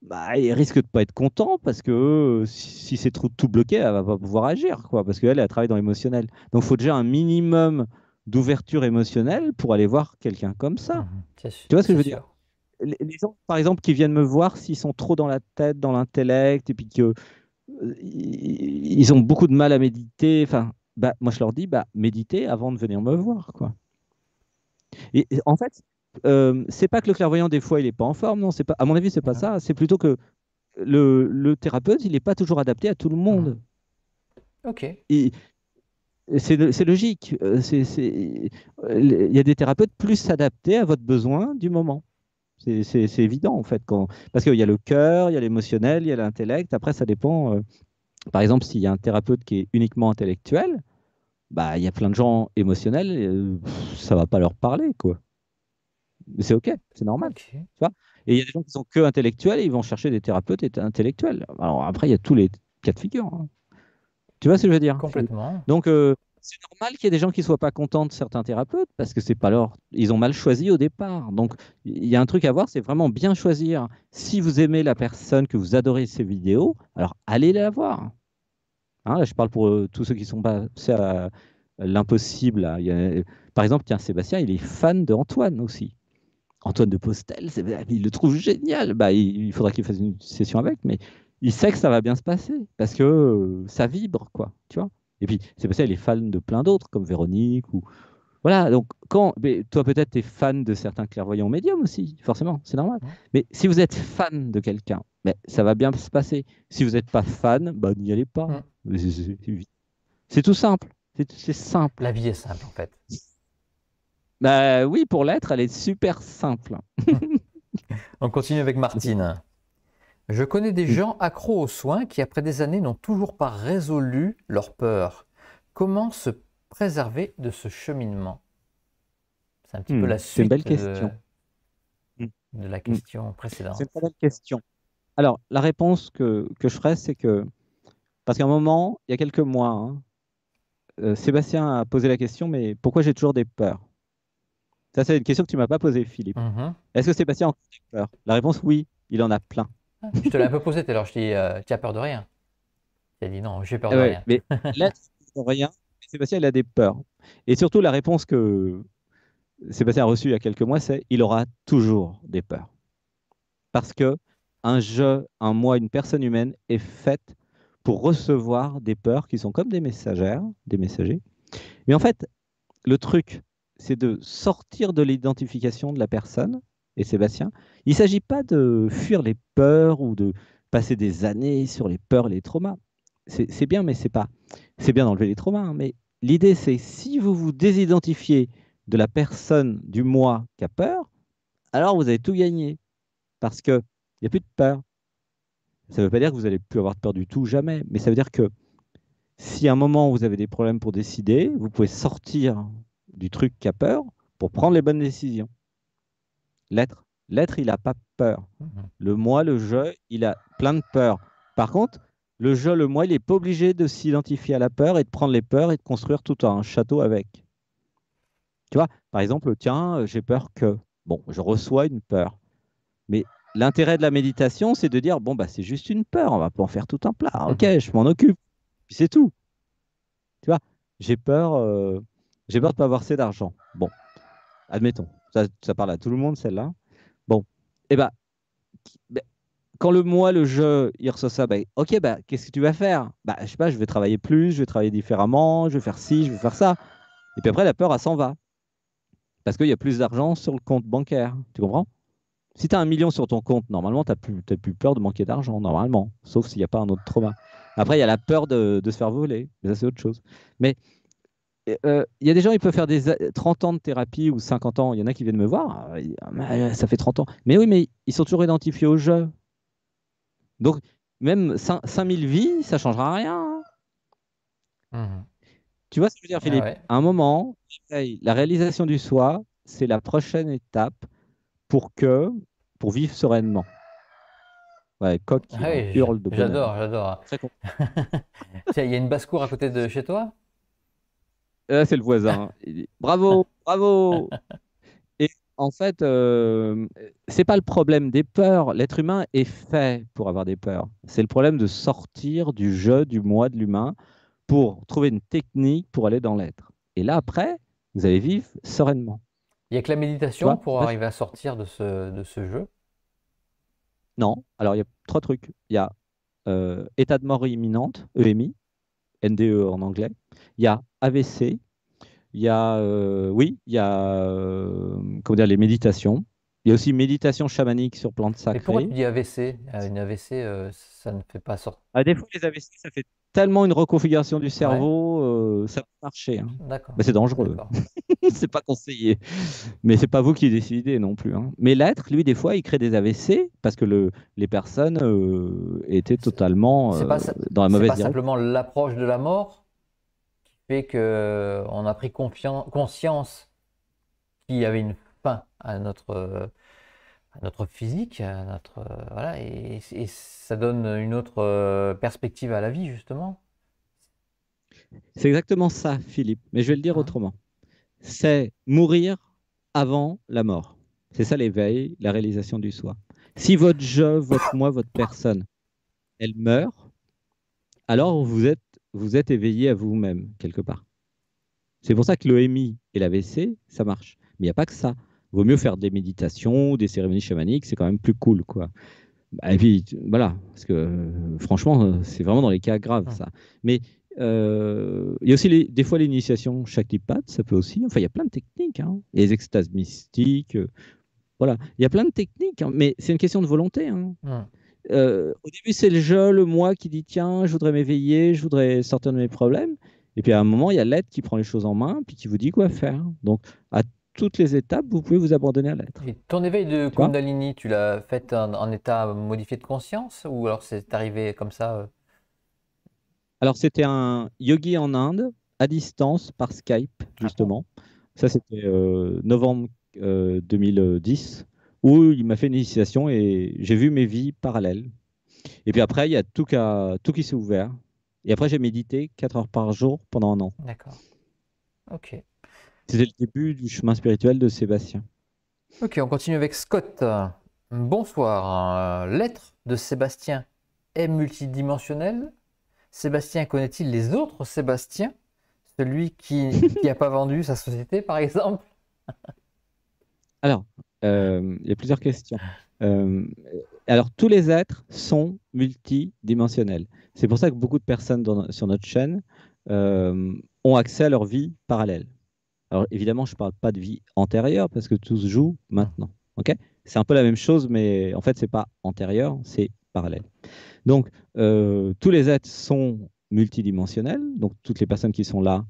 [SPEAKER 2] bah, il risque de pas être content parce que si c'est tout bloqué, elle va pas pouvoir agir, quoi, parce qu'elle, elle travaille dans l'émotionnel. Donc il faut déjà un minimum d'ouverture émotionnelle pour aller voir quelqu'un comme ça.
[SPEAKER 1] Mhm.
[SPEAKER 2] Tu vois ce que je
[SPEAKER 1] C'est
[SPEAKER 2] veux dire?
[SPEAKER 1] sûr.
[SPEAKER 2] Les gens, par exemple, qui viennent me voir, s'ils sont trop dans la tête, dans l'intellect, et puis que ils ont beaucoup de mal à méditer, enfin, bah, moi je leur dis, bah, méditez avant de venir me voir, quoi. Et en fait, c'est pas que le clairvoyant, des fois, il est pas en forme, non, c'est pas, à mon avis, c'est pas
[SPEAKER 1] Mhm.
[SPEAKER 2] ça. C'est plutôt que le thérapeute, il n'est pas toujours adapté à tout le
[SPEAKER 1] Mhm.
[SPEAKER 2] monde.
[SPEAKER 1] Ok.
[SPEAKER 2] Et c'est logique. Il y a des thérapeutes plus adaptés à votre besoin du moment. C'est évident, en fait. Parce qu'il y a le cœur, il y a l'émotionnel, il y a l'intellect. Après, ça dépend. Par exemple, s'il y a un thérapeute qui est uniquement intellectuel, bah, il y a plein de gens émotionnels, ça va pas leur parler, quoi. Mais c'est OK, c'est normal.
[SPEAKER 1] Ok.
[SPEAKER 2] Tu vois. Et il y a des gens qui sont que intellectuels et ils vont chercher des thérapeutes intellectuels. Alors après, il y a tous les cas de figure, hein. Tu vois ce que je veux dire, Philippe?
[SPEAKER 1] Complètement.
[SPEAKER 2] Donc, c'est normal qu'il y ait des gens qui ne soient pas contents de certains thérapeutes parce que c'est pas leur... ils ont mal choisi au départ. Donc, il y a un truc à voir, c'est vraiment bien choisir. Si vous aimez la personne, que vous adorez ses vidéos, alors allez la voir. Hein, là, je parle pour tous ceux qui sont passés à l'impossible, là. Par exemple, tiens, Sébastien, il est fan d'Antoine aussi. Antoine de Postel, il le trouve génial. Bah, il faudra qu'il fasse une session avec, mais il sait que ça va bien se passer parce que ça vibre, quoi. Tu vois. Et puis, Sébastien, il est fan de plein d'autres, comme Véronique. Ou... Voilà, donc, mais toi, peut-être, tu es fan de certains clairvoyants médiums aussi, forcément, c'est normal.
[SPEAKER 1] Mhm.
[SPEAKER 2] Mais si vous êtes fan de quelqu'un, mais ça va bien se passer. Si vous n'êtes pas fan, bah, n'y allez pas.
[SPEAKER 1] Mhm.
[SPEAKER 2] C'est tout simple. C'est simple.
[SPEAKER 1] La vie est simple en fait.
[SPEAKER 2] Bah oui, pour l'être, elle est super simple.
[SPEAKER 1] On continue avec Martine. Je connais des
[SPEAKER 2] Oui.
[SPEAKER 1] gens accros aux soins qui, après des années, n'ont toujours pas résolu leur peur. Comment se préserver de ce cheminement? C'est un petit peu la
[SPEAKER 2] C'est une belle
[SPEAKER 1] suite
[SPEAKER 2] question. Hmm,
[SPEAKER 1] de la
[SPEAKER 2] hmm.
[SPEAKER 1] question
[SPEAKER 2] C'est une
[SPEAKER 1] précédente.
[SPEAKER 2] très belle question. Alors, la réponse que je ferais, c'est que, parce qu'à un moment, il y a quelques mois, hein, Sébastien a posé la question, mais pourquoi j'ai toujours des peurs? Ça, c'est une question que tu m'as pas posée, Philippe.
[SPEAKER 1] Mhm.
[SPEAKER 2] Est-ce que Sébastien a encore des peurs? La réponse, oui, il en a plein.
[SPEAKER 1] Ah, je te l'ai un peu posé tout à l'heure. Je t'ai dit, tu as peur de rien. Tu as dit non, j'ai peur
[SPEAKER 2] Ah
[SPEAKER 1] de
[SPEAKER 2] ouais,
[SPEAKER 1] rien.
[SPEAKER 2] mais là, rien, mais Sébastien, il a des peurs. Et surtout, la réponse que Sébastien a reçue il y a quelques mois, c'est il aura toujours des peurs. Parce que un jeu, un moi, une personne humaine est faite pour recevoir des peurs qui sont comme des messagères, des messagers. Mais en fait, le truc, c'est de sortir de l'identification de la personne et Sébastien. Il ne s'agit pas de fuir les peurs ou de passer des années sur les peurs et les traumas. C'est bien, mais c'est pas. C'est bien d'enlever les traumas, hein, mais l'idée, c'est si vous vous désidentifiez de la personne du moi qui a peur, alors vous avez tout gagné parce qu'il n'y a plus de peur. Ça ne veut pas dire que vous allez plus avoir de peur du tout, jamais. Mais ça veut dire que si à un moment vous avez des problèmes pour décider, vous pouvez sortir du truc qui a peur pour prendre les bonnes décisions. L'être, il n'a pas peur.
[SPEAKER 1] Mhm.
[SPEAKER 2] Le moi, le je, il a plein de peurs. Par contre, le je, le moi, il n'est pas obligé de s'identifier à la peur et de prendre les peurs et de construire tout un château avec. Tu vois, par exemple, tiens, j'ai peur que. Bon, je reçois une peur. Mais l'intérêt de la méditation, c'est de dire, bon, bah, c'est juste une peur, on va pas en faire tout un plat. Ok, je m'en occupe. Puis c'est tout. Tu vois, j'ai peur, euh, j'ai peur de pas avoir assez d'argent. Bon, admettons, ça parle à tout le monde, celle-là. Bon, et ben, ben, quand le moi, le je, il reçoit ça, ben, ok, bah, qu'est-ce que tu vas faire? Bah, je sais pas, je vais travailler plus, je vais travailler différemment, je vais faire ci, je vais faire ça. Et puis après, la peur, elle s'en va. Parce qu'il y a plus d'argent sur le compte bancaire. Tu comprends? Si tu as 1 million sur ton compte, normalement, t'as plus peur de manquer d'argent, normalement. Sauf s'il n'y a pas un autre trauma. Après, il y a la peur de se faire voler. Mais ça, c'est autre chose. Mais il y a des gens, ils peuvent faire 30 ans de thérapie ou 50 ans. Il y en a qui viennent me voir. Ça fait 30 ans. Mais oui, mais ils sont toujours identifiés au jeu. Donc, même 5000 vies, ça ne changera rien, hein.
[SPEAKER 1] Mhm.
[SPEAKER 2] Tu vois ce que je veux dire,
[SPEAKER 1] Ah
[SPEAKER 2] Philippe?
[SPEAKER 1] ouais.
[SPEAKER 2] À un moment, la réalisation du soi, c'est la prochaine étape pour pour vivre sereinement. Ouais, coq
[SPEAKER 1] Ah
[SPEAKER 2] qui
[SPEAKER 1] oui,
[SPEAKER 2] hurle de bonheur.
[SPEAKER 1] j'adore, j'adore.
[SPEAKER 2] Très content.
[SPEAKER 1] Tiens, il y a une basse-cour à côté de chez toi?
[SPEAKER 2] C'est le voisin. Il dit, bravo, bravo. Et en fait, c'est pas le problème des peurs. L'être humain est fait pour avoir des peurs. C'est le problème de sortir du jeu, du moi, de l'humain, pour trouver une technique pour aller dans l'être. Et là, après, vous allez vivre sereinement.
[SPEAKER 1] Il n'y a que la
[SPEAKER 2] Tu
[SPEAKER 1] méditation
[SPEAKER 2] vois? Je sais
[SPEAKER 1] pour
[SPEAKER 2] pas si-
[SPEAKER 1] arriver à sortir de ce jeu.
[SPEAKER 2] Non. Alors, il y a trois trucs. Il y a état de mort imminente, EMI, NDE en anglais. Il y a AVC. Il y a, oui, il y a comment dire, les méditations. Il y a aussi méditation chamanique sur plantes
[SPEAKER 1] Mais pourquoi
[SPEAKER 2] sacrées.
[SPEAKER 1] tu dis AVC? Une AVC, ça ne fait pas sortir.
[SPEAKER 2] À défaut, les AVC, ça fait tellement une reconfiguration du
[SPEAKER 1] Ouais,
[SPEAKER 2] cerveau, ça peut marcher, hein.
[SPEAKER 1] d'accord,
[SPEAKER 2] Mais c'est dangereux.
[SPEAKER 1] d'accord.
[SPEAKER 2] C'est pas conseillé. Mais c'est pas vous qui décidez non plus, hein. Mais l'être, lui, des fois, il crée des AVC parce que les personnes étaient
[SPEAKER 1] C'est
[SPEAKER 2] totalement
[SPEAKER 1] c'est pas,
[SPEAKER 2] dans la
[SPEAKER 1] c'est
[SPEAKER 2] mauvaise
[SPEAKER 1] pas
[SPEAKER 2] direction.
[SPEAKER 1] simplement l'approche de la mort qui fait que on a pris conscience qu'il y avait une fin à notre physique, à notre, voilà, et ça donne une autre perspective à la vie, justement.
[SPEAKER 2] C'est exactement ça, Philippe. Mais je vais le dire
[SPEAKER 1] Hein.
[SPEAKER 2] autrement. C'est mourir avant la mort. C'est ça l'éveil, la réalisation du soi. Si votre je, votre moi, votre personne, elle meurt, alors vous êtes éveillé à vous-même, quelque part. C'est pour ça que l'EMI et l'AVC, ça marche. Mais il n'y a pas que ça. Il vaut mieux faire des méditations, des cérémonies chamaniques, c'est quand même plus cool, quoi. Et puis, voilà, parce que franchement, c'est vraiment dans les cas graves,
[SPEAKER 1] Hum.
[SPEAKER 2] ça. Mais il y a aussi des fois l'initiation Shaktipat, ça peut aussi. Enfin, il y a plein de techniques, hein. Les extases mystiques, voilà. Il y a plein de techniques, hein, mais c'est une question de volonté, hein.
[SPEAKER 1] Hum.
[SPEAKER 2] Au début, c'est le je, le moi qui dit tiens, je voudrais m'éveiller, je voudrais sortir de mes problèmes. Et puis à un moment, il y a l'être qui prend les choses en main, puis qui vous dit quoi faire. Donc, à toutes les étapes, vous pouvez vous abandonner à l'être.
[SPEAKER 1] Et ton éveil de
[SPEAKER 2] Tu vois?
[SPEAKER 1] Kundalini, tu l'as fait en état modifié de conscience ou alors c'est arrivé comme ça
[SPEAKER 2] Alors, c'était un yogi en Inde, à distance, par Skype,
[SPEAKER 1] Ah bon?
[SPEAKER 2] justement. Ça, c'était novembre 2010, où il m'a fait une initiation et j'ai vu mes vies parallèles. Et puis après, il y a tout qui s'est ouvert. Et après, j'ai médité 4 heures par jour pendant un an.
[SPEAKER 1] D'accord. Ok.
[SPEAKER 2] C'était le début du chemin spirituel de Sébastien.
[SPEAKER 1] Ok, on continue avec Scott. Bonsoir. L'être de Sébastien est multidimensionnel. Sébastien connaît-il les autres Sébastien? Celui qui n'a pas vendu sa société, par exemple?
[SPEAKER 2] Alors, il y a plusieurs questions. Euh, alors, tous les êtres sont multidimensionnels. C'est pour ça que beaucoup de personnes sur notre chaîne ont accès à leur vie parallèle. Alors, évidemment, je ne parle pas de vie antérieure parce que tout se joue
[SPEAKER 1] Hmm.
[SPEAKER 2] maintenant. Ok. C'est un peu la même chose, mais en fait, ce n'est pas antérieur, c'est parallèle. Donc, tous les êtres sont multidimensionnels. Donc, toutes les personnes qui sont là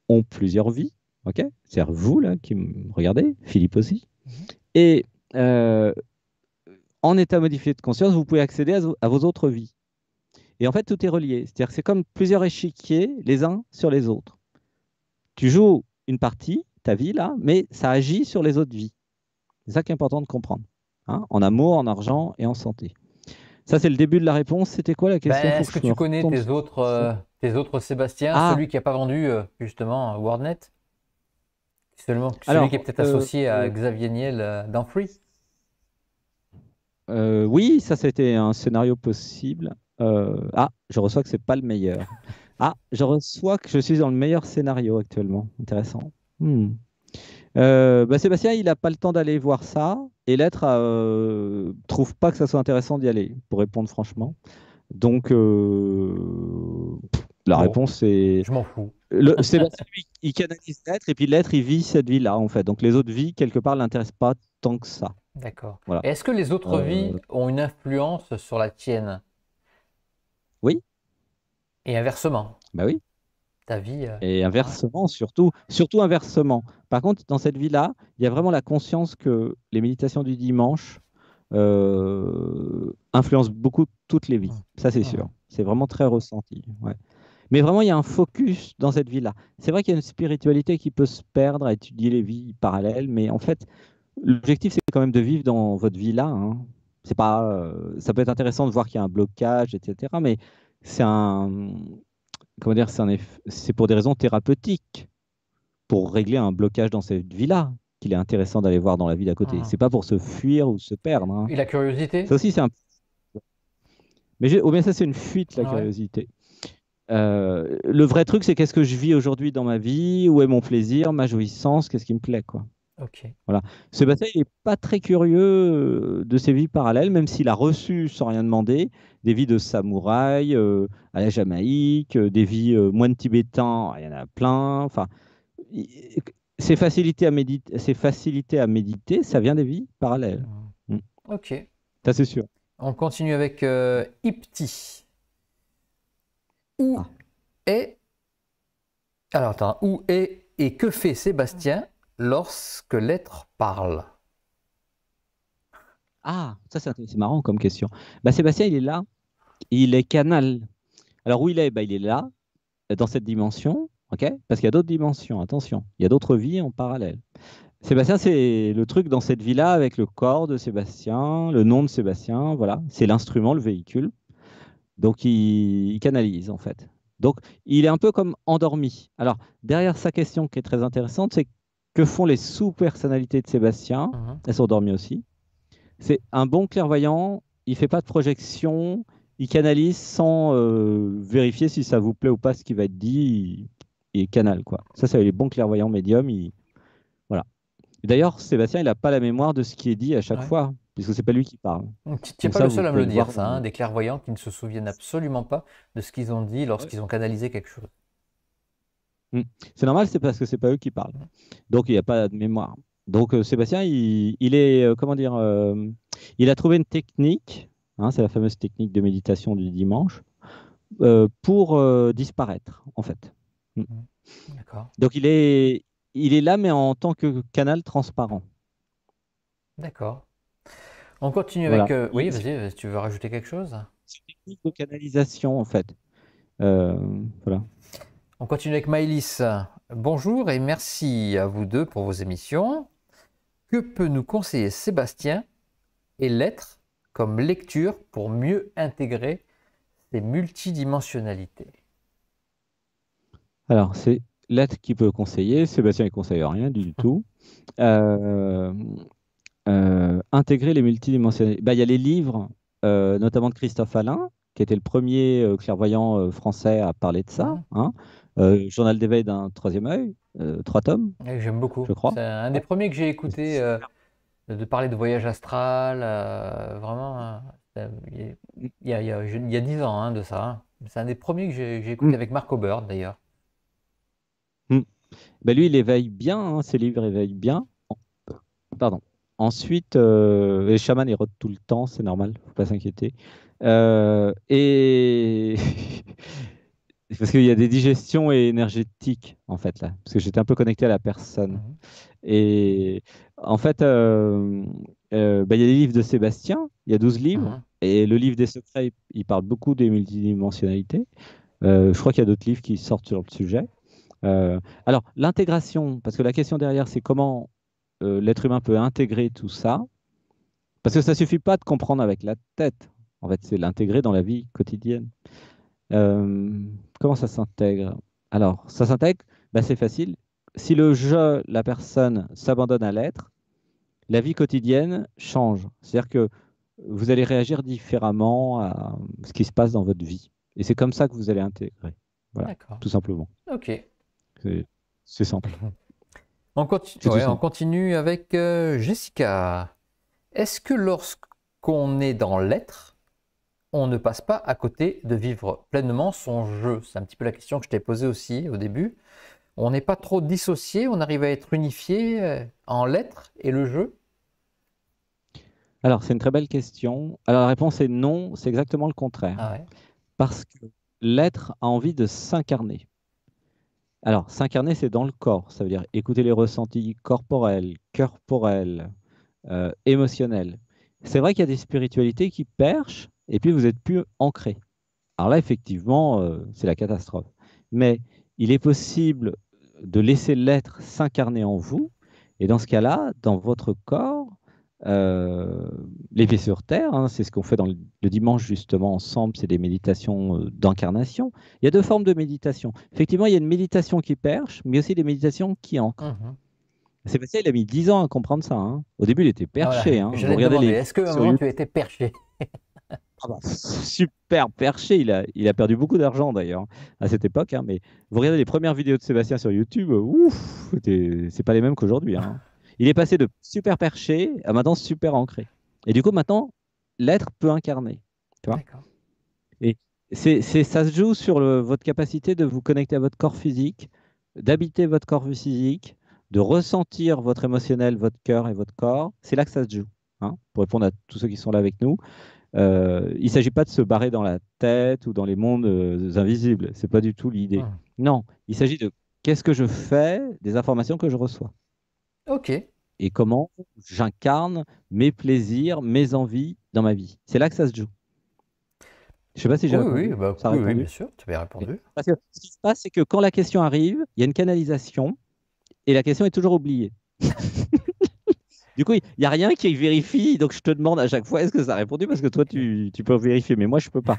[SPEAKER 2] ont plusieurs vies. Ok. C'est-à-dire vous, là, qui me regardez, Philippe aussi.
[SPEAKER 1] Mhm.
[SPEAKER 2] Et euh, en état modifié de conscience, vous pouvez accéder à vos autres vies. Et en fait, tout est relié. C'est-à-dire que c'est comme plusieurs échiquiers les uns sur les autres. Tu joues une partie, ta vie là, mais ça agit sur les autres vies. C'est ça qui est important de comprendre. Hein, en amour, en argent et en santé. Ça, c'est le début de la réponse. C'était quoi la question?
[SPEAKER 1] Ben,
[SPEAKER 2] Faut
[SPEAKER 1] est-ce
[SPEAKER 2] que
[SPEAKER 1] que
[SPEAKER 2] je me
[SPEAKER 1] tu connais
[SPEAKER 2] retourne sur ça.
[SPEAKER 1] tes autres Sébastien,
[SPEAKER 2] Ah,
[SPEAKER 1] celui qui n'a pas vendu justement WordNet, seulement celui qui est
[SPEAKER 2] alors,
[SPEAKER 1] peut-être associé à Xavier Niel dans Free?
[SPEAKER 2] oui, ça, c'était un scénario possible. Je reçois que c'est pas le meilleur. Ah, je reçois que je suis dans le meilleur scénario actuellement. Intéressant. Hmm. Sébastien, il n'a pas le temps d'aller voir ça et l'être trouve pas que ça soit intéressant d'y aller, pour répondre franchement. Donc, la
[SPEAKER 1] Bon,
[SPEAKER 2] réponse est
[SPEAKER 1] je m'en fous.
[SPEAKER 2] Sébastien, lui, il canalise l'être et puis l'être, il vit cette vie-là, en fait. Donc, les autres vies, quelque part, ne l'intéressent pas tant que ça.
[SPEAKER 1] D'accord.
[SPEAKER 2] Voilà.
[SPEAKER 1] Et est-ce que les autres
[SPEAKER 2] Euh,
[SPEAKER 1] vies ont une influence sur la tienne?
[SPEAKER 2] oui,
[SPEAKER 1] Et inversement,
[SPEAKER 2] bah oui.
[SPEAKER 1] ta vie.
[SPEAKER 2] Et
[SPEAKER 1] Ouais.
[SPEAKER 2] inversement, surtout inversement. Par contre, dans cette vie-là, il y a vraiment la conscience que les méditations du dimanche influencent beaucoup toutes les vies.
[SPEAKER 1] Mhm.
[SPEAKER 2] Ça, c'est
[SPEAKER 1] Mhm.
[SPEAKER 2] sûr. C'est vraiment très ressenti. Ouais. Mais vraiment, il y a un focus dans cette vie-là. C'est vrai qu'il y a une spiritualité qui peut se perdre à étudier les vies parallèles, mais en fait, l'objectif, c'est quand même de vivre dans votre vie-là, hein. C'est pas, ça peut être intéressant de voir qu'il y a un blocage, etc. Mais c'est un, comment dire, c'est pour des raisons thérapeutiques, pour régler un blocage dans cette vie-là. qu'il est intéressant d'aller voir dans la vie d'à côté.
[SPEAKER 1] Mhm.
[SPEAKER 2] C'est pas pour se fuir ou se perdre, hein.
[SPEAKER 1] Et la curiosité?
[SPEAKER 2] Ça aussi, c'est un. Mais ça, c'est une fuite, la
[SPEAKER 1] Ouais,
[SPEAKER 2] curiosité. Le vrai truc, c'est qu'est-ce que je vis aujourd'hui dans ma vie, où est mon plaisir, ma jouissance, qu'est-ce qui me plaît, quoi.
[SPEAKER 1] ok.
[SPEAKER 2] Voilà. Sébastien, il n'est pas très curieux de ses vies parallèles, même s'il a reçu, sans rien demander, des vies de samouraï à la Jamaïque, des vies moines tibétains, il y en a plein. Enfin, il- ces facilités à méditer, ça vient des vies parallèles.
[SPEAKER 1] Mhm.
[SPEAKER 2] Mm.
[SPEAKER 1] Ok.
[SPEAKER 2] Ça, c'est sûr.
[SPEAKER 1] On continue avec Ipti. Où
[SPEAKER 2] Ah.
[SPEAKER 1] est... Alors, attends. Où est et que fait Sébastien lorsque l'être parle?
[SPEAKER 2] Ah, ça, c'est marrant comme question. Bah, Sébastien, il est là. Il est canal. Alors, où il est? Bah, il est là, dans cette dimension, ok? Parce qu'il y a d'autres dimensions, attention. Il y a d'autres vies en parallèle. Sébastien, c'est le truc dans cette vie-là avec le corps de Sébastien, le nom de Sébastien, voilà. C'est l'instrument, le véhicule. Donc, il canalise, en fait. Donc, il est un peu comme endormi. Alors, derrière sa question qui est très intéressante, c'est que font les sous-personnalités de Sébastien?
[SPEAKER 1] Mhm.
[SPEAKER 2] Elles sont dormies aussi. C'est un bon clairvoyant, il fait pas de projection, il canalise sans vérifier si ça vous plaît ou pas ce qui va être dit, il canal, quoi. Ça, c'est les bons clairvoyants médiums. Voilà. Et d'ailleurs, Sébastien, il n'a pas la mémoire de ce qui est dit à chaque
[SPEAKER 1] Ouais.
[SPEAKER 2] fois, puisque c'est pas lui qui parle.
[SPEAKER 1] Tu n'es
[SPEAKER 2] Donc
[SPEAKER 1] pas
[SPEAKER 2] ça,
[SPEAKER 1] le
[SPEAKER 2] vous
[SPEAKER 1] seul à me
[SPEAKER 2] pouvez
[SPEAKER 1] le
[SPEAKER 2] le
[SPEAKER 1] dire,
[SPEAKER 2] voir
[SPEAKER 1] ça,
[SPEAKER 2] dans
[SPEAKER 1] hein,
[SPEAKER 2] le.
[SPEAKER 1] des clairvoyants qui ne se souviennent absolument pas de ce qu'ils ont dit
[SPEAKER 2] Ouais.
[SPEAKER 1] lorsqu'ils ont canalisé quelque chose.
[SPEAKER 2] Mm. C'est normal, c'est parce que c'est pas eux qui parlent. Donc il n'y a pas de mémoire. Donc Sébastien, il est, comment dire, il a trouvé une technique, hein, c'est la fameuse technique de méditation du dimanche, pour disparaître, en fait. Mm.
[SPEAKER 1] Mhm. D'accord.
[SPEAKER 2] Donc il est là, mais en tant que canal transparent.
[SPEAKER 1] D'accord. On continue avec...
[SPEAKER 2] Voilà.
[SPEAKER 1] oui, vas-y, tu veux rajouter quelque chose?
[SPEAKER 2] C'est une technique de canalisation, en fait. Euh, voilà.
[SPEAKER 1] On continue avec Maëlys. Bonjour et merci à vous deux pour vos émissions. Que peut nous conseiller Sébastien et l'être comme lecture pour mieux intégrer ces multidimensionnalités?
[SPEAKER 2] Alors, c'est l'être qui peut conseiller. Sébastien ne conseille rien du tout. Euh, intégrer les multidimensionnalités. Bah, il y a les livres, notamment de Christophe Alain, qui était le premier clairvoyant français à parler de ça,
[SPEAKER 1] Mhm.
[SPEAKER 2] hein. Journal d'éveil d'un troisième œil, 3 tomes,
[SPEAKER 1] Et j'aime beaucoup.
[SPEAKER 2] je crois.
[SPEAKER 1] C'est un des
[SPEAKER 2] Ouais.
[SPEAKER 1] premiers que j'ai écouté
[SPEAKER 2] Super.
[SPEAKER 1] de parler de voyage astral. Vraiment, il y a 10 ans, hein, de ça, hein. C'est un des premiers que j'ai écouté
[SPEAKER 2] Mm.
[SPEAKER 1] avec Marco Bird d'ailleurs.
[SPEAKER 2] Mm. Ben lui, il éveille bien, hein, ses livres éveillent bien. Pardon. Ensuite, les chamans, ils rôdent tout le temps, c'est normal, faut pas s'inquiéter. Et parce qu'il y a des digestions énergétiques, en fait, là, parce que j'étais un peu connecté à la personne.
[SPEAKER 1] Mhm.
[SPEAKER 2] Et en fait, ben, il y a les livres de Sébastien, il y a 12 livres,
[SPEAKER 1] Mhm.
[SPEAKER 2] et le livre des secrets, il parle beaucoup des multidimensionnalités. Je crois qu'il y a d'autres livres qui sortent sur le sujet. Alors, l'intégration, parce que la question derrière, c'est comment l'être humain peut intégrer tout ça, parce que ça ne suffit pas de comprendre avec la tête. En fait, c'est l'intégrer dans la vie quotidienne. Euh, comment ça s'intègre? Alors, ça s'intègre, bah, c'est facile. Si le je, la personne, s'abandonne à l'être, la vie quotidienne change. C'est-à-dire que vous allez réagir différemment à ce qui se passe dans votre vie. Et c'est comme ça que vous allez intégrer. Voilà,
[SPEAKER 1] D'accord.
[SPEAKER 2] tout simplement.
[SPEAKER 1] Ok.
[SPEAKER 2] C'est c'est simple. C'est tout
[SPEAKER 1] On
[SPEAKER 2] simple.
[SPEAKER 1] continue avec Jessica. Est-ce que lorsqu'on est dans l'être, on ne passe pas à côté de vivre pleinement son jeu? C'est un petit peu la question que je t'ai posée aussi au début. On n'est pas trop dissocié, on arrive à être unifié en l'être et le jeu?
[SPEAKER 2] Alors, c'est une très belle question. Alors, la réponse est non, c'est exactement le contraire.
[SPEAKER 1] Ah ouais.
[SPEAKER 2] Parce que l'être a envie de s'incarner. Alors, s'incarner, c'est dans le corps. Ça veut dire écouter les ressentis corporels, corporels, émotionnels. C'est vrai qu'il y a des spiritualités qui perchent et puis vous êtes plus ancré. Alors là, effectivement, c'est la catastrophe. Mais il est possible de laisser l'être s'incarner en vous. Et dans ce cas-là, dans votre corps, euh, les pieds sur terre, hein, c'est ce qu'on fait dans le dimanche justement ensemble, c'est des méditations d'incarnation. Il y a 2 formes de méditation. Effectivement, il y a une méditation qui perche, mais aussi des méditations qui ancrent.
[SPEAKER 1] Mhm.
[SPEAKER 2] Sébastien, il a mis 10 ans à comprendre ça, hein. Au début, il était
[SPEAKER 1] Ah, voilà,
[SPEAKER 2] perché, hein. Vous
[SPEAKER 1] j'allais te
[SPEAKER 2] regardez
[SPEAKER 1] demander,
[SPEAKER 2] les
[SPEAKER 1] est-ce qu'à
[SPEAKER 2] vidéos
[SPEAKER 1] un
[SPEAKER 2] sur
[SPEAKER 1] moment
[SPEAKER 2] YouTube.
[SPEAKER 1] tu as été perché?
[SPEAKER 2] Ah bah, super perché. Il a perdu beaucoup d'argent d'ailleurs à cette époque, hein. Mais vous regardez les premières vidéos de Sébastien sur YouTube, ouf, c'est pas les mêmes qu'aujourd'hui, hein. Il est passé de super perché à maintenant super ancré. Et du coup, maintenant, l'être peut incarner. Tu vois?
[SPEAKER 1] D'accord.
[SPEAKER 2] Et ça se joue sur votre capacité de vous connecter à votre corps physique, d'habiter votre corps physique, de ressentir votre émotionnel, votre cœur et votre corps. C'est là que ça se joue, hein, pour répondre à tous ceux qui sont là avec nous. Il ne s'agit pas de se barrer dans la tête ou dans les mondes invisibles. C'est pas du tout l'idée.
[SPEAKER 1] Hmm.
[SPEAKER 2] Non, il s'agit de qu'est-ce que je fais des informations que je reçois
[SPEAKER 1] Ok.
[SPEAKER 2] et comment j'incarne mes plaisirs, mes envies dans ma vie. C'est là que ça se joue. Je sais pas si j'ai
[SPEAKER 1] Oui, oui,
[SPEAKER 2] répondu.
[SPEAKER 1] bah,
[SPEAKER 2] Ça a
[SPEAKER 1] oui, oui, bien
[SPEAKER 2] répondu.
[SPEAKER 1] sûr, tu avais répondu.
[SPEAKER 2] Parce que ce qui se passe, c'est que quand la question arrive, il y a une canalisation et la question est toujours oubliée. Du coup, il n'y a rien qui vérifie. Donc, je te demande à chaque fois, est-ce que ça a répondu? Parce que toi, tu peux vérifier, mais moi, je ne peux pas.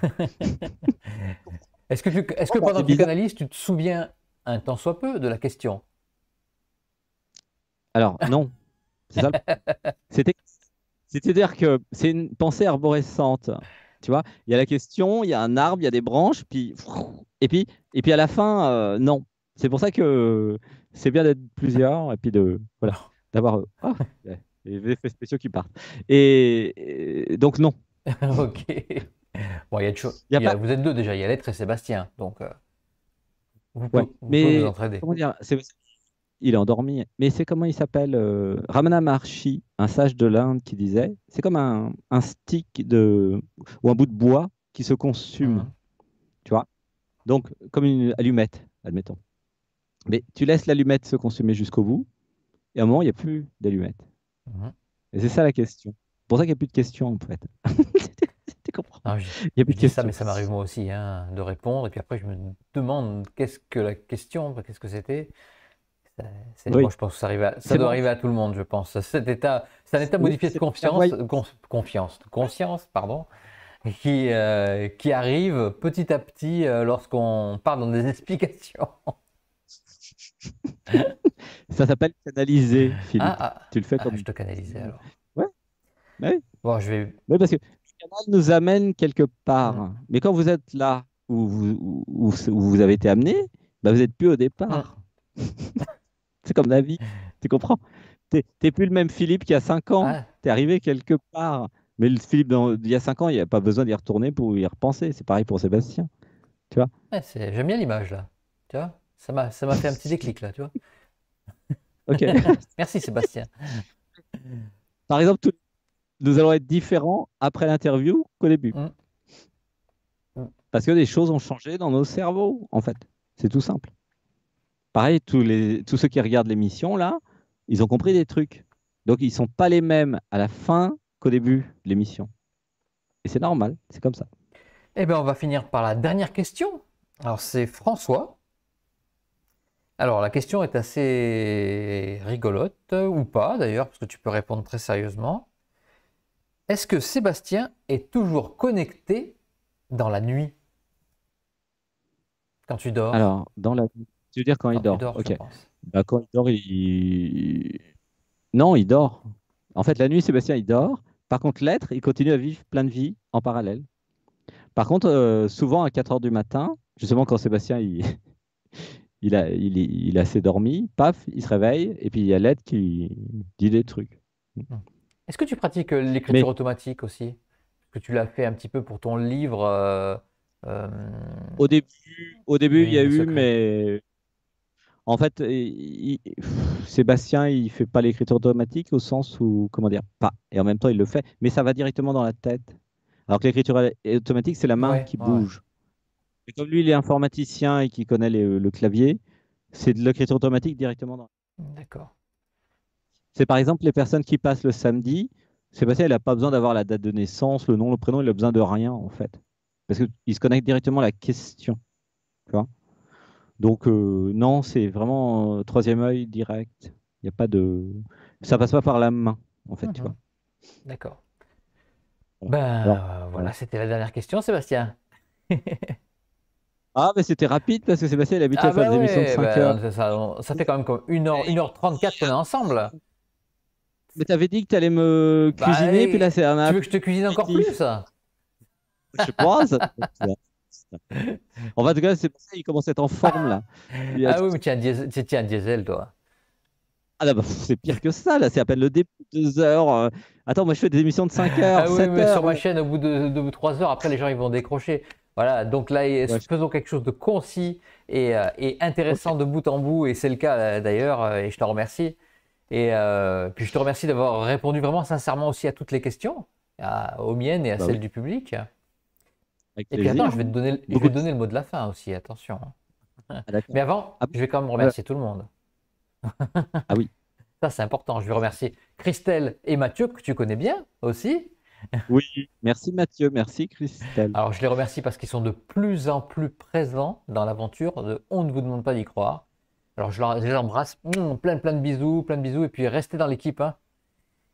[SPEAKER 1] Est-ce que
[SPEAKER 2] Bah,
[SPEAKER 1] pendant
[SPEAKER 2] c'est
[SPEAKER 1] que tu
[SPEAKER 2] bizarre.
[SPEAKER 1] canalises, tu te souviens un tant soit peu de la question?
[SPEAKER 2] Alors, non, c'est ça. C'était- C'est-à-dire que c'est une pensée arborescente. Tu vois, il y a la question, il y a un arbre, il y a des branches, puis et puis et puis à la fin, non. C'est pour ça que c'est bien d'être plusieurs et puis de voilà,
[SPEAKER 1] Bon,
[SPEAKER 2] d'avoir les effets spéciaux qui partent. Et donc non,
[SPEAKER 1] ok. Bon, il y a de choses.
[SPEAKER 2] il y a pas.
[SPEAKER 1] Vous êtes deux déjà, il y a l'être et Sébastien, donc
[SPEAKER 2] Ouais,
[SPEAKER 1] vous pouvez vous
[SPEAKER 2] mais
[SPEAKER 1] entraider.
[SPEAKER 2] comment dire, il est endormi. Mais c'est comment il s'appelle Ramana Maharshi, un sage de l'Inde qui disait, c'est comme un stick ou un bout de bois qui se consume.
[SPEAKER 1] Mhm,
[SPEAKER 2] Tu vois? Donc, comme une allumette, admettons. Mais tu laisses l'allumette se consumer jusqu'au bout, et à un moment, il n'y a plus d'allumette.
[SPEAKER 1] mhm.
[SPEAKER 2] Et c'est ça la question. C'est pour ça qu'il n'y a plus de questions, en fait. Tu comprends?
[SPEAKER 1] Non,
[SPEAKER 2] Il n'y a plus
[SPEAKER 1] je
[SPEAKER 2] de
[SPEAKER 1] dis ça,
[SPEAKER 2] questions.
[SPEAKER 1] mais ça m'arrive moi aussi, hein, de répondre, et puis après je me demande qu'est-ce que la question, qu'est-ce que c'était. Moi,
[SPEAKER 2] Oui,
[SPEAKER 1] je pense que ça
[SPEAKER 2] c'est
[SPEAKER 1] doit
[SPEAKER 2] bon.
[SPEAKER 1] arriver à tout le monde, je pense. Cet état, c'est un état
[SPEAKER 2] Oui,
[SPEAKER 1] modifié de
[SPEAKER 2] c'est clairvoyant.
[SPEAKER 1] confiance, de conscience, pardon, qui arrive petit à petit lorsqu'on part dans des explications.
[SPEAKER 2] Ça s'appelle canaliser,
[SPEAKER 1] Ah,
[SPEAKER 2] Philippe.
[SPEAKER 1] ah,
[SPEAKER 2] Tu le fais
[SPEAKER 1] ah,
[SPEAKER 2] comme.
[SPEAKER 1] je te canalisais alors.
[SPEAKER 2] Ouais, bah oui.
[SPEAKER 1] Bon, je vais.
[SPEAKER 2] Oui, parce que le canal nous amène quelque
[SPEAKER 1] Hmm,
[SPEAKER 2] part. Mais quand vous êtes là où vous avez été amené, bah, vous n'êtes plus au
[SPEAKER 1] hmm.
[SPEAKER 2] départ. C'est comme la vie. Tu comprends? T'es plus le même Philippe qu'il y a 5 ans.
[SPEAKER 1] Ah,
[SPEAKER 2] Tu es arrivé quelque part. Mais le Philippe d'il y a 5 ans, il n'y a pas besoin d'y retourner pour y repenser. C'est pareil pour Sébastien. Tu vois?
[SPEAKER 1] ouais, j'aime bien l'image là. Tu vois, ça m'a fait un petit déclic là, tu vois.
[SPEAKER 2] OK.
[SPEAKER 1] Merci Sébastien.
[SPEAKER 2] Par exemple, nous allons être différents après l'interview qu'au début.
[SPEAKER 1] Hmm, hmm.
[SPEAKER 2] Parce que des choses ont changé dans nos cerveaux, en fait. C'est tout simple. Pareil, tous ceux qui regardent l'émission, là, ils ont compris des trucs. Donc, ils ne sont pas les mêmes à la fin qu'au début de l'émission. Et c'est normal, c'est comme ça.
[SPEAKER 1] Eh bien, on va finir par la dernière question. Alors, c'est François. Alors, la question est assez rigolote, ou pas d'ailleurs, parce que tu peux répondre très sérieusement. Est-ce que Sébastien est toujours connecté dans la nuit, quand tu dors?
[SPEAKER 2] Alors, dans la vie, tu veux dire quand il
[SPEAKER 1] Quand tu
[SPEAKER 2] dort?
[SPEAKER 1] dors, je
[SPEAKER 2] Ok.
[SPEAKER 1] pense.
[SPEAKER 2] Bah, quand il dort, non, il dort. En fait, la nuit, Sébastien, il dort. Par contre, l'être, il continue à vivre plein de vies en parallèle. Par contre, souvent à 4 heures du matin, justement quand Sébastien il a assez dormi, paf, il se réveille et puis il y a l'être qui dit des trucs.
[SPEAKER 1] Hmm. Est-ce que tu pratiques l'écriture
[SPEAKER 2] Mais
[SPEAKER 1] automatique aussi? Est-ce que tu l'as fait un petit peu pour ton livre euh,
[SPEAKER 2] au début, il y
[SPEAKER 1] L'Union
[SPEAKER 2] a
[SPEAKER 1] des
[SPEAKER 2] eu,
[SPEAKER 1] secrets?
[SPEAKER 2] mais en fait, Sébastien, il fait pas l'écriture automatique au sens où, comment dire, pas. Et en même temps, il le fait, mais ça va directement dans la tête. Alors que l'écriture automatique, c'est la main
[SPEAKER 1] Ouais,
[SPEAKER 2] qui
[SPEAKER 1] ouais, ouais.
[SPEAKER 2] bouge. Et comme lui, il est informaticien et qu'il connaît le clavier, c'est de l'écriture automatique directement dans.
[SPEAKER 1] D'accord.
[SPEAKER 2] C'est par exemple les personnes qui passent le samedi. Sébastien, il n'a pas besoin d'avoir la date de naissance, le nom, le prénom, il a besoin de rien en fait. Parce qu'il se connecte directement à la question. Tu vois. Donc non, c'est vraiment troisième œil direct. Il y a pas de. Ça passe pas par la main, en fait, tu vois.
[SPEAKER 1] Mhm. D'accord.
[SPEAKER 2] Voilà.
[SPEAKER 1] Ben
[SPEAKER 2] Alors,
[SPEAKER 1] voilà,
[SPEAKER 2] voilà.
[SPEAKER 1] c'était la dernière question, Sébastien.
[SPEAKER 2] Ah, mais c'était rapide parce que Sébastien, il a l'habitude
[SPEAKER 1] Ah
[SPEAKER 2] à faire
[SPEAKER 1] bah
[SPEAKER 2] des émissions de
[SPEAKER 1] ouais,
[SPEAKER 2] 5
[SPEAKER 1] bah,
[SPEAKER 2] heures.
[SPEAKER 1] ça fait quand même comme 1h34 qu'on est ensemble.
[SPEAKER 2] Mais t'avais dit que t'allais me
[SPEAKER 1] Bah,
[SPEAKER 2] cuisiner, puis là, c'est un
[SPEAKER 1] tu veux que je te cuisine encore plus?
[SPEAKER 2] apéritif. Je sais pas, ça. En va, en tout cas, Sébastien, il commence à être en forme, là.
[SPEAKER 1] Ah oui, mais tu es un diesel, toi.
[SPEAKER 2] Ah, là, bah, c'est pire que ça, là. C'est à peine le début, 2 heures. Attends, moi, je fais des émissions de 5 heures,
[SPEAKER 1] Ah oui,
[SPEAKER 2] 7
[SPEAKER 1] mais sur
[SPEAKER 2] heures.
[SPEAKER 1] ma chaîne, au bout de 3 heures, après, les gens ils vont décrocher. Voilà, donc là,
[SPEAKER 2] Ouais,
[SPEAKER 1] faisons quelque chose de concis et
[SPEAKER 2] ok.
[SPEAKER 1] intéressant de bout en bout, et c'est le cas d'ailleurs, et je te remercie. Et puis je te remercie d'avoir répondu vraiment sincèrement aussi à toutes les questions, aux miennes et à
[SPEAKER 2] Bah
[SPEAKER 1] celles
[SPEAKER 2] oui,
[SPEAKER 1] du public.
[SPEAKER 2] avec
[SPEAKER 1] Et puis attends,
[SPEAKER 2] plaisir, hein.
[SPEAKER 1] je vais
[SPEAKER 2] Beaucoup
[SPEAKER 1] te
[SPEAKER 2] de...
[SPEAKER 1] donner le mot de la fin aussi, attention.
[SPEAKER 2] Ah, d'accord.
[SPEAKER 1] Mais avant,
[SPEAKER 2] Ah,
[SPEAKER 1] je vais quand même
[SPEAKER 2] euh,
[SPEAKER 1] remercier tout le monde.
[SPEAKER 2] ah oui.
[SPEAKER 1] Ça, c'est important. Je vais remercier Christelle et Mathieu, que tu connais bien aussi.
[SPEAKER 2] Oui, merci Mathieu, merci Christelle.
[SPEAKER 1] Alors, je les remercie parce qu'ils sont de plus en plus présents dans l'aventure de On ne vous demande pas d'y croire. Alors, je les embrasse. Plein de bisous. Et puis, restez dans l'équipe, hein.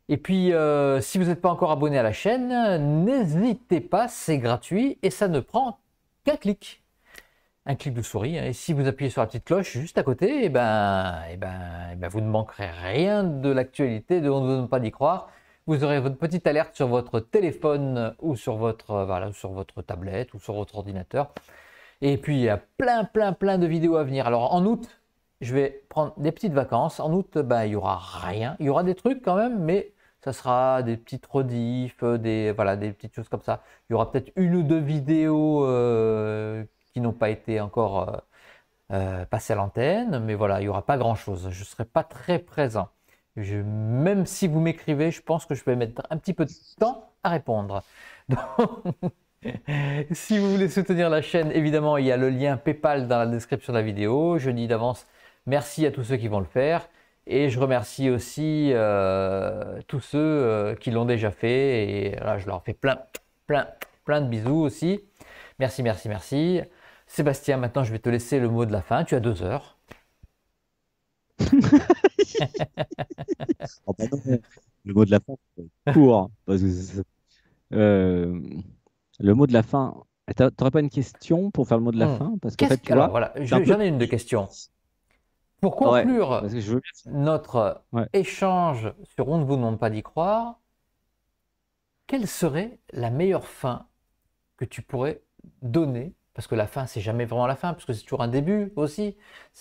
[SPEAKER 1] Et puis, si vous n'êtes pas encore abonné à la chaîne, n'hésitez pas, c'est gratuit et ça ne prend qu'un clic. Un clic de souris, hein. Et si vous appuyez sur la petite cloche juste à côté, vous ne manquerez rien de l'actualité de On ne vous demande pas d'y croire. Vous aurez votre petite alerte sur votre téléphone ou sur votre, voilà, sur votre tablette ou sur votre ordinateur. Et puis, il y a plein de vidéos à venir. Alors, en août, je vais prendre des petites vacances. En août, il n'y aura rien. Il y aura des trucs quand même, mais ça sera des petites rediffs, voilà, des petites choses comme ça. Il y aura peut-être une ou deux vidéos qui n'ont pas été encore passées à l'antenne, mais voilà, il n'y aura pas grand-chose. Je ne serai pas très présent. Même si vous m'écrivez, je pense que je vais mettre un petit peu de temps à répondre. Donc, si vous voulez soutenir la chaîne, évidemment, il y a le lien PayPal dans la description de la vidéo. Je dis d'avance merci à tous ceux qui vont le faire. Et je remercie aussi tous ceux qui l'ont déjà fait. Et là, je leur fais plein de bisous aussi. Merci. Sébastien, maintenant, je vais te laisser le mot de la fin. Tu as 2 heures.
[SPEAKER 2] Oh, bah non, le mot de la fin, c'est court, parce que euh, le mot de la fin. T'aurais pas une question pour faire le mot de la
[SPEAKER 1] Hmm.
[SPEAKER 2] fin? Parce qu'en fait, tu
[SPEAKER 1] Alors
[SPEAKER 2] vois,
[SPEAKER 1] voilà,
[SPEAKER 2] c'est un peu.
[SPEAKER 1] j'en ai une de question. Pour
[SPEAKER 2] Ouais,
[SPEAKER 1] conclure
[SPEAKER 2] parce que je veux bien.
[SPEAKER 1] notre
[SPEAKER 2] Ouais.
[SPEAKER 1] échange sur On ne vous demande pas d'y croire, quelle serait la meilleure fin que tu pourrais donner? Parce que la fin, c'est jamais vraiment la fin, parce que c'est toujours un début aussi.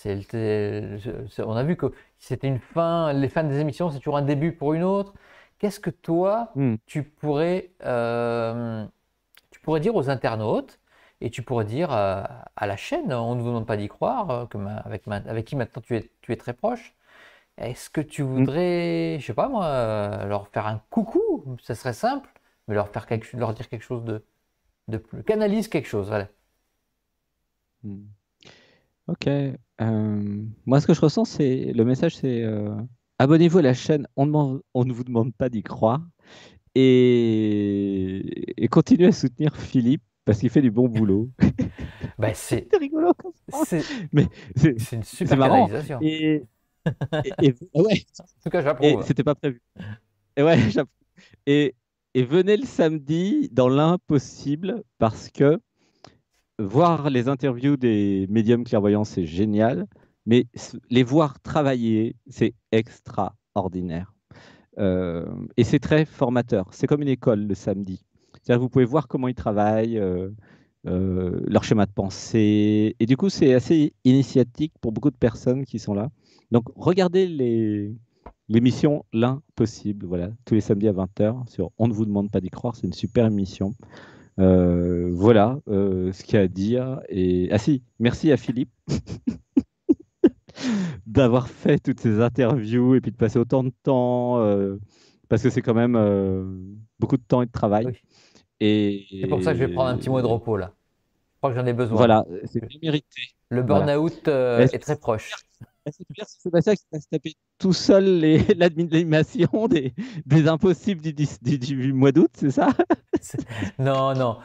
[SPEAKER 1] On a vu que c'était une fin, les fins des émissions, c'est toujours un début pour une autre. Qu'est-ce que toi,
[SPEAKER 2] Hmm.
[SPEAKER 1] tu pourrais dire aux internautes et tu pourrais dire à la chaîne, on ne vous demande pas d'y croire, avec qui maintenant tu es très proche. Est-ce que tu
[SPEAKER 2] Hmm.
[SPEAKER 1] voudrais, je sais pas moi, leur faire un coucou? Ça serait simple, mais leur dire quelque chose de plus. Canalise quelque chose, voilà.
[SPEAKER 2] Hmm. Ok. Moi, ce que je ressens, c'est le message, c'est abonnez-vous à la chaîne. On ne vous demande pas d'y croire et continuez à soutenir Philippe parce qu'il fait du bon boulot.
[SPEAKER 1] Ben,
[SPEAKER 2] C'est rigolo comme ça,
[SPEAKER 1] c'est,
[SPEAKER 2] mais c'est
[SPEAKER 1] c'est une
[SPEAKER 2] c'est
[SPEAKER 1] super
[SPEAKER 2] marrant.
[SPEAKER 1] canalisation.
[SPEAKER 2] Ouais,
[SPEAKER 1] En tout cas,
[SPEAKER 2] et
[SPEAKER 1] j'approuve.
[SPEAKER 2] c'était pas prévu. Et ouais, et, et venez le samedi dans l'impossible parce que voir les interviews des médiums clairvoyants, c'est génial, mais les voir travailler, c'est extraordinaire. Et c'est très formateur. C'est comme une école le samedi. C'est-à-dire que vous pouvez voir comment ils travaillent, leur schéma de pensée. Et du coup, c'est assez initiatique pour beaucoup de personnes qui sont là. Donc, regardez l'émission L'Impossible, voilà, tous les samedis à 20 h sur On ne vous demande pas d'y croire. C'est une super émission. Voilà ce qu'il y a à dire. Et... Ah si, merci à Philippe d'avoir fait toutes ces interviews et puis de passer autant de temps, parce que c'est quand même beaucoup de temps et de travail.
[SPEAKER 1] Oui. C'est pour ça que je vais prendre un petit mois de
[SPEAKER 2] Et
[SPEAKER 1] repos là. Je crois que j'en ai besoin.
[SPEAKER 2] voilà, c'est bien mérité.
[SPEAKER 1] Le
[SPEAKER 2] Voilà.
[SPEAKER 1] burn-out
[SPEAKER 2] Est-ce
[SPEAKER 1] est
[SPEAKER 2] que
[SPEAKER 1] très proche.
[SPEAKER 2] c'est Sébastien qui va se taper tout seul l'animation des impossibles du mois d'août, c'est ça?
[SPEAKER 1] Non.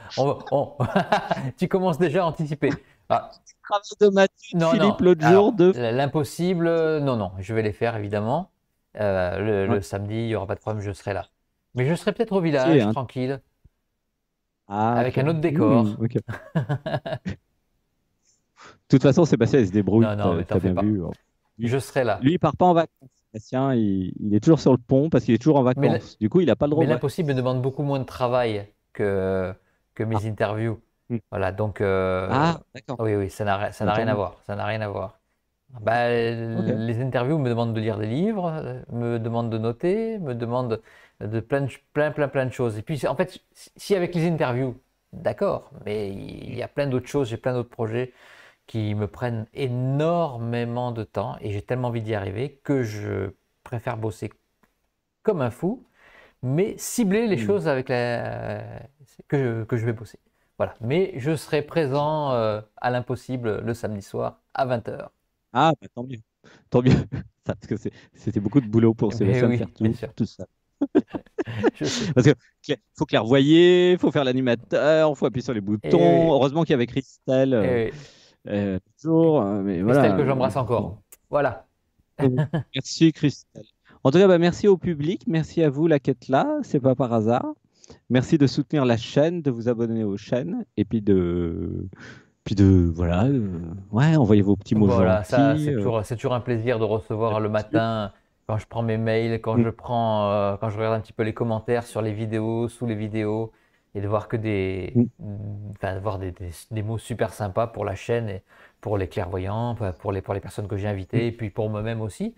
[SPEAKER 1] Tu commences déjà à anticiper. Ah,
[SPEAKER 2] Travail de Mathieu, de
[SPEAKER 1] non.
[SPEAKER 2] Philippe l'autre jour,
[SPEAKER 1] Alors,
[SPEAKER 2] de...
[SPEAKER 1] l'impossible, non. Je vais les faire évidemment.
[SPEAKER 2] Ouais,
[SPEAKER 1] Le samedi, il n'y aura pas de problème, je serai là. Mais je serai peut-être au
[SPEAKER 2] ok,
[SPEAKER 1] village,
[SPEAKER 2] hein.
[SPEAKER 1] tranquille,
[SPEAKER 2] Ah,
[SPEAKER 1] avec
[SPEAKER 2] ok.
[SPEAKER 1] un autre décor.
[SPEAKER 2] Ok. toute façon, Sébastien, il se débrouille,
[SPEAKER 1] Non, non, mais t'en
[SPEAKER 2] t'as
[SPEAKER 1] fais
[SPEAKER 2] bien
[SPEAKER 1] pas.
[SPEAKER 2] vu. Lui,
[SPEAKER 1] Je serai là.
[SPEAKER 2] lui, il part pas en vacances. Sébastien, il est toujours sur le pont parce qu'il est toujours en
[SPEAKER 1] Mais l'-
[SPEAKER 2] vacances. Du coup, il n'a pas le droit
[SPEAKER 1] mais
[SPEAKER 2] aux
[SPEAKER 1] l'impossible me
[SPEAKER 2] vacances.
[SPEAKER 1] demande beaucoup moins de travail que
[SPEAKER 2] Ah,
[SPEAKER 1] mes interviews.
[SPEAKER 2] hmm.
[SPEAKER 1] Voilà, donc
[SPEAKER 2] Ah, d'accord.
[SPEAKER 1] oui, oui, ça n'a
[SPEAKER 2] Bah, tant
[SPEAKER 1] rien à
[SPEAKER 2] mieux.
[SPEAKER 1] voir. Ça n'a rien à voir. Bah,
[SPEAKER 2] Ok.
[SPEAKER 1] les interviews me demandent de lire des livres, me demandent de noter, me demandent de plein de choses. Et puis, en fait, si avec les interviews, d'accord, mais il y a plein d'autres choses, j'ai plein d'autres projets qui me prennent énormément de temps et j'ai tellement envie d'y arriver que je préfère bosser comme un fou, mais cibler les
[SPEAKER 2] Hmm.
[SPEAKER 1] choses que je vais bosser. Voilà. Mais je serai présent à l'impossible le samedi soir à 20h.
[SPEAKER 2] Ah, bah, tant mieux. Tant mieux. Parce que c'était beaucoup de boulot pour
[SPEAKER 1] Mais
[SPEAKER 2] Sébastien de faire
[SPEAKER 1] oui, bien
[SPEAKER 2] tout,
[SPEAKER 1] sûr,
[SPEAKER 2] tout ça.
[SPEAKER 1] je sais.
[SPEAKER 2] Parce que faut que les revoyer, il faut faire l'animateur, il faut appuyer sur les
[SPEAKER 1] Et
[SPEAKER 2] boutons.
[SPEAKER 1] oui,
[SPEAKER 2] Heureusement qu'il y avait Christelle
[SPEAKER 1] et
[SPEAKER 2] toujours, mais
[SPEAKER 1] Christelle
[SPEAKER 2] voilà.
[SPEAKER 1] que j'embrasse
[SPEAKER 2] Bon.
[SPEAKER 1] encore. Voilà.
[SPEAKER 2] Merci Christelle. En tout cas, bah, merci au public, merci à vous, la quête là, c'est pas par hasard. Merci de soutenir la chaîne, de vous abonner aux chaînes, et puis voilà, ouais, envoyez vos petits mots
[SPEAKER 1] Voilà, ça,
[SPEAKER 2] gentils.
[SPEAKER 1] c'est toujours un plaisir de recevoir le matin quand je prends mes mails,
[SPEAKER 2] Mm,
[SPEAKER 1] quand je regarde un petit peu les commentaires sur les vidéos, sous les vidéos, et de voir que
[SPEAKER 2] mm,
[SPEAKER 1] enfin, de voir des mots super sympas pour la chaîne et pour les clairvoyants, enfin, pour les personnes que j'ai
[SPEAKER 2] mm,
[SPEAKER 1] invitées, et puis pour moi-même aussi.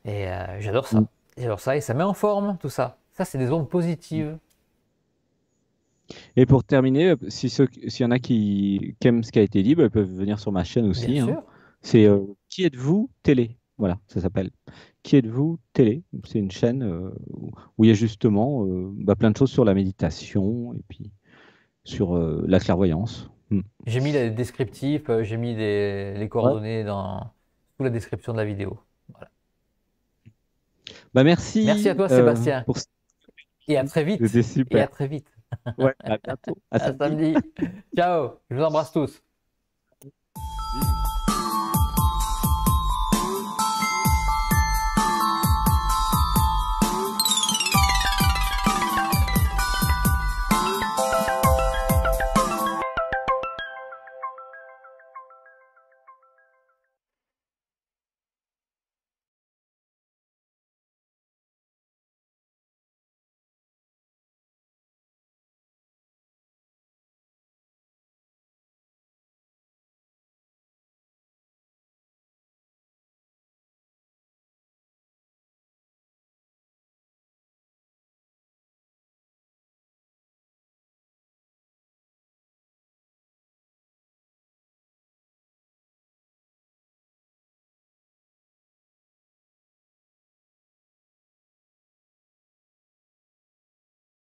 [SPEAKER 1] Et j'adore
[SPEAKER 2] mm.
[SPEAKER 1] ça. J'adore ça et ça met en forme tout ça. Ça, c'est des ondes positives.
[SPEAKER 2] Et pour terminer, s'il y en a qui aiment ce qui a été dit, bah, ils peuvent venir sur ma chaîne
[SPEAKER 1] Bien
[SPEAKER 2] aussi, hein.
[SPEAKER 1] sûr.
[SPEAKER 2] C'est Qui êtes-vous télé? Voilà, ça s'appelle. Qui êtes-vous télé? C'est une chaîne où il y a justement bah, plein de choses sur la méditation et puis sur la clairvoyance. Mm.
[SPEAKER 1] J'ai mis les descriptifs, j'ai mis les
[SPEAKER 2] Ouais.
[SPEAKER 1] coordonnées sous la description de la vidéo. Voilà.
[SPEAKER 2] Bah,
[SPEAKER 1] Merci à
[SPEAKER 2] merci
[SPEAKER 1] toi, Sébastien.
[SPEAKER 2] pour ce
[SPEAKER 1] Et à très
[SPEAKER 2] C'était
[SPEAKER 1] vite. Et
[SPEAKER 2] super.
[SPEAKER 1] à très vite.
[SPEAKER 2] Ouais, à bientôt. À
[SPEAKER 1] À
[SPEAKER 2] samedi.
[SPEAKER 1] samedi. Ciao. Je vous embrasse tous.